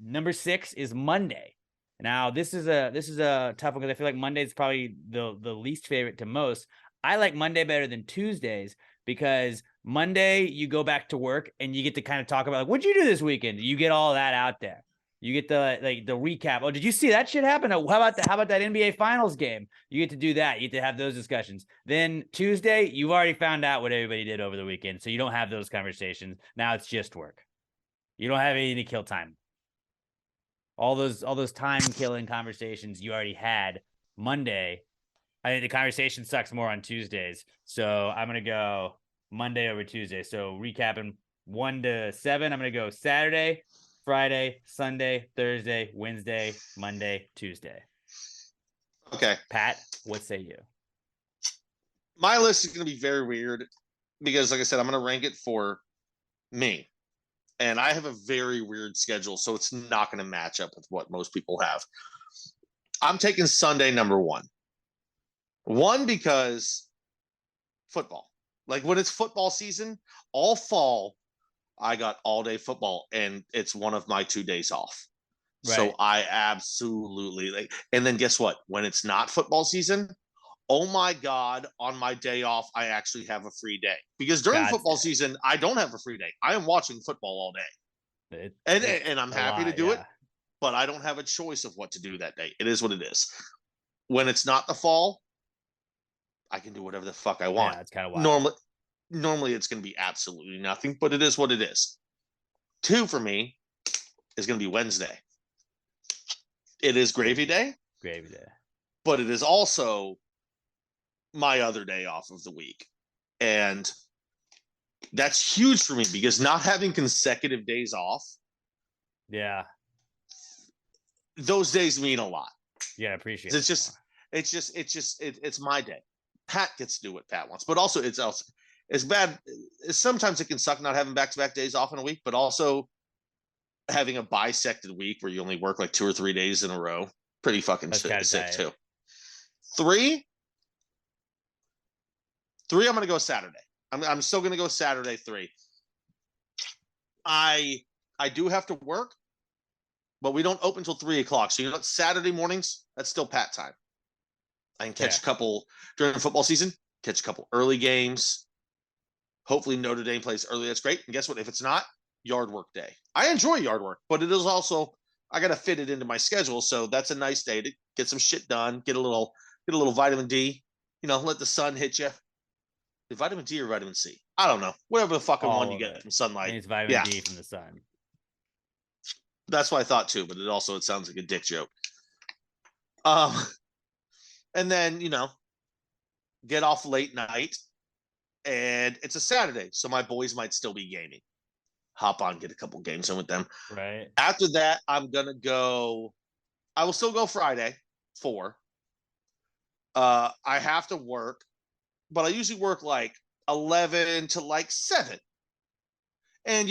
Number 6 is Monday. Now this is a tough one because I feel like Monday is probably the least favorite to most. I like Monday better than Tuesdays because Monday you go back to work and you get to kind of talk about like, what'd you do this weekend? You get all that out there. You get the recap. Oh, did you see that shit happen? Oh, how about that NBA Finals game? You get to do that. You get to have those discussions. Then Tuesday, you've already found out what everybody did over the weekend, so you don't have those conversations. Now it's just work. You don't have anything to kill time. All those time killing conversations you already had Monday. I think the conversation sucks more on Tuesdays, so I'm gonna go Monday over Tuesday. So recapping 1 to 7, I'm gonna go Saturday, Friday, Sunday, Thursday, Wednesday, Monday, Tuesday. Okay. Pat, what say you? My list is going to be very weird because, like I said, I'm going to rank it for me. And I have a very weird schedule, so it's not going to match up with what most people have. I'm taking Sunday number 1. 1, because football. Like when it's football season, all fall, I got all day football, and it's one of my 2 days off. Right. So I absolutely like. And then guess what? When it's not football season, oh my God, on my day off, I actually have a free day. Because during football season, I don't have a free day. I am watching football all day. And I'm happy to do it, but I don't have a choice of what to do that day. It is what it is. When it's not the fall, I can do whatever the fuck I want. Yeah, it's kind of wild. Normally it's going to be absolutely nothing, but it is what it is. 2 for me is going to be Wednesday. It is gravy day. Gravy day. But it is also my other day off of the week. And That's huge for me because not having consecutive days off, Yeah. those days mean a lot. Yeah, I appreciate It's it. just, it's my day. Pat gets to do what Pat wants, but also it's bad. Sometimes it can suck not having back-to-back days off in a week, but also having a bisected week where you only work like 2 or 3 days in a row. Pretty fucking sick too. Three, I'm going to go Saturday. I'm still going to go Saturday 3. I do have to work, but we don't open until 3:00. So you know what? Saturday mornings, that's still Pat time. I can catch a couple during the football season, catch a couple early games. Hopefully Notre Dame plays early. That's great. And guess what? If it's not, yard work day. I enjoy yard work, but it is also, I got to fit it into my schedule. So that's a nice day to get some shit done, get a little vitamin D, let the sun hit you. The vitamin D or vitamin C? I don't know. Whatever the fucking one you get from sunlight. It's vitamin D from the sun. That's what I thought too, but it sounds like a dick joke. And then, get off late night, and it's a Saturday, so my boys might still be gaming. Hop on, get a couple games in with them. Right. After that, I will still go Friday, 4. I have to work, but I usually work like 11 to like 7. And,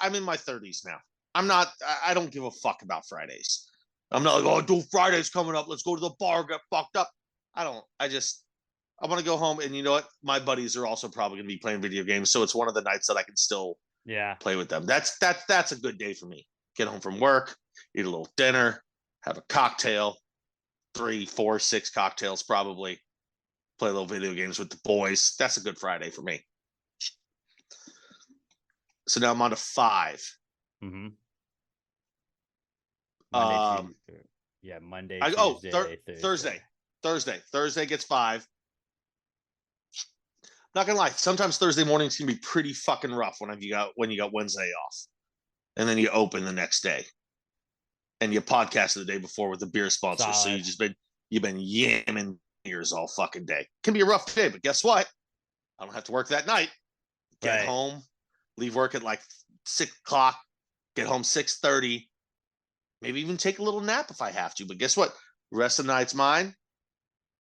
I'm in my 30s now. I don't give a fuck about Fridays. I'm not like, dude, Friday's coming up. Let's go to the bar, get fucked up. I want to go home. And you know what? My buddies are also probably going to be playing video games. So it's one of the nights that I can still play with them. That's a good day for me. Get home from work, eat a little dinner, have a cocktail, 3, 4, 6 cocktails probably, play a little video games with the boys. That's a good Friday for me. So now I'm on to 5. Mm-hmm. Monday, Tuesday, Thursday gets 5. Not gonna lie, sometimes Thursday mornings can be pretty fucking rough when you got Wednesday off, and then you open the next day, and you podcast the day before with the beer sponsor. So you've been yamming beers all fucking day. Can be a rough day, but guess what? I don't have to work that night. Get home, leave work at like 6:00. Get home 6:30. Maybe even take a little nap if I have to. But guess what? The rest of the night's mine.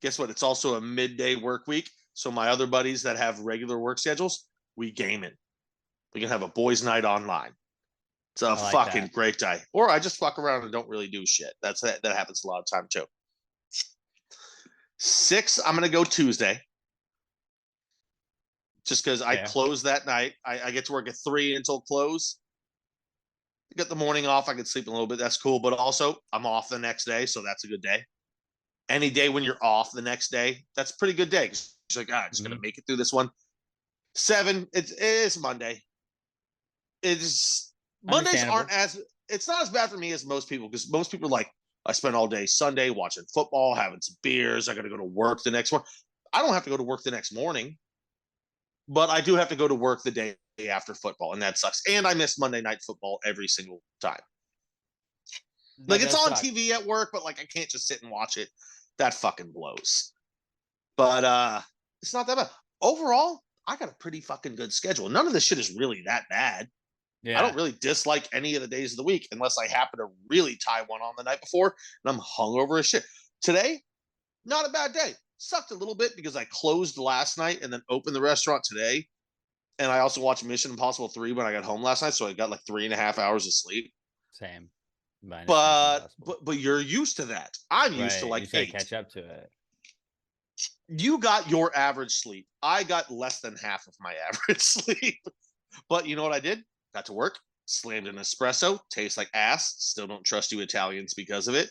Guess what? It's also a midday work week. So my other buddies that have regular work schedules, we gaming. We can have a boys' night online. It's a fucking great day. Or I just fuck around and don't really do shit. That happens a lot of time too. 6, I'm going to go Tuesday. Just because I close that night. I get to work at 3 until close. Get the morning off. I can sleep a little bit. That's cool. But also, I'm off the next day, so that's a good day. Any day when you're off the next day, that's a pretty good day. It's like, just gonna make it through this one. 7, it's Monday. Mondays aren't it's not as bad for me as most people, because most people are like, I spent all day Sunday watching football, having some beers. I got to go to work the next morning. I don't have to go to work the next morning, but I do have to go to work the day after football, and that sucks. And I miss Monday Night Football every single time. Like, it's on TV at work, but like I can't just sit and watch it. That fucking blows. But it's not that bad. Overall, I got a pretty fucking good schedule. None of this shit is really that bad. Yeah. I don't really dislike any of the days of the week unless I happen to really tie one on the night before and I'm hungover as shit. Today, not a bad day. Sucked a little bit because I closed last night and then opened the restaurant today. And I also watched Mission Impossible 3 when I got home last night, so I got like 3.5 hours of sleep. Same. But you're used to that. I'm used to like 8. Catch up to it. You got your average sleep. I got less than half of my average sleep. But you know what I did? Got to work, slammed an espresso, tastes like ass. Still don't trust you Italians because of it.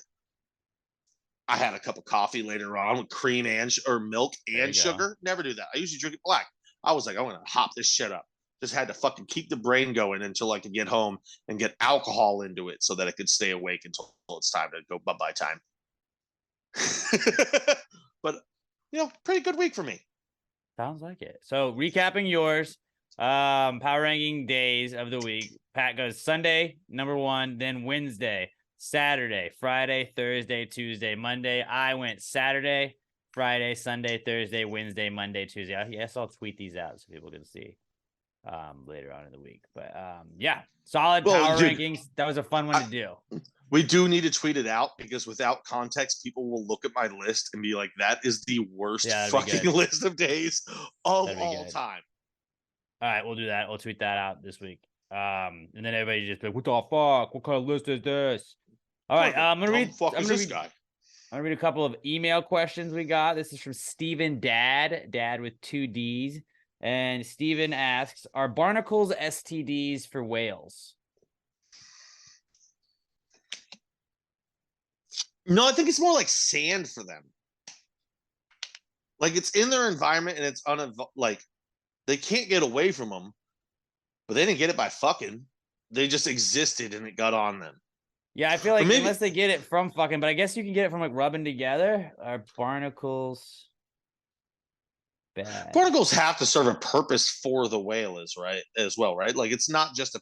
I had a cup of coffee later on with cream or milk and sugar. Never do that. I usually drink it black. I was like, I'm going to hop this shit up. Just had to fucking keep the brain going until I could get home and get alcohol into it so that I could stay awake until it's time to go bye-bye time. But, pretty good week for me. Sounds like it. So recapping yours, power ranking days of the week. Pat goes Sunday, number 1, then Wednesday, Saturday, Friday, Thursday, Tuesday, Monday. I went Saturday, Friday, Sunday, Thursday, Wednesday, Monday, Tuesday. Yes, I'll tweet these out so people can see. later on in the week. But yeah, solid Well, power dude, rankings. That was a fun one to do. We do need to tweet it out because without context, people will look at my list and be like, "That is the worst Yeah, that'd be fucking good. list of days of That'd be all good. time." All right, we'll do that. We'll tweet that out this week. And then everybody just be like, "What the fuck? What kind of list is this?" All right, I'm gonna read. Fuck I'm is gonna this read. guy? I'm gonna read a couple of email questions we got. This is from Steven Dad with 2 D's. And Steven asks, are barnacles STDs for whales? No, I think it's more like sand for them. Like it's in their environment and it's like they can't get away from them, but they didn't get it by fucking. They just existed and it got on them. Yeah, I feel like maybe, unless they get it from fucking, but I guess you can get it from like rubbing together. Are barnacles bad? Barnacles have to serve a purpose for the whale as well, right? Like it's not just I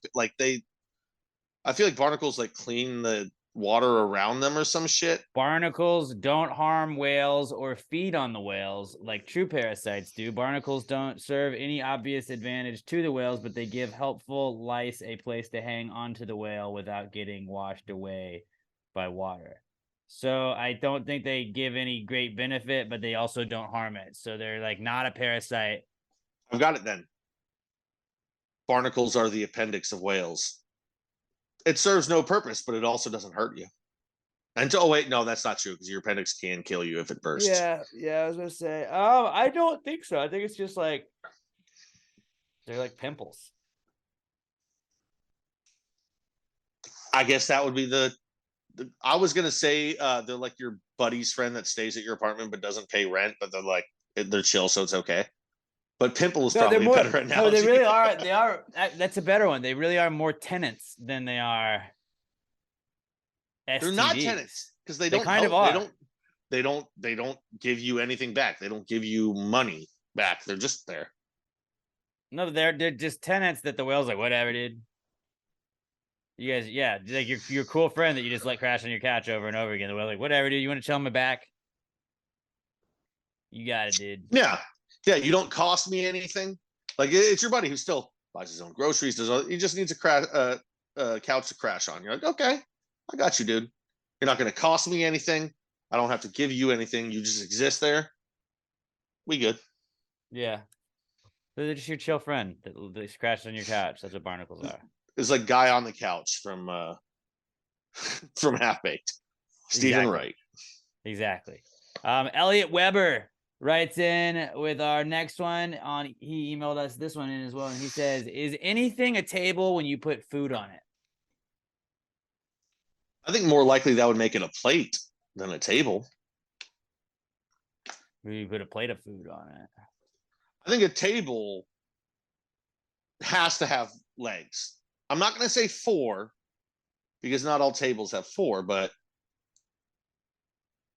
feel like barnacles like clean the water around them or some shit. Barnacles don't harm whales or feed on the whales like true parasites do. Barnacles don't serve any obvious advantage to the whales, but they give helpful lice a place to hang onto the whale without getting washed away by water. So I don't think they give any great benefit, but they also don't harm it. So they're like not a parasite. I've got it then. Barnacles are the appendix of whales. It serves no purpose, but it also doesn't hurt you. Oh wait, no, that's not true because your appendix can kill you if it bursts. Yeah, I was gonna say. I don't think so. I think it's just like they're like pimples. I guess that would be I was gonna say they're like your buddy's friend that stays at your apartment but doesn't pay rent, but they're chill, so it's okay. But pimple is probably a better analogy. No, they really are. They are. That's a better one. They really are more tenants than they are STDs. They're not tenants because they kind of are. They don't give you anything back. They don't give you money back. They're just there. No, they're just tenants that the whale's like, whatever, dude. You guys, yeah, like your cool friend that you just let crash on your couch over and over again. The whale's like, whatever, dude. You want to chill on my back? You got it, dude. Yeah. You don't cost me anything. Like it's your buddy who still buys his own groceries. He just needs a couch to crash on. You're like, okay, I got you, dude. You're not going to cost me anything. I don't have to give you anything. You just exist there. We good. Yeah. They're just your chill friend that crashes on your couch. That's what barnacles are. It's like Guy on the Couch from Half Baked. Stephen Wright. Exactly. Elliot Weber writes in with our next one. He emailed us this one in as well, and he says, "Is anything a table when you put food on it?" I think more likely that would make it a plate than a table. Maybe you put a plate of food on it. I think a table has to have legs. I'm not going to say 4 because not all tables have 4, but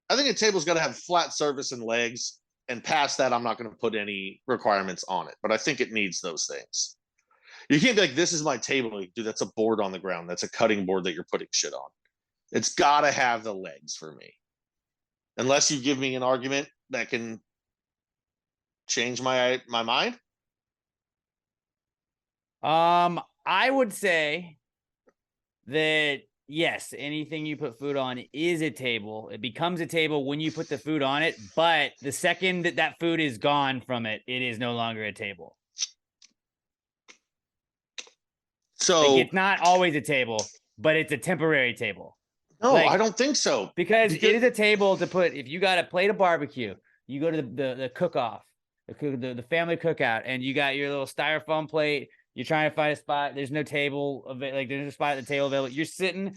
I think a table's got to have flat surface and legs. And past that, I'm not going to put any requirements on it, but I think it needs those things. You can't be like, this is my table. Like, dude, that's a board on the ground. That's a cutting board that you're putting shit on. It's got to have the legs for me. Unless you give me an argument that can change my mind. I would say that yes, anything you put food on is a table. It becomes a table when you put the food on it, but the second that food is gone from it, it is no longer a table. So like, it's not always a table, but it's a temporary table. No, like, I don't think so. Because it is a table to put, if you got a plate of barbecue, you go to the cook-off, the family cookout, and you got your little styrofoam plate. You're trying to find a spot. There's no table like there's no spot at the table available. You're sitting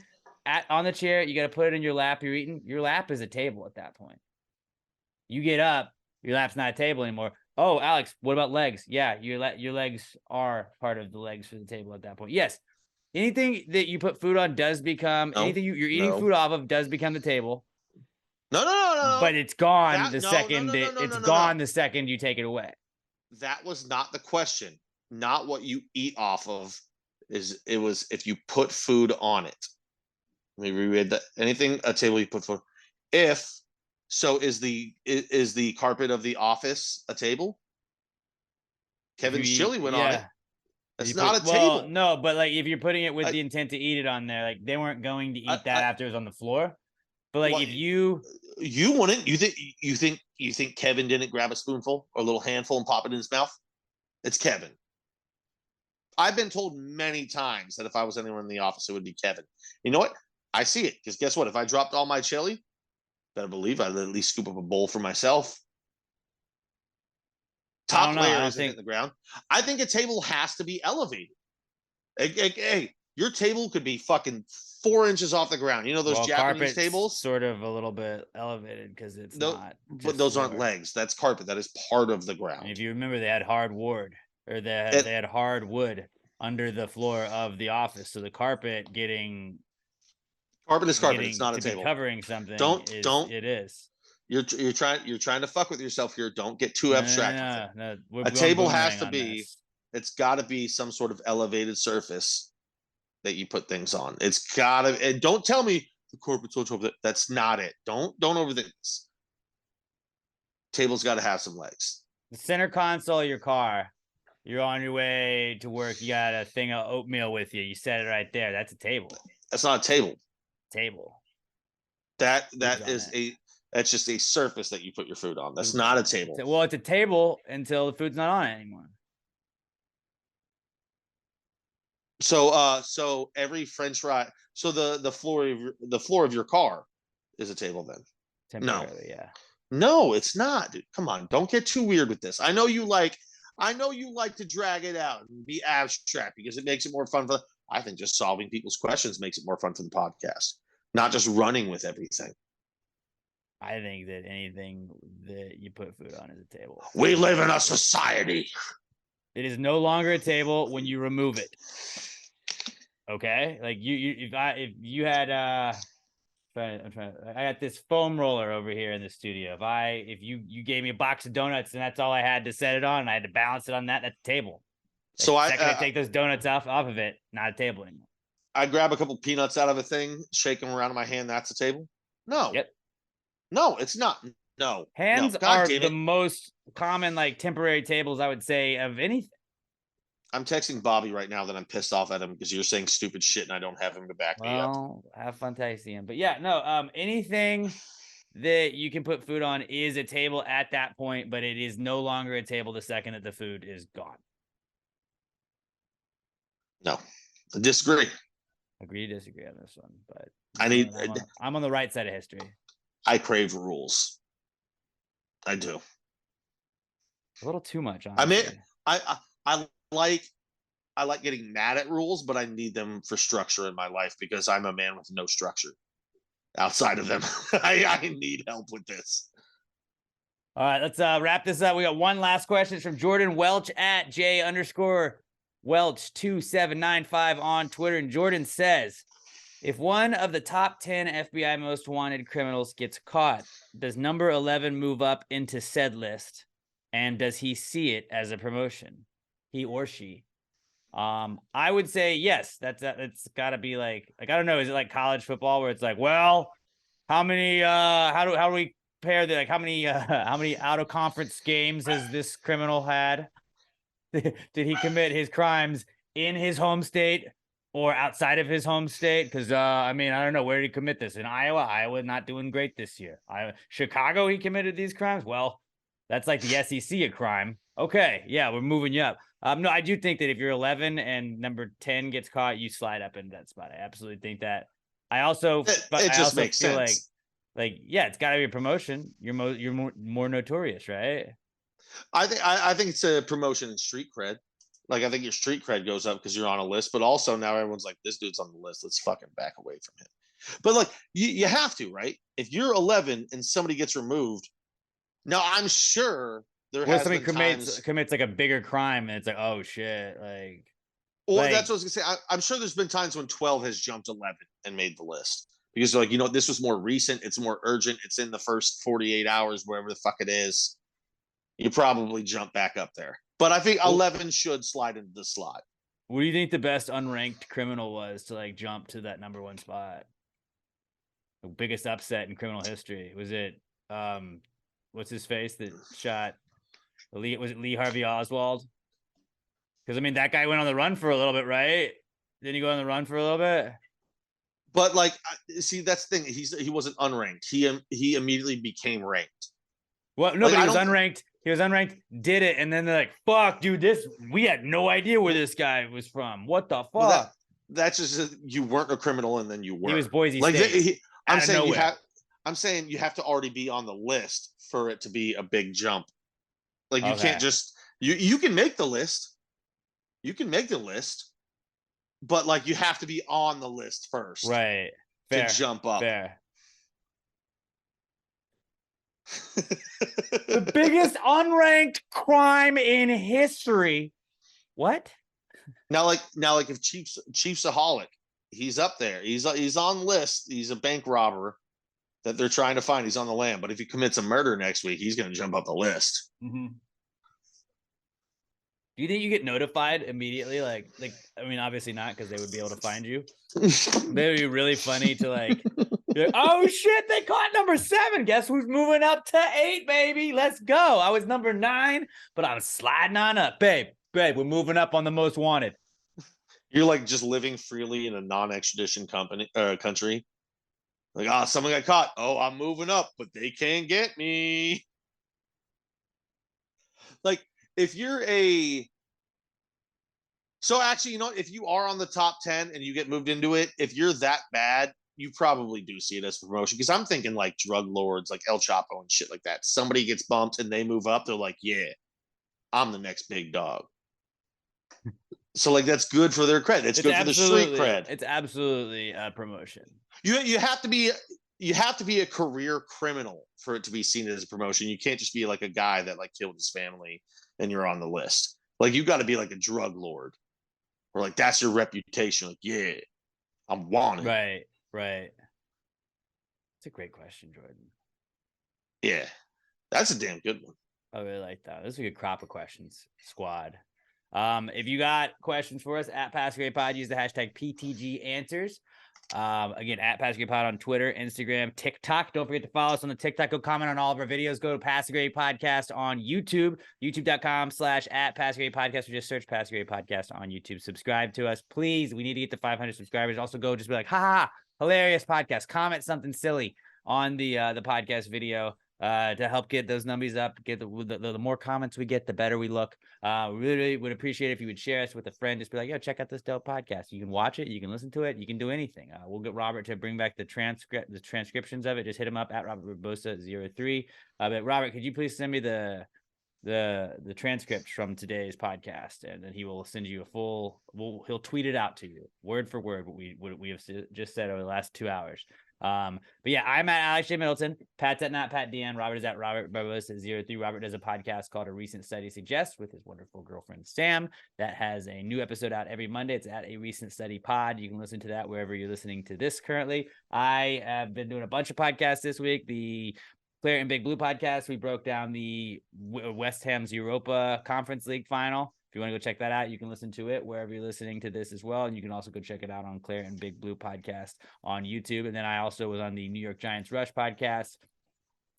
on the chair. You got to put it in your lap. You're eating. Your lap is a table at that point. You get up. Your lap's not a table anymore. Oh, Alex, what about legs? Yeah, your legs are part of the legs for the table at that point. Yes, anything that you put food on does become anything you're eating food off of does become the table. No. But it's gone the second the second you take it away. That was not the question. Not what you eat off of. It was if you put food on it. Let me reread that. Anything a table you put food. If so, is the carpet of the office a table? Kevin's chili went on it. It's You not put- a well, table. no, but like if you're putting it with I- the intent to eat it on there, like they weren't going to eat I- that I- after it was on the floor. But like Well, if you You wouldn't. You think Kevin didn't grab a spoonful or a little handful and pop it in his mouth? It's Kevin. I've been told many times that if I was anyone in the office, it would be Kevin. You know what? I see it because guess what? If I dropped all my chili, better believe I'd at least scoop up a bowl for myself. I Top don't know. I layer don't isn't think hitting the ground. I think a table has to be elevated. Hey, your table could be fucking 4 inches off the ground. You know those Japanese carpet's tables? sort of a little bit elevated because it's No, not. but just those aren't floor. legs. That's carpet. That is part of the And ground. if you remember, they had hardwood or It- they had hardwood under the floor of the office, so the carpet getting Carpet is carpet. It's getting not a to be table. covering something Don't- is don't- it is. You're trying to fuck with yourself here. Don't get too No, abstract with it. no, we're A going table has boomerang to on be- this. It's got to be some sort of elevated surface that you put things on. It's got to. And don't tell me the carpet's on top of it. That's not it. Don't overthink this. Table's got to have some legs. The center console of your car. You're on your way to work. You got a thing of oatmeal with you. You set it right there. That's a table. That's not a table. Table. That on is it. that's just a surface that you put your food on. That's not a table. Well, it's a table until the food's not on it anymore. So every French fry. So the floor of your car is a table then. Temporarily, yeah. No, it's not, dude. Come on, don't get too weird with this. I know you like to drag it out and be abstract because it makes it more fun for. I think just solving people's questions makes it more fun for the podcast, not just running with everything. I think that anything that you put food on is a table. We live in a society. It is no longer a table when you remove it. Okay, like if you had I got this foam roller over here in the studio. If you gave me a box of donuts and that's all I had to set it on, and I had to balance it on that, that's a table. So I take those donuts off of it, not a table anymore. I grab a couple peanuts out of a thing, shake them around in my hand. That's a table. No. Yep. No, it's not. No. Hands no. God are damn the it. most common, like temporary tables, I would say, of anything. I'm texting Bobby right now that I'm pissed off at him because you're saying stupid shit and I don't have him to back me up. Well, have fun texting him. But yeah, no, anything that you can put food on is a table at that point, but it is no longer a table the second that the food is gone. No, I disagree. Agree to disagree on this one, but I'm on the right side of history. I crave rules. I do. A little too much, I honestly. mean, I like getting mad at rules, but I need them for structure in my life because I'm a man with no structure outside of them. I need help with this. All right, let's wrap this up. We got one last question. It's from Jordan Welch at J_Welch2795 on Twitter. And Jordan says, if one of the top 10 FBI most wanted criminals gets caught, does number 11 move up into said list? And does he see it as a promotion? He or she? I would say yes. It's got to be like I don't know. Is it like college football where it's like, well, how many how do we pair the how many out of conference games has this criminal had? Did he commit his crimes in his home state or outside of his home state? Because I mean, I don't know, where did he commit this? In Iowa. Iowa not doing great this year. Chicago, he committed these crimes. Well, that's like the SEC a crime. Okay, yeah, we're moving you up. No, I do think that if you're 11 and number 10 gets caught, you slide up into that spot. I absolutely think that. I also, It just makes feel sense. like yeah, it's got to be a promotion. You're more notorious, right? I think it's a promotion in street cred. Like I think your street cred goes up because you're on a list, but also now everyone's like, this dude's on the list. Let's fucking back away from him. But like you have to, right? If you're 11 and somebody gets removed, now I'm sure there Well, has somebody been times. commits like a bigger crime, and it's like, oh shit, like. Well, like- that's what I was gonna say. I'm sure there's been times when 12 has jumped 11 and made the list because they're like, this was more recent. It's more urgent. It's in the first 48 hours, wherever the fuck it is. You probably jump back up there. But I think 11 should slide into the slot. What do you think the best unranked criminal was to like jump to that number 1 spot? The biggest upset in criminal history. Was it what's his face that shot was it Lee Harvey Oswald? Because I mean, that guy went on the run for a little bit, right? Didn't he go on the run for a little bit? But like, see, that's the thing. He wasn't unranked. He immediately became ranked. Well, no, Like, but I he was don't- unranked. He was unranked, did it, and then they're like, "Fuck, dude, we had no idea where this guy was from. What the fuck?" Well, that's just you weren't a criminal and then you were. He was Boise like State. I'm Out of saying you nowhere. have. I'm saying you have to already be on the list for it to be a big jump. Like you Okay. can't just you can make the list. You can make the list, but like you have to be on the list first, Right. To Fair. jump up. Fair. The biggest unranked crime in history. What? Now, like if Chiefsaholic, he's up there. He's on the list. He's a bank robber that they're trying to find. He's on the lam. But if he commits a murder next week, he's going to jump up the list. Mm-hmm. Do you think you get notified immediately? Like, I mean, obviously not, because they would be able to find you. They would be really funny to like, be like, oh shit, they caught number 7. Guess who's moving up to 8, baby? Let's go. I was number 9, but I'm sliding on up, babe. We're moving up on the most wanted. You're like just living freely in a non-extradition country. Like, someone got caught. Oh, I'm moving up, but they can't get me. Like, if you're so actually, if you are on the top 10 and you get moved into it, if you're that bad, you probably do see it as promotion. Because I'm thinking like drug lords, like El Chapo and shit like that. Somebody gets bumped and they move up. They're like, yeah, I'm the next big dog. So like that's good for their credit. It's good for the street cred. It's absolutely a promotion. You have to be a career criminal for it to be seen as a promotion. You can't just be like a guy that like killed his family and you're on the list. Like you got to be like a drug lord, or like that's your reputation. Like, yeah, I'm wanted. Right. It's a great question, Jordan. Yeah, that's a damn good one. I really like that. This is a good crop of questions, squad. If you got questions for us at Pass Grade Pod, use the hashtag PTG Answers. Again, at Pass Grade Pod on Twitter, Instagram, TikTok. Don't forget to follow us on the TikTok. Go comment on all of our videos. Go to Pass Grade Podcast on YouTube, youtube.com/@Pass Grade Podcast, or just search Pass Grade Podcast on YouTube. Subscribe to us, please. We need to get to 500 subscribers. Also, go just be like, ha, hilarious podcast. Comment something silly on the podcast video. To help get those numbers up. Get the more comments we get, the better we look. Really would appreciate it if you would share us with a friend. Just be like, yo, check out this dope podcast. You can watch it, you can listen to it, you can do anything. We'll get Robert to bring back the transcriptions of it. Just hit him up at Robert Barbosa03. But Robert, could you please send me the transcripts from today's podcast, and then he will send you a full. He'll tweet it out to you, word for word, what we have just said over the last 2 hours. But yeah, I'm at Alex J. Middleton. Pat's at not Pat DN. Robert is at Robert Barbosa03. Robert does a podcast called A Recent Study Suggests with his wonderful girlfriend Sam. That has a new episode out every Monday. It's at A Recent Study Pod. You can listen to that wherever you're listening to this currently. I have been doing a bunch of podcasts this week. The Claire and Big Blue podcast, we broke down the West Ham's Europa Conference League final. If you want to go check that out, you can listen to it wherever you're listening to this as well. And you can also go check it out on Claire and Big Blue podcast on YouTube. And then I also was on the New York Giants Rush podcast,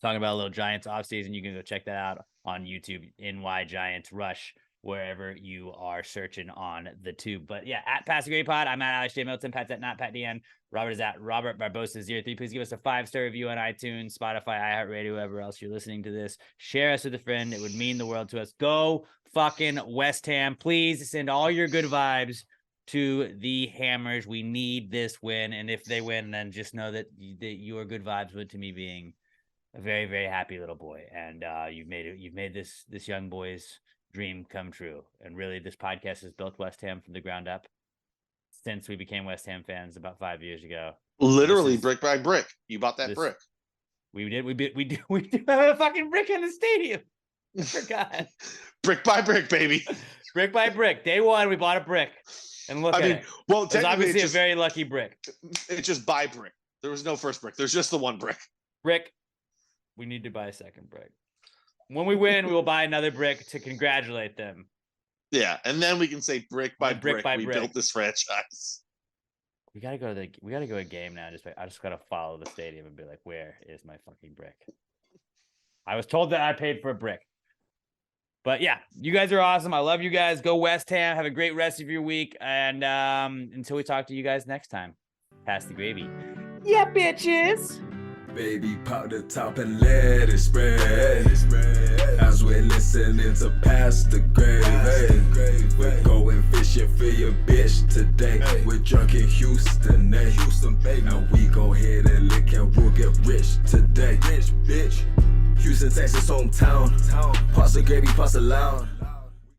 talking about a little Giants offseason. You can go check that out on YouTube, NY Giants Rush, wherever you are searching on the tube. But yeah, at Pass Grade Pod, I'm at Alex J. Milton. Pat's at not Pat DN. Robert is at Robert Barbosa03. Please give us a 5-star review on iTunes, Spotify, iHeartRadio, wherever else you're listening to this. Share us with a friend. It would mean the world to us. Go fucking West Ham. Please send all your good vibes to the Hammers. We need this win. And if they win, then just know that your good vibes went to me being a very, very happy little boy. And you've made this young boy's dream come true. And really, this podcast has built West Ham from the ground up since we became West Ham fans about 5 years ago. Literally brick by brick. You bought that brick. We do have a fucking brick in the stadium. I forgot. Brick by brick, baby. Brick by brick. Day one, we bought a brick. And look at it. Well, it's obviously a very lucky brick. It's just by brick. There was no first brick. There's just the one brick. Brick. We need to buy a second brick. When we win, we will buy another brick to congratulate them. Yeah, and then we can say brick by brick, we brick. built this franchise. We gotta go to a game now. I just gotta follow the stadium and be like, where is my fucking brick? I was told that I paid for a brick. But yeah, you guys are awesome. I love you guys. Go West Ham. Have a great rest of your week. And until we talk to you guys next time, pass the gravy. Yeah, bitches. Baby, pop the top and let it spread. As we're listening to Pass the Gravy. We're going fishing for your bitch today. We're drunk in Houston, baby. And we go ahead and lick and we'll get rich today. Rich, bitch. Houston, Texas, hometown. Pass the gravy, pass it loud.